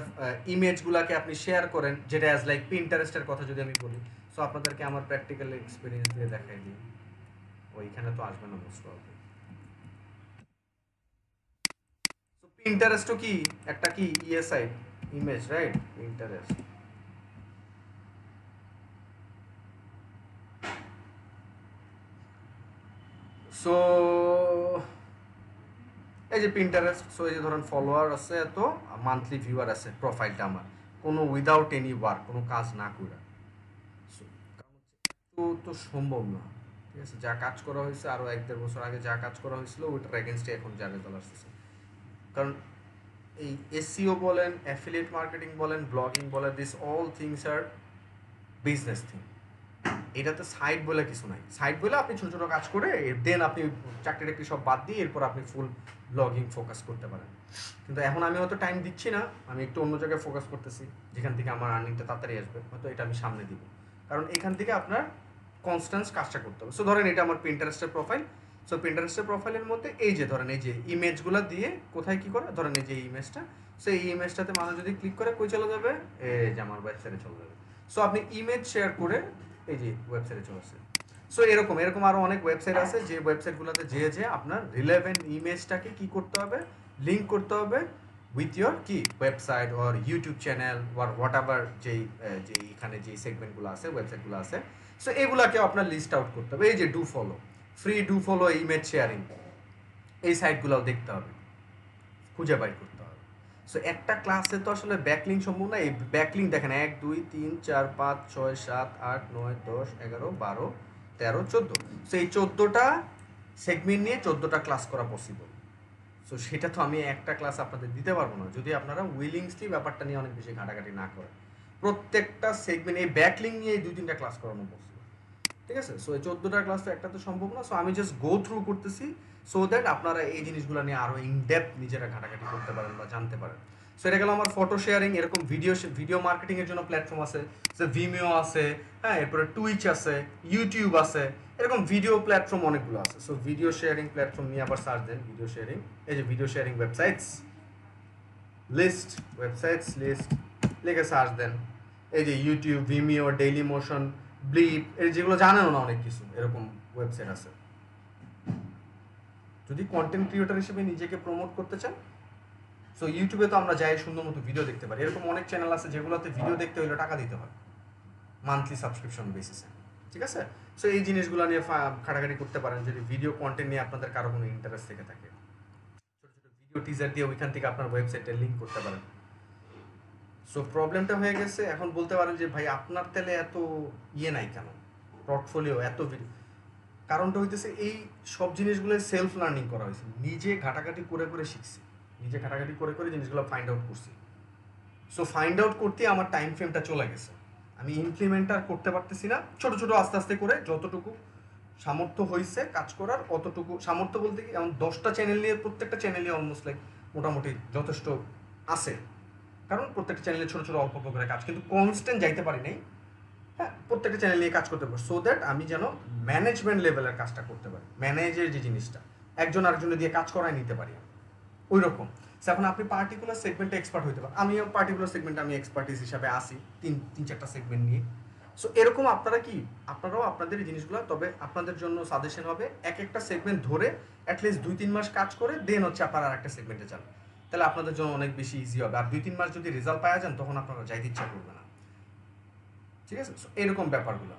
ইমেজগুলোকে আপনি শেয়ার করেন, যেটা অ্যাজ লাইক পিন্টারেস্টের কথা যদি আমি বলি। সো আপনাদেরকে আমার প্র্যাকটিক্যাল এক্সপিরিয়েন্স দিয়ে দেখাই দিই। ওইখানে তো আসবে না মোস্ট প্রবাবলি। সো পিন্টারেস্টও কি একটা কি ESI image, right? Pinterest, so এই যে পিন্টারেস্ট। সো এই যে ধরেন ফলোয়ার আছে এত, মান্থলি ভিউয়ার আছে প্রোফাইলটা আমার, কোনো উইদাউট এনি ওয়ার্ক, কোনো কাজ না করে। কারণ তো তো সম্ভব না। ঠিক আছে, যা কাজ করা হয়েছে আরও 1-1.5 বছর আগে যা কাজ করা হয়েছিল ওইটার এগেনস্টে এখন যা রেজাল্ট আসতেছে। কারণ এই এসইও বলেন, অ্যাফিলিয়েট মার্কেটিং বলেন, ব্লগিং বলেন, this all things are business thing. এটাতে সাইড বলে কিছু নাই। সাইড বলে আপনি ছোটো ছোটো কাজ করে দেন আপনি চাকরি টাকরি সব বাদ দিয়ে এরপর আপনি ফুল ব্লগিং ফোকাস করতে পারেন। কিন্তু এখন আমি হয়তো টাইম দিচ্ছি না, আমি একটু অন্য জায়গায় ফোকাস করতেছি, যেখান থেকে আমার আর্নিংটা তাড়াতাড়ি আসবে, হয়তো এটা আমি সামনে দিব। কারণ এখান থেকে আপনার কনস্ট্যান্স কাজটা করতে হবে। সো ধরেন এটা আমার পিন্টারেস্টের প্রোফাইল। সো পিন্টারেস্টের প্রোফাইলের মধ্যে এই যে ধরেন এই যে ইমেজগুলো দিয়ে কোথায় কী করে, ধরেন এই যে ইমেজটা, সো এই ইমেজটাতে মানুষ যদি ক্লিক করে কই চলে যাবে, এই যে আমার ওয়েবসাইটে চলে যাবে। সো আপনি ইমেজ শেয়ার করে এই যে ওয়েবসাইটে চলে আসছে। সো এরকম এরকম আরও অনেক ওয়েবসাইট আছে যে ওয়েবসাইটগুলোতে যে আপনার রিলেভেন্ট ইমেজটাকে কি করতে হবে, লিঙ্ক করতে হবে উইথ ইয়োর কি website or YouTube channel or what ever যেই এখানে যেই সেগমেন্টগুলো আছে ওয়েবসাইটগুলো আছে। সো এগুলাকেও আপনার লিস্ট আউট করতে হবে। এই যে do follow, free do follow image sharing, এই সাইটগুলোও দেখতে হবে, খুঁজে বাইর করতে হবে। সো একটা ক্লাসে তো আসলে ব্যাকলিং সম্ভব না। এই ব্যাকলিং দেখেন 1 2 3 4 5 6 7 8 9 10 11 12 13 14। সো এই 14টা সেগমেন্ট নিয়ে 14টা ক্লাস করা পসিবল। সো সেটা তো আমি একটা ক্লাস আপনাদের দিতে পারবো না যদি আপনারা উইলিংসলি ব্যাপারটা নিয়ে অনেক বেশি ঘাটাঘাটি না করেন। প্রত্যেকটা সেগমেন্ট এই ব্যাকলিং নিয়ে এই 2-3টা ক্লাস করানো পসিবল, ঠিক আছে? সো এই 14টা ক্লাস তো একটা তো সম্ভব না। সো আমি জাস্ট গো থ্রু করতেছি সো দ্যাট আপনারা এই জিনিসগুলো নিয়ে আরও ইনডেপথ নিজেরা ঘাটাঘাটি করতে পারেন বা জানতে পারেন। সো এটা গেল আমার ফটো শেয়ারিং। এরকম ভিডিও মার্কেটিংয়ের জন্য প্ল্যাটফর্ম আছে, সে ভিমিও আছে, হ্যাঁ, এরপরে টুইচ আছে, ইউটিউব আছে, এরকম ভিডিও প্ল্যাটফর্ম অনেকগুলো আছে। সো ভিডিও শেয়ারিং প্ল্যাটফর্ম নিয়ে আবার সার্চ দেন ভিডিও শেয়ারিং। এই যে ভিডিও শেয়ারিং ওয়েবসাইটস লিস্ট লিখে সার্চ দেন। এই যে ইউটিউব, ভিমিও, ডেইলি মোশন, ব্লিপ, এই যেগুলো জানেন না অনেক কিছু এরকম ওয়েবসাইট আছে। যদি কন্টেন্ট ক্রিয়েটর হিসেবে নিজেকে প্রমোট করতে চান, সো ইউটিউবে তো আমরা যাই সুন্দর মতো ভিডিও দেখতে পারি। এরকম অনেক চ্যানেল আছে যেগুলোতে ভিডিও দেখতে হলে টাকা দিতে হয় মান্থলি সাবস্ক্রিপশন বেসিসে, ঠিক আছে? সো এই জিনিসগুলো নিয়ে খাটাখাটি করতে পারেন যদি ভিডিও কন্টেন্ট নিয়ে আপনাদের কারো কোনো ইন্টারেস্ট থেকে থাকে। ছোটো ছোটো ভিডিও টিজার দিয়ে ওইখান থেকে আপনার ওয়েবসাইটে লিঙ্ক করতে পারেন। সো প্রবলেমটা হয়ে গেছে, এখন বলতে পারেন যে ভাই আপনার তেলে এত নাই কেন, পোর্টফোলিও এত ভিডিও। কারণটা হইতেছে এই সব জিনিসগুলো সেলফ লার্নিং করা হয়েছে, নিজে ঘাটাঘাটি করে করে শিখছি, নিজে ঘাটাঘাটি করে করে জিনিসগুলো ফাইন্ড আউট করছি। সো ফাইন্ড আউট করতে আমার টাইম ফ্রেমটা চলে গেছে, আমি ইমপ্লিমেন্ট আর করতে পারতেছি না। ছোট ছোট আস্তে আস্তে করে যতটুকু সামর্থ্য হয়েছে কাজ করার অতটুকু সামর্থ্য বলতে কি এমন 10টা চ্যানেল নিয়ে প্রত্যেকটা চ্যানেলে অলমোস্ট লাইক মোটামুটি যথেষ্ট আছে, কারণ প্রত্যেকটা চ্যানেলে ছোটো ছোটো অল্প করে কাজ, কিন্তু কনস্ট্যান্ট যাইতে পারি নাই। হ্যাঁ, প্রত্যেকটা চ্যানেল নিয়ে কাজ করতে পারি সো দ্যাট আমি যেন ম্যানেজমেন্ট লেভেলের কাজটা করতে পারি, ম্যানেজের যে জিনিসটা একজন আরেকজনে দিয়ে কাজ করায় নিতে পারি ওই রকম। এখন আপনি পার্টিকুলার সেগমেন্টে এক্সপার্ট হইতে পারেন, আমিও পার্টিকুলার সেগমেন্টে আমি এক্সপার্টিস হিসাবে আসি 3-4টা সেগমেন্ট নিয়ে। সো এরকম আপনারাও আপনাদের এই জিনিসগুলো, তবে আপনাদের জন্য সাজেশন হবে এক একটা সেগমেন্ট ধরে অ্যাটলিস্ট 2-3 মাস কাজ করে দেন হচ্ছে আপনারা আরেকটা সেগমেন্টে যান, তাহলে আপনাদের জন্য অনেক বেশি ইজি হবে। আর 2-3 মাস যদি রেজাল্ট পাওয়া যান তখন আপনারা যাইতে ইচ্ছা করবে না, ঠিক আছে? সো এরকম ব্যাপারগুলো।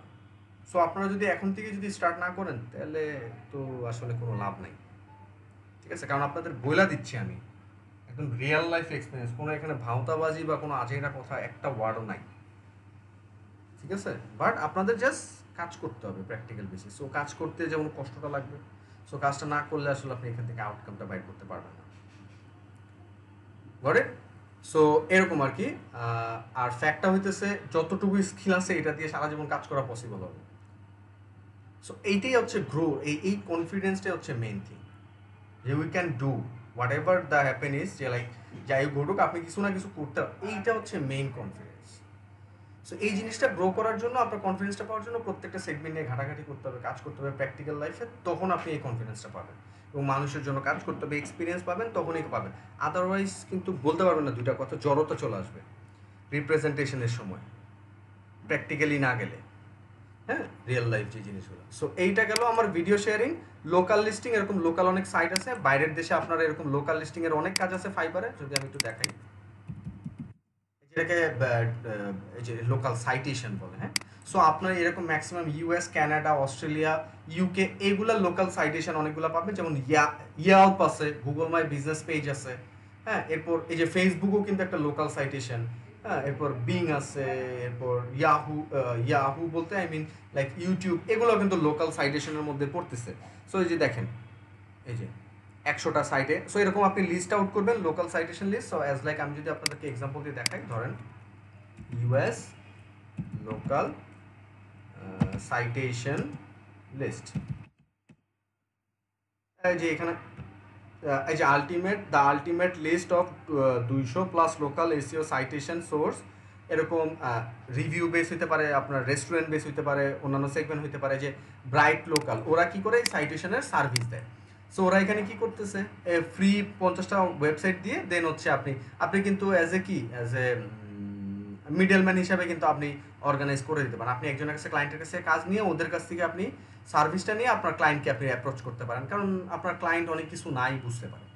সো আপনারা যদি এখন থেকে যদি স্টার্ট না করেন তাহলে তো আসলে কোনো লাভ নাই, ঠিক আছে? কারণ আপনাদের বইলা দিচ্ছি আমি একদম রিয়েল লাইফ এক্সপিরিয়েন্স, কোনো এখানে ভাওতাবাজি বা কোনো আজেরা কথা একটা ওয়ার্ডও নাই, ঠিক আছে? বাট আপনাদের জাস্ট কাজ করতে হবে প্র্যাকটিক্যাল বেসিস। সো কাজ করতে যেমন কষ্টটা লাগবে, সো কাজটা না করলে আসলে আপনি এখান থেকে আউটকামটা বাইর করতে পারবেন না। Got it? সো এরকম আর কি। আর ফ্যাক্টটা হইতেছে যতটুকু স্কিল আছে এটা দিয়ে সারা জীবন কাজ করা পসিবল হবে। সো এইটাই হচ্ছে গ্রো, এই কনফিডেন্সটাই হচ্ছে মেইন থিং, যে we can do what ever the happen is, যে লাইক যাই ঘটুক আপনি কিছু না কিছু করতে হবে, এইটা হচ্ছে মেইন কনফিডেন্স। সো এই জিনিসটা গ্রো করার জন্য, আপনার কনফিডেন্সটা পাওয়ার জন্য প্রত্যেকটা সেগমেন্ট নিয়ে ঘাটাঘাটি করতে হবে, কাজ করতে হবে প্র্যাকটিক্যাল লাইফে, তখন আপনি এই কনফিডেন্সটা পাবেন এবং মানুষের জন্য কাজ করতে হবে, এক্সপিরিয়েন্স পাবেন, তখনই পাবেন। আদারওয়াইজ কিন্তু বলতে পারবেন না, দুইটা কথা জড়তা চলে আসবে রিপ্রেজেন্টেশনের সময় প্র্যাকটিক্যালি না গেলে, হ্যাঁ, রিয়েল লাইফ যে জিনিসগুলো। সো এইটা গেল আমার ভিডিও শেয়ারিং। লোকাল লিস্টিং, এরকম লোকাল অনেক সাইট আছে বাইরের দেশে, আপনারা এরকম লোকাল লিস্টিংয়ের অনেক কাজ আছে ফাইবারে, যদি আমি একটু দেখাই, যেটাকে এই যে লোকাল সাইটেশন বলে, হ্যাঁ। সো আপনার এরকম maximum US, Canada, Australia, UK এইগুলা লোকাল সাইটেশন অনেকগুলো পাবেন, যেমন ইয়াল্প আছে, গুগল মাই বিজনেস পেজ আছে, হ্যাঁ। এরপর এই যে ফেসবুকও কিন্তু একটা লোকাল সাইটেশন, হ্যাঁ। এরপর বিং আছে, এরপর ইয়াহু বলতে আই মিন লাইক ইউটিউব, এগুলো কিন্তু লোকাল সাইটেশনের মধ্যে পড়তেছে। সো এই যে দেখেন, এই যে 100টা সাইটে, সো এরকম আপনি লিস্ট আউট করবেন local citation list. So as like আমি যদি আপনাদেরকে এক্সাম্পল দিয়ে দেখাই, ধরেন ইউএস লোকাল সাইটেশন লিস্ট, এই যে এখানে এই যে ultimate list of 200+ local SEO citation source, এরকম রিভিউ বেস হতে পারে, আপনার রেস্টুরেন্ট বেস হতে পারে, অন্যান্য সেগমেন্ট হতে পারে। যে ব্রাইট লোকাল, ওরা কি করে এই সাইটেশনের সার্ভিস দেয়। সো ওরা এখানে কি করতেছে, ফ্রি 50টা ওয়েবসাইট দিয়ে দেন হচ্ছে আপনি কিন্তু অ্যাজ এ মিডলম্যান হিসাবে কিন্তু আপনি অর্গানাইজ করে দিতে পারেন। আপনি একজনের কাছে ক্লায়েন্টের কাছে কাজ নিয়ে ওদের কাছ থেকে আপনি সার্ভিসটা নিয়ে আপনার ক্লায়েন্টকে আপনি অ্যাপ্রোচ করতে পারেন, কারণ আপনার ক্লায়েন্ট অনেক কিছু নাই বুঝতে পারে,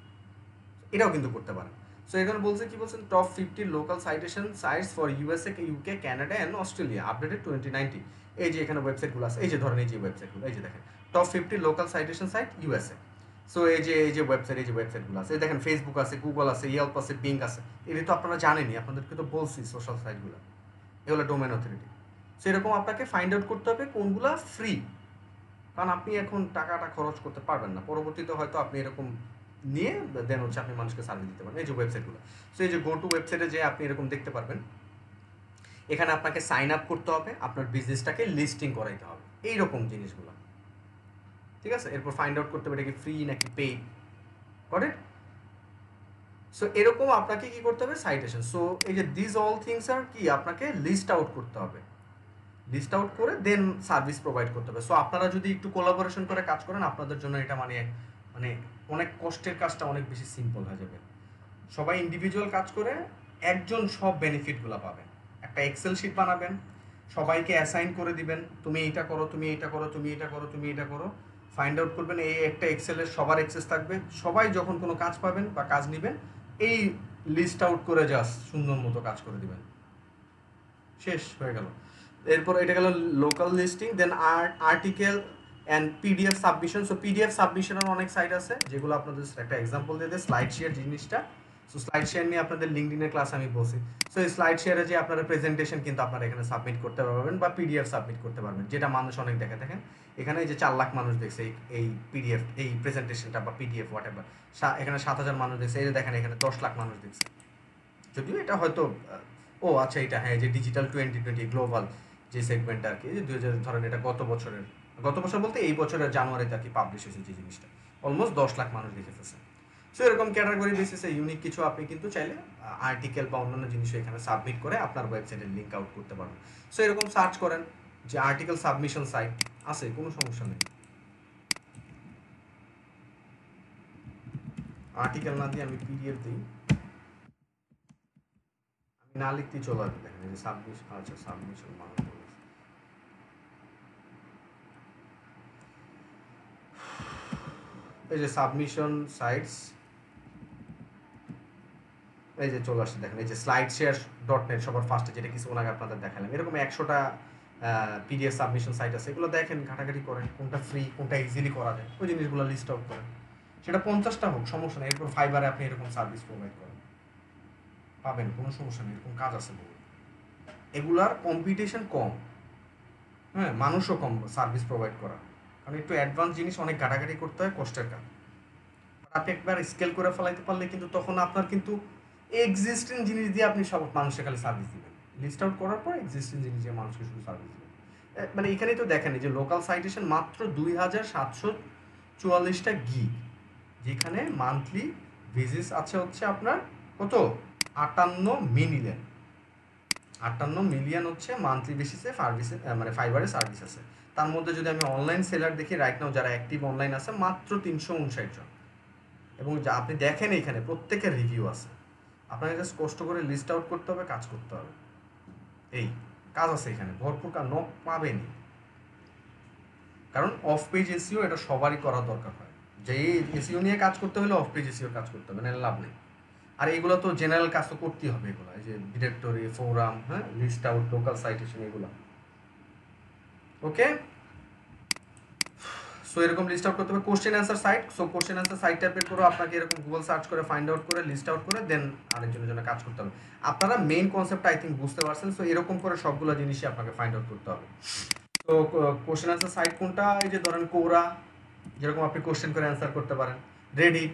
এটাও কিন্তু করতে পারেন। সো এখানে বলছে কি বলছেন, top 50 local citation sites for USA, UK, Canada and Australia updated 2019। এই যে এখানে ওয়েবসাইটগুলো আছে, এই যে ধরেন এই যে ওয়েবসাইটগুলো, এই যে দেখেন top 50 local citation site USA. So এই যে ওয়েবসাইটগুলো আছে, এই দেখেন ফেসবুক আছে, গুগল আছে, ইয়েল্প আছে, বিং আছে। এটা তো আপনারা জানেনই, আপনাদেরকে তো বলছি সোশ্যাল সাইটগুলো, এগুলো ডোমেন অথরিটি। সো এরকম আপনাকে ফাইন্ড আউট করতে হবে কোনগুলো ফ্রি, কারণ আপনি এখন টাকাটা খরচ করতে পারবেন না, পরবর্তীতে হয়তো আপনি এরকম নিয়ে দেন হচ্ছে আপনি মানুষকে সার্ভিস দিতে পারেন। এই যে ওয়েবসাইটগুলো, সো এই যে গো টু ওয়েবসাইটে যে আপনি এরকম দেখতে পারবেন, এখানে আপনাকে সাইন আপ করতে হবে, আপনার বিজনেসটাকে লিস্টিং করাইতে হবে, এইরকম জিনিসগুলো, ঠিক আছে। এরপর ফাইন্ড আউট করতে হবে এটা কি ফ্রি নাকি পেইড, করেক্ট। সো এরকম আপনাকে কি করতে হবে, সাইটেশন। সো এই যে দিস অল থিংস আর কি আপনাকে লিস্ট আউট করতে হবে, লিস্ট আউট করে দেন সার্ভিস প্রোভাইড করতে হবে। সো আপনারা যদি একটু কোলাবোরেশন করে কাজ করেন, আপনাদের জন্য এটা মানে মানে অনেক কষ্টের কাজটা অনেক বেশি সিম্পল হয়ে যাবে। সবাই ইন্ডিভিজুয়াল কাজ করে একজন সব বেনিফিটগুলো পাবেন। একটা এক্সেল শিট বানাবেন, সবাইকে অ্যাসাইন করে দিবেন, তুমি এইটা করো, তুমি এইটা করো, তুমি এটা করো, তুমি এটা করো, ফাইন্ড আউট করবেন। এই একটা এক্সেলের সবার অ্যাক্সেস থাকবে, সবাই যখন কোনো কাজ পাবেন বা কাজ নেবেন, এই লিস্ট আউট করে জাস্ট সুন্দর মতো কাজ করে দিবেন, শেষ হয়ে গেল। এরপর এটা গেল local listing, then article and PDF submission. So PDF সাবমিশনের অনেক সাইট আছে, যেগুলো আপনাদের একটা এক্সাম্পল দিয়ে দেয় স্লাইড শেয়ার জিনিসটা। সো স্লাইড শেয়ার নিয়ে আপনাদের লিঙ্কডিনের ক্লাস আমি বলছি। সো এই স্লাইড শেয়ারে যে আপনারা প্রেজেন্টেশন কিন্তু আপনারা এখানে সাবমিট করতে পারবেন বা পিডিএফ সাবমিট করতে পারবেন, যেটা মানুষ অনেক দেখে। দেখেন এখানে এই যে 4 লাখ মানুষ দেখছে এই পিডিএফ, এই প্রেজেন্টেশনটা বা পিডিএফ হোয়াট এভার, এখানে 7,000 মানুষ দেখছে, এই যে দেখেন এখানে 10 লাখ মানুষ দেখছে। যদিও এটা হয়তো ও আচ্ছা এটা হ্যাঁ, যে ডিজিটাল 2020 গ্লোবাল যে সেগমেন্টটা আর কি, যে 2000 ধরেন এটা গত বছর বলতে এই বছরের জানুয়ারিতে আর কি পাবলিশ হয়েছে যে জিনিসটা, অলমোস্ট 10 লাখ মানুষ দেখে ফেলছে। সো এরকম ক্যাটাগরি বেসিসে ইউনিক কিছু আপনি কিন্তু চাইলে আর্টিকেল বা অন্যান্য জিনিসও এখানে সাবমিট করে আপনার ওয়েবসাইটে লিঙ্ক আউট করতে পারবেন। সো এরকম সার্চ করেন যে আর্টিকেল সাবমিশন সাইট আছে, কোনো সমস্যা নেই। আর্টিকেল না দিয়ে আমি পিডিএফ দিই, আমি না লিখতেই চলে আসবে। দেখেন এই যে সাবমিশন, আচ্ছা সাবমিশন মানুষ, এই যে সাবমিশন সাইটস, এই যে চলে আসছে দেখেন, এই যে স্লাইড শেয়ার .net সবার ফার্স্টে, যেটা কিছুক্ষণ আগে আপনাদের দেখালাম। এরকম 100টা পিডিএফ সাবমিশন সাইট আছে, এগুলো দেখেন, ঘাটাঘাটি করেন কোনটা ফ্রি কোনটা ইজিলি করা যায়, ওই জিনিসগুলো লিস্ট আউট করেন, সেটা 50টা হোক সমস্যা নেই। এরপর ফাইবারে আপনি এরকম সার্ভিস প্রোভাইড করেন, পাবেন, কোনো সমস্যা নেই, এরকম কাজ আছে বহু। এগুলার কম্পিটিশন কম, হ্যাঁ, মানুষও কম সার্ভিস প্রোভাইড করা, কারণ একটু অ্যাডভান্স জিনিস অনেক ঘাটাঘাটি করতে হয়, কষ্টের কাজ। আপনি একবার স্কেল করে ফেলাইতে পারলে কিন্তু তখন আপনার কিন্তু এক্সিস্টিং জিনিস দিয়ে আপনি সব মানুষের খালি সার্ভিস দিবেন, লিস্ট আউট করার পর এক্সিস্টিং জিনিস দিয়ে মানুষকে শুধু সার্ভিস দিবেন। মানে এখানেই তো দেখেন যে লোকাল সাইটেশন মাত্র 2744টা গিগ, যেখানে মান্থলি ভিজিটস আছে হচ্ছে আপনার কত, 58 মিলিয়ন হচ্ছে মান্থলি বেসিসে সার্ভিসে, মানে ফাইবারে সার্ভিস আছে। তার মধ্যে যদি আমি অনলাইন সেলার দেখি রাইট নাও যারা অ্যাক্টিভ অনলাইন আছে মাত্র 359 জন, এবং যা আপনি দেখেন এখানে প্রত্যেকের রিভিউ আছে। আপনাকে জাস্ট কষ্ট করে লিস্ট আউট করতে হবে, কাজ করতে হবে, এই কাজ আছে এখানে ভরপুর, নক পাবেনি। কারণ অফ পেজ এসিও এটা সবারই করা দরকার হয়, যে এসিও নিয়ে কাজ করতে হলে অফ পেজ এসিও কাজ করতে হবে, না লাভ নেই। আর এইগুলো তো জেনারেল কাজ তো করতেই হবে, এগুলো এই যে ডিরেক্টরি, ফোরাম, হ্যাঁ, লিস্ট আউট, লোকাল সাইটেশন, এগুলো ওকে। সো এরকম লিস্ট আউট করতে হবে। Question answer site, so question answer site টাইপের করে আপনাকে এরকম গুগল সার্চ করে ফাইন্ড আউট করে লিস্ট আউট করে দেন আরেকজনের জন্য কাজ করতে হবে। আপনারা মেইন কনসেপ্ট আই থিঙ্ক বুঝতে পারছেন। সো এরকম করে সবগুলো জিনিসই আপনাকে ফাইন্ড আউট করতে হবে। তো কোশ্চেন অ্যান্সার সাইট কোনটা, এই যে ধরেন কোরা, যেরকম আপনি কোশ্চেন করে অ্যান্সার করতে পারেন, রেডিট,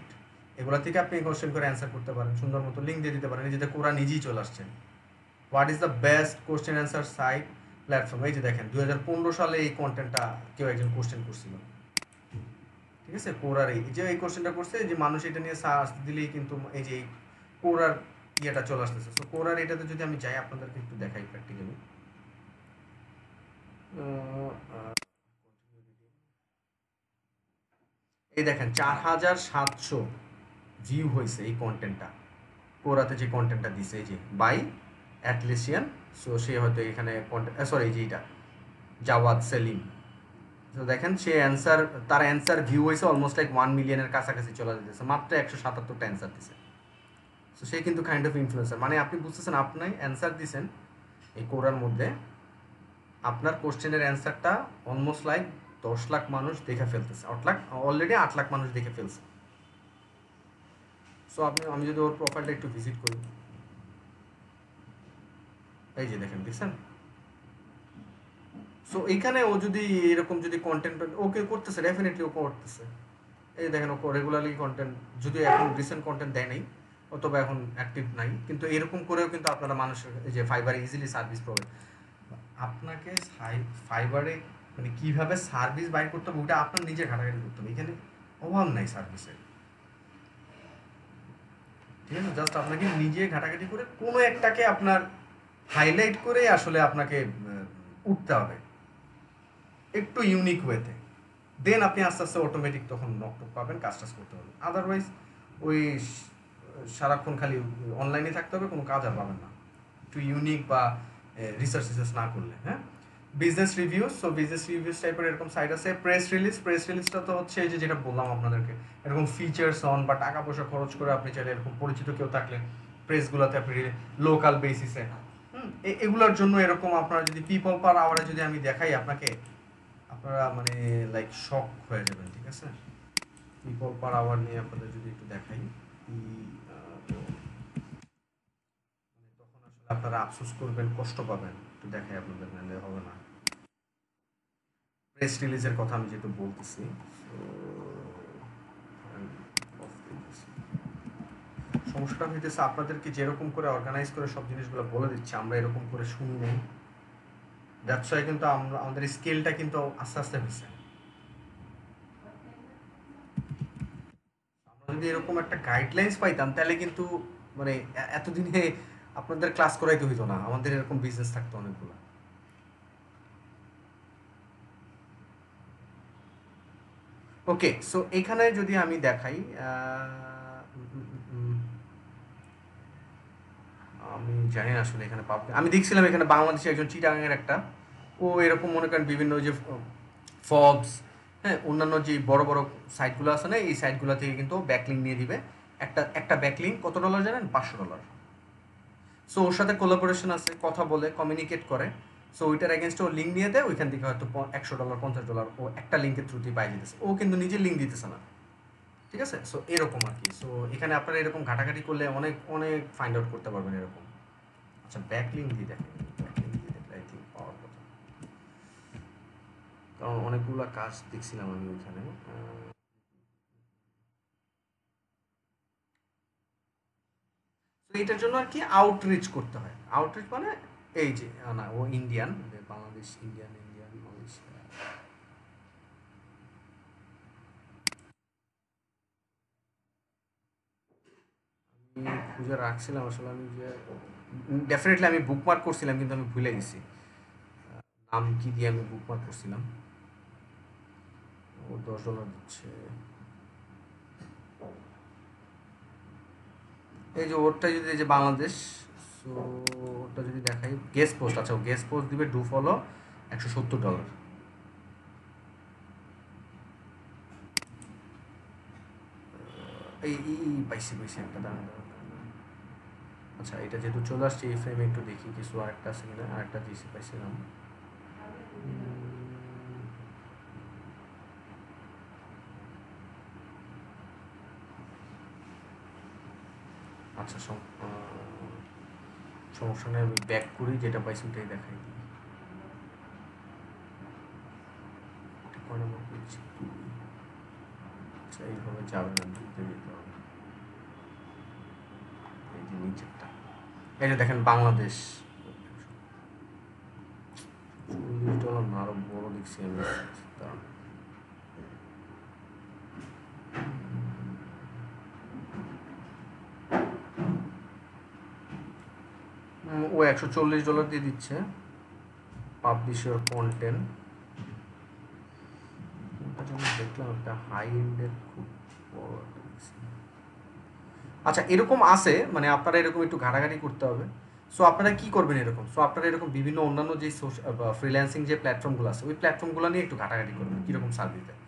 এগুলো থেকে আপনি কোশ্চেন করে অ্যান্সার করতে পারেন, সুন্দর মতো লিঙ্ক দিয়ে দিতে পারেন, এই যে কোরা নিজেই চলে আসছে। What is the best question answer site platform, এই যে দেখেন 2015 সালে এই কন্টেন্টটা কেউ একজন কোশ্চেন করছিল, ঠিক আছে। কোরার এই যে এই কোশ্চেনটা করছে, যে মানুষ এটা নিয়ে সার্চ দিলেই কিন্তু এই যে কোরার ইয়েটা চলে আসতেছে। সো কোরার এটাতে যদি আমি যাই আপনাদেরকে একটু দেখাই প্র্যাকটিক্যালি, এই দেখেন 4700 ভিউ হয়েছে এই কন্টেন্টটা, কোরাতে যে কন্টেন্টটা দিছে, এই যে বাই অ্যাটলেসিয়ান সো সে হয়তো এখানে সরি যে এটা জাওয়াদ সেলিম, তো দেখেন সে অ্যান্সার, তার অ্যান্সার ভিউ হয়েছে অলমোস্ট লাইক 1 মিলিয়নের কাছাকাছি চলে যেতেছে, মাত্র 177টা অ্যান্সার দিছে। সো সে কিন্তু কাইন্ড অফ ইনফ্লুয়েন্সার, মানে আপনি বুঝতেছেন আপনি অ্যান্সার দিছেন এই কোরার মধ্যে, আপনার কোশ্চেনের অ্যান্সারটা অলমোস্ট লাইক 10 লাখ মানুষ দেখে ফেলতেছে, 8 লাখ, অলরেডি 8 লাখ মানুষ দেখে ফেলছে। সো আমি যদি ওর প্রোফাইলটা একটু ভিজিট করি, এই যে দেখেন, দেখছেন? সো এইখানে ও যদি এরকম যদি কন্টেন্ট ওকে করতেছে, ডেফিনেটলি ও করতেছে। এই দেখেন ও রেগুলারলি কন্টেন্ট, যদি এখন রিসেন্ট কন্টেন্ট দেয় নাই অথবা এখন অ্যাক্টিভ নাই, কিন্তু এরকম করেও কিন্তু আপনারা মানুষের এই যে ফাইবারে ইজিলি সার্ভিস প্রোভাইড, আপনাকে ফাইবারে মানে কীভাবে সার্ভিস বাইর করতে হবে ওটা আপনার নিজে ঘাটাঘাটি করতে হবে, এখানে অভাব নাই সার্ভিসের, ঠিক আছে? জাস্ট আপনাকে নিজে ঘাটাঘাটি করে কোনো একটাকে আপনার হাইলাইট করে আসলে আপনাকে উঠতে হবে একটু ইউনিক ওয়েতে, দেন আপনি আস্তে আস্তে অটোমেটিক তখন নকটক পাবেন, কাজ টাজ করতে পারবেন। আদারওয়াইজ ওই সারাক্ষণ খালি অনলাইনে থাকতে হবে, কোনো কাজ আর পাবেন না একটু ইউনিক বা রিসার্চ না করলে। হ্যাঁ, business reviews, so business reviews টাইপের এরকম সাইট আছে। প্রেস রিলিজটা তো হচ্ছে এই যে যেটা বললাম আপনাদেরকে, এরকম ফিচার্স অন বা টাকা পয়সা খরচ করে আপনি চাইলে এরকম পরিচিত কেউ থাকলে প্রেসগুলোতে আপনি লোকাল বেসিসে, এগুলোর জন্য এরকম আপনারা যদি পিপল পার আওয়ারে যদি আমি দেখাই আপনাকে, আপনারা মানে লাইক শক হয়ে যাবেন, ঠিক আছে? পিপল পার আওয়ার নিয়ে আপনাদের যদি একটু দেখাই, মানে তখন আসলে আপনারা আফসোস করবেন, কষ্ট পাবেন। একটু দেখাই আপনাদের, নাহলে হবে না। প্রেস রিলিজের কথা আমি যেহেতু বলতেছি, সমস্যাটা হইতেছে আপনাদেরকে যেরকম করে অর্গানাইজ করে সব জিনিসগুলো বলে দিচ্ছে, আমরা এরকম করে শুনি নেই, দ্যাটস ওয়াই কিন্তু আমরা আমাদের স্কেলটা কিন্তু আস্তে আস্তে হয়েছে। আমরা যদি এরকম একটা গাইডলাইন্স পাইতাম তাহলে কিন্তু মানে এতদিনে আপনাদের ক্লাস করাইতে হইতো না, আমাদের এরকম বিজনেস থাকতো অনেকগুলো। ওকে, সো এখানে যদি আমি দেখাই, আমি জানি না আসলে এখানে পাবো, আমি দেখছিলাম এখানে বাংলাদেশে একজন চিটাগাংয়ের একটা, ও এরকম মনে করেন বিভিন্ন যে ফবস, হ্যাঁ, অন্যান্য যে বড় বড় সাইটগুলো আছে না, এই সাইটগুলো থেকে কিন্তু ব্যাকলিং নিয়ে দিবে। একটা ব্যাকলিং কত ডলার জানেন? $500। সো ওর সাথে কোলাবোরেশন আছে, কথা বলে কমিউনিকেট করে, সো ওইটার এগেনস্টে ও লিঙ্ক নিয়ে দেয়, ওইখান থেকে হয়তো $100 $50 ও একটা লিঙ্কের থ্রুতেই পাই যেতেছে, ও কিন্তু নিজে লিঙ্ক দিতেছে না, ঠিক আছে? সো এরকম আর কি। সো এখানে আপনারা এরকম ঘাটাঘাটি করলে অনেক অনেক ফাইন্ড আউট করতে পারবেন এরকম। আচ্ছা, ব্যাকলিং দিয়ে দেখেন, ব্যাকলিং দিয়ে দেখলে আই থিঙ্ক পাওয়ার কথা, কারণ অনেকগুলো কাজ দেখছিলাম আমি ওইখানে। তো এটার জন্য আর কি আউটরিচ করতে হয়। আউটরিচ মানে এই যে না, ও ইন্ডিয়ান, বাংলাদেশ, ইন্ডিয়ান মালয়েশিয়া। আমি খুঁজে রাখছিলাম আসলে, আমি যে ডেফিনেটলি আমি বুকমার্ক করছিলাম কিন্তু আমি ভুলে গেছি নাম কি দিয়ে আমি বুকমার্ক করছিলাম। ও $10 দিচ্ছে, এই যে ওরটা যদি, এই যে বাংলাদেশ, সো ওটা যদি দেখাই গেস্ট পোস্ট, আচ্ছা ও গেস্ট পোস্ট দিবে, ডু ফলো $170। এই পাইছি একটা, দাঁড়ান। আচ্ছা, এটা যেহেতু চলে আসছে এই ফ্রেমে একটু দেখি কিছু আরেকটা আছে কিনা, আরেকটা দিয়েছি পাইছিলাম। আচ্ছা, সমস্যা নেই, আমি ব্যাক করি, যেটা পাইছি ওটাই দেখাই দিই। কয় নম্বর পেয়েছি? আচ্ছা, এইভাবে যাবে না, দিতে দিতে হবে। এই যে নিচেরটা, এই যে দেখেন বাংলাদেশ, $40 না, আরো বড় দেখছি আমি। ও $140 দিয়ে দিচ্ছে, পাবলিশ ইওর কন্টেন্ট। দেখলাম একটা হাই এন্ডের খুব বড় একটা। আচ্ছা, এরকম আছে, মানে আপনারা এরকম একটু ঘাটাঘাটি করতে হবে। সো আপনারা কি করবেন এরকম, সো আপনারা এরকম বিভিন্ন অন্যান্য যে ফ্রিল্যান্সিং যে প্ল্যাটফর্মগুলো আছে ওই প্ল্যাটফর্মগুলো নিয়ে একটু ঘাটাঘাটি করবেন কীরকম সার্ভিস দেয়।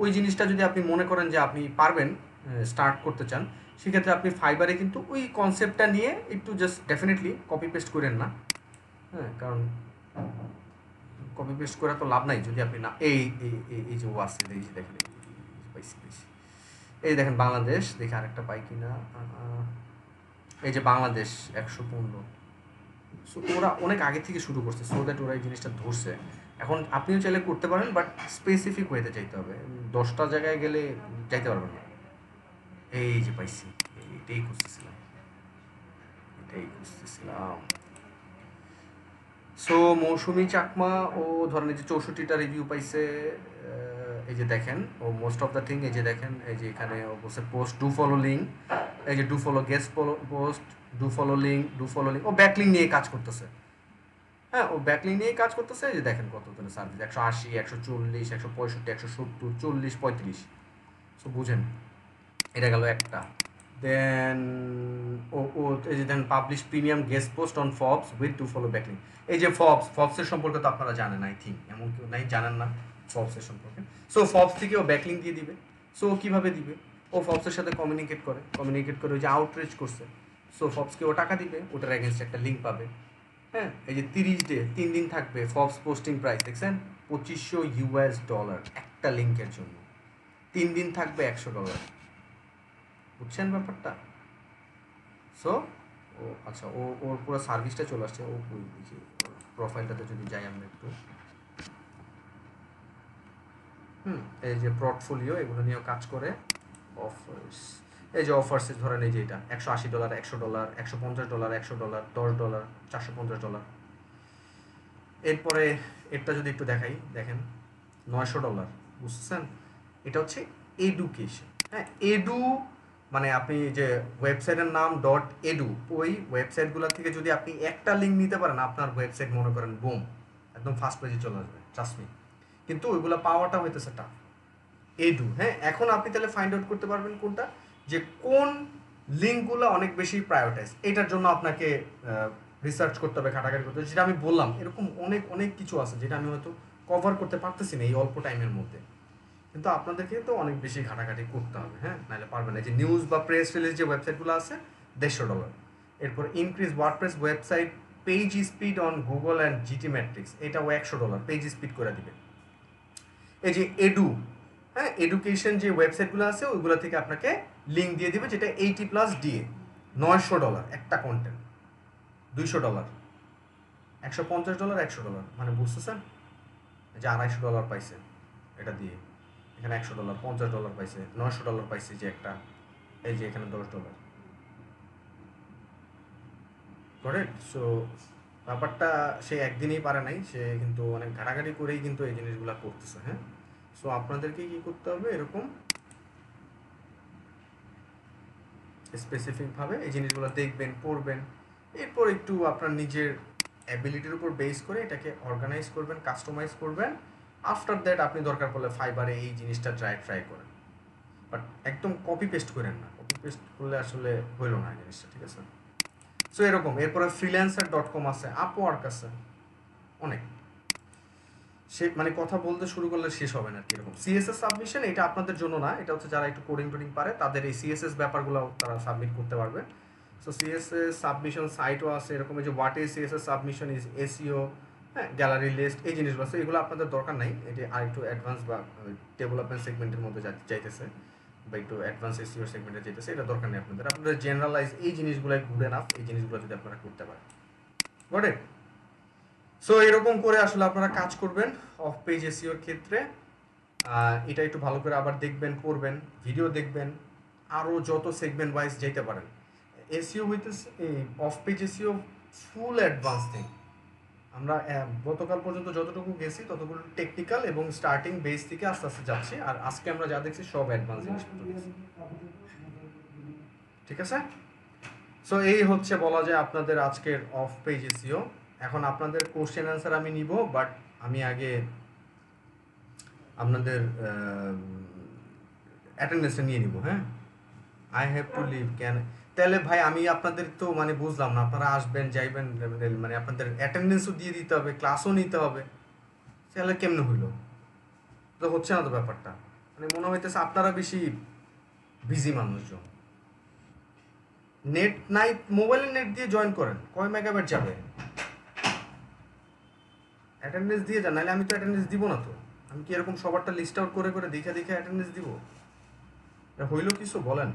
ওই জিনিসটা যদি আপনি মনে করেন যে আপনি পারবেন, স্টার্ট করতে চান, সেক্ষেত্রে আপনি ফাইবারে কিন্তু ওই কনসেপ্টটা নিয়ে একটু জাস্ট ডেফিনেটলি কপি পেস্ট করেন না, হ্যাঁ, কারণ কপি পেস্ট করে তো লাভ নাই যদি আপনি না এই এই এই এই যে ও আসছে এই যে দেখেন পাইছি পাইছি, এই দেখেন বাংলাদেশ, দেখে আরেকটা পাই কিনা, এই যে বাংলাদেশ 115। সো ওরা অনেক আগে থেকে শুরু করছে, সো দ্যাট ওরা এই জিনিসটা ধরছে। এখন আপনিও চাইলে করতে পারেন, বাট স্পেসিফিক ওয়েতে চাইতে হবে, 10টা জায়গায় গেলে যাইতে পারবেন না। এই যে পাইছি, এটাই খুঁজতেছিলাম, এটাই খুঁজতেছিলাম। সো মৌসুমি চাকমা ও ধরেন এই যে 64টা রিভিউ পাইছে, এই যে দেখেন ও মোস্ট অফ দ্য থিং, এই যে দেখেন এই যে এখানে ও বলছে পোস্ট ডু ফলো লিঙ্ক, এই যে do follow guest post, do follow link, ও ব্যাকলিং নিয়ে কাজ করতেছে, হ্যাঁ, ও ব্যাকলিং নিয়ে কাজ করতেছে। এই যে দেখেন কত ধরে সার্ভিস, 180, 140, 165, 170, 40, 35। সো বুঝেন, এটা গেল একটা। দেন ও ও এই যে then publish premium guest post on Forbes with to follow backlink. এই যে ফবসের সম্পর্কে তো আপনারা জানেন, আই থিঙ্ক এমন কেউ নাই জানেন না ফবসের সম্পর্কে। সো ফবস থেকে ও ব্যাকলিং দিয়ে দিবে। সো কীভাবে দিবে, ও ফবসের সাথে কমিউনিকেট করে ওই যে আউটরিচ করছে, সো ফবসকে ও টাকা দিবে, ওটার এগেনস্ট একটা লিঙ্ক পাবে, হ্যাঁ। এই যে 30 ডে 3 দিন থাকবে, ফবস পোস্টিং প্রাইস দেখছেন $2500 একটা লিঙ্কের জন্য, 3 দিন থাকবে $100, বুঝছেন ব্যাপারটা। সো ও আচ্ছা, ওর পুরো সার্ভিসটা চলে আসছে, ও ওই দেখি প্রোফাইলটাতে যদি যাই আমরা একটু, এই যে পোর্টফোলিও এগুলো নিয়েও কাজ করে। অফার্স, এই যে অফার্সে ধরেন এই যে এটা $180, $100, $150, $100, $10, $450। এরপরে এটা যদি একটু দেখাই, দেখেন $900, বুঝছেন। এটা হচ্ছে এডুকেশন, হ্যাঁ, এডু মানে আপনি যে ওয়েবসাইটের নাম .edu, ওই ওয়েবসাইটগুলো থেকে যদি আপনি একটা লিঙ্ক নিতে পারেন, আপনার ওয়েবসাইট মনে করেন বুম একদম ফার্স্ট পেজে চলে আসবে, ট্রাস্ট মি। কিন্তু ওইগুলো পাওয়াটা হইতেছে টাফ। এডু, হ্যাঁ, এখন আপনি তাহলে ফাইন্ড আউট করতে পারবেন কোনটা, যে কোন লিঙ্কগুলো অনেক বেশি প্রায়োরিটাইজ। এটার জন্য আপনাকে রিসার্চ করতে হবে, ঘাটাঘাটি করতে হবে, যেটা আমি বললাম এরকম অনেক অনেক কিছু আছে যেটা আমি হয়তো কভার করতে পারতেছি না এই অল্প টাইমের মধ্যে, কিন্তু আপনাদেরকে তো অনেক বেশি ঘাটাঘাটি করতে হবে, হ্যাঁ, নাহলে পারবেন না। যে নিউজ বা প্রেস রিলিজ যে ওয়েবসাইটগুলো আছে $150। এরপর increase WordPress website page speed on Google and GT matrix, এটাও $100, পেজ স্পিড করে দিবে। এই যে এডু, হ্যাঁ, এডুকেশন যে ওয়েবসাইটগুলো আছে ওইগুলো থেকে আপনাকে লিঙ্ক দিয়ে দিবে, যেটা 80+ DA, $900 একটা কন্টেন্ট, $200, $150, $100, মানে বুঝতেছেন যে $250 পাইছে এটা দিয়ে, এখানে $100, $50 পাইছে, $900 পাইছে যে একটা, এই যে এখানে $10। করেক্ট। সো ব্যাপারটা সে একদিনেই পারে নাই, সে কিন্তু অনেক ঘাটাঘাটি করেই কিন্তু এই জিনিসগুলো করতেছে, হ্যাঁ। সো আপনাদেরকে কি করতে হবে, এরকম স্পেসিফিকভাবে এই জিনিসগুলো দেখবেন, পড়বেন, এরপর একটু আপনার নিজের অ্যাবিলিটির উপর বেস করে এটাকে অর্গানাইজ করবেন, কাস্টমাইজ করবেন। আফটার দ্যাট আপনি দরকার পড়লে ফাইবারে এই জিনিসটা ট্রাই করেন, বাট একদম কপি পেস্ট করেন না, কপি পেস্ট করলে আসলে হইল না জিনিসটা, ঠিক আছে। সো এরকম। এরপরে freelancer.com আছে, আপওয়ার্ক আছে, অনেক, সে মানে কথা বলতে শুরু করলে শেষ হবে না আর কি। এরকম সিএসএস সাবমিশন, এটা আপনাদের জন্য না, এটা হচ্ছে যারা একটু কোডিং টোডিং পারে তাদের এই সিএসএস ব্যাপারগুলো তারা সাবমিট করতে পারবে। সো সিএসএস সাবমিশন সাইটও আছে এরকম, এই যে what is CSS submission is SEO, হ্যাঁ, গ্যালারি লিস্ট, এই জিনিসগুলো আছে, এগুলো আপনাদের দরকার নাই, এটি আর একটু অ্যাডভান্স বা ডেভেলপমেন্ট সেগমেন্টের মধ্যে যাইতেছে, বা একটু অ্যাডভান্স এসইও সেগমেন্টে যেতেছে, এটা দরকার নেই আপনাদের। আপনাদের জেনারেলাইজ এই জিনিসগুলোই গুড এনাফ, এই জিনিসগুলো যদি আপনারা করতে পারেন, গট ইট। সো এরকম করে আসলে আপনারা কাজ করবেন অফ পেজ এসইওর ক্ষেত্রে। এটা একটু ভালো করে আবার দেখবেন, পড়বেন, ভিডিও দেখবেন, আরও যত সেগমেন্ট ওয়াইজ যেতে পারেন। এসইও হইতেছে এই of page SEO full advance thing. আমরা গতকাল পর্যন্ত যতটুকু গেছি ততগুলো টেকনিক্যাল এবং স্টার্টিং বেস থেকে আস্তে আস্তে যাচ্ছি, আর আজকে আমরা যা দেখছি সব অ্যাডভান্স জিনিসপত্র, ঠিক আছে। সো এই হচ্ছে বলা যায় আপনাদের আজকের অফ পেজ এসইও। এখন আপনাদের কোশ্চেন অ্যান্সার আমি নিব, বাট আমি আগে আপনাদের অ্যাটেন্ডেন্সটা নিয়ে নিব, হ্যাঁ। I have to leave, can তাহলে ভাই আমি আপনাদের তো মানে বুঝলাম না, আপনারা আসবেন যাইবেন, মানে আপনাদের অ্যাটেন্ডেন্সও দিয়ে দিতে হবে, ক্লাসও নিতে হবে, তাহলে কেমনে হইলো? তো হচ্ছে না তো ব্যাপারটা। মানে মনে হইতেছে আপনারা বেশি বিজি মানুষজন। নেট নাই, মোবাইলের নেট দিয়ে জয়েন করেন, কয় মেগাবাইট যাবে? অ্যাটেন্ডেন্স দিয়ে যান, নাহলে আমি তো অ্যাটেন্ডেন্স দিব না তো। আমি কি এরকম সবারটা লিস্ট আউট করে করে দেখে দেখে অ্যাটেন্ডেন্স দিব? হইলো কিছু বলেন।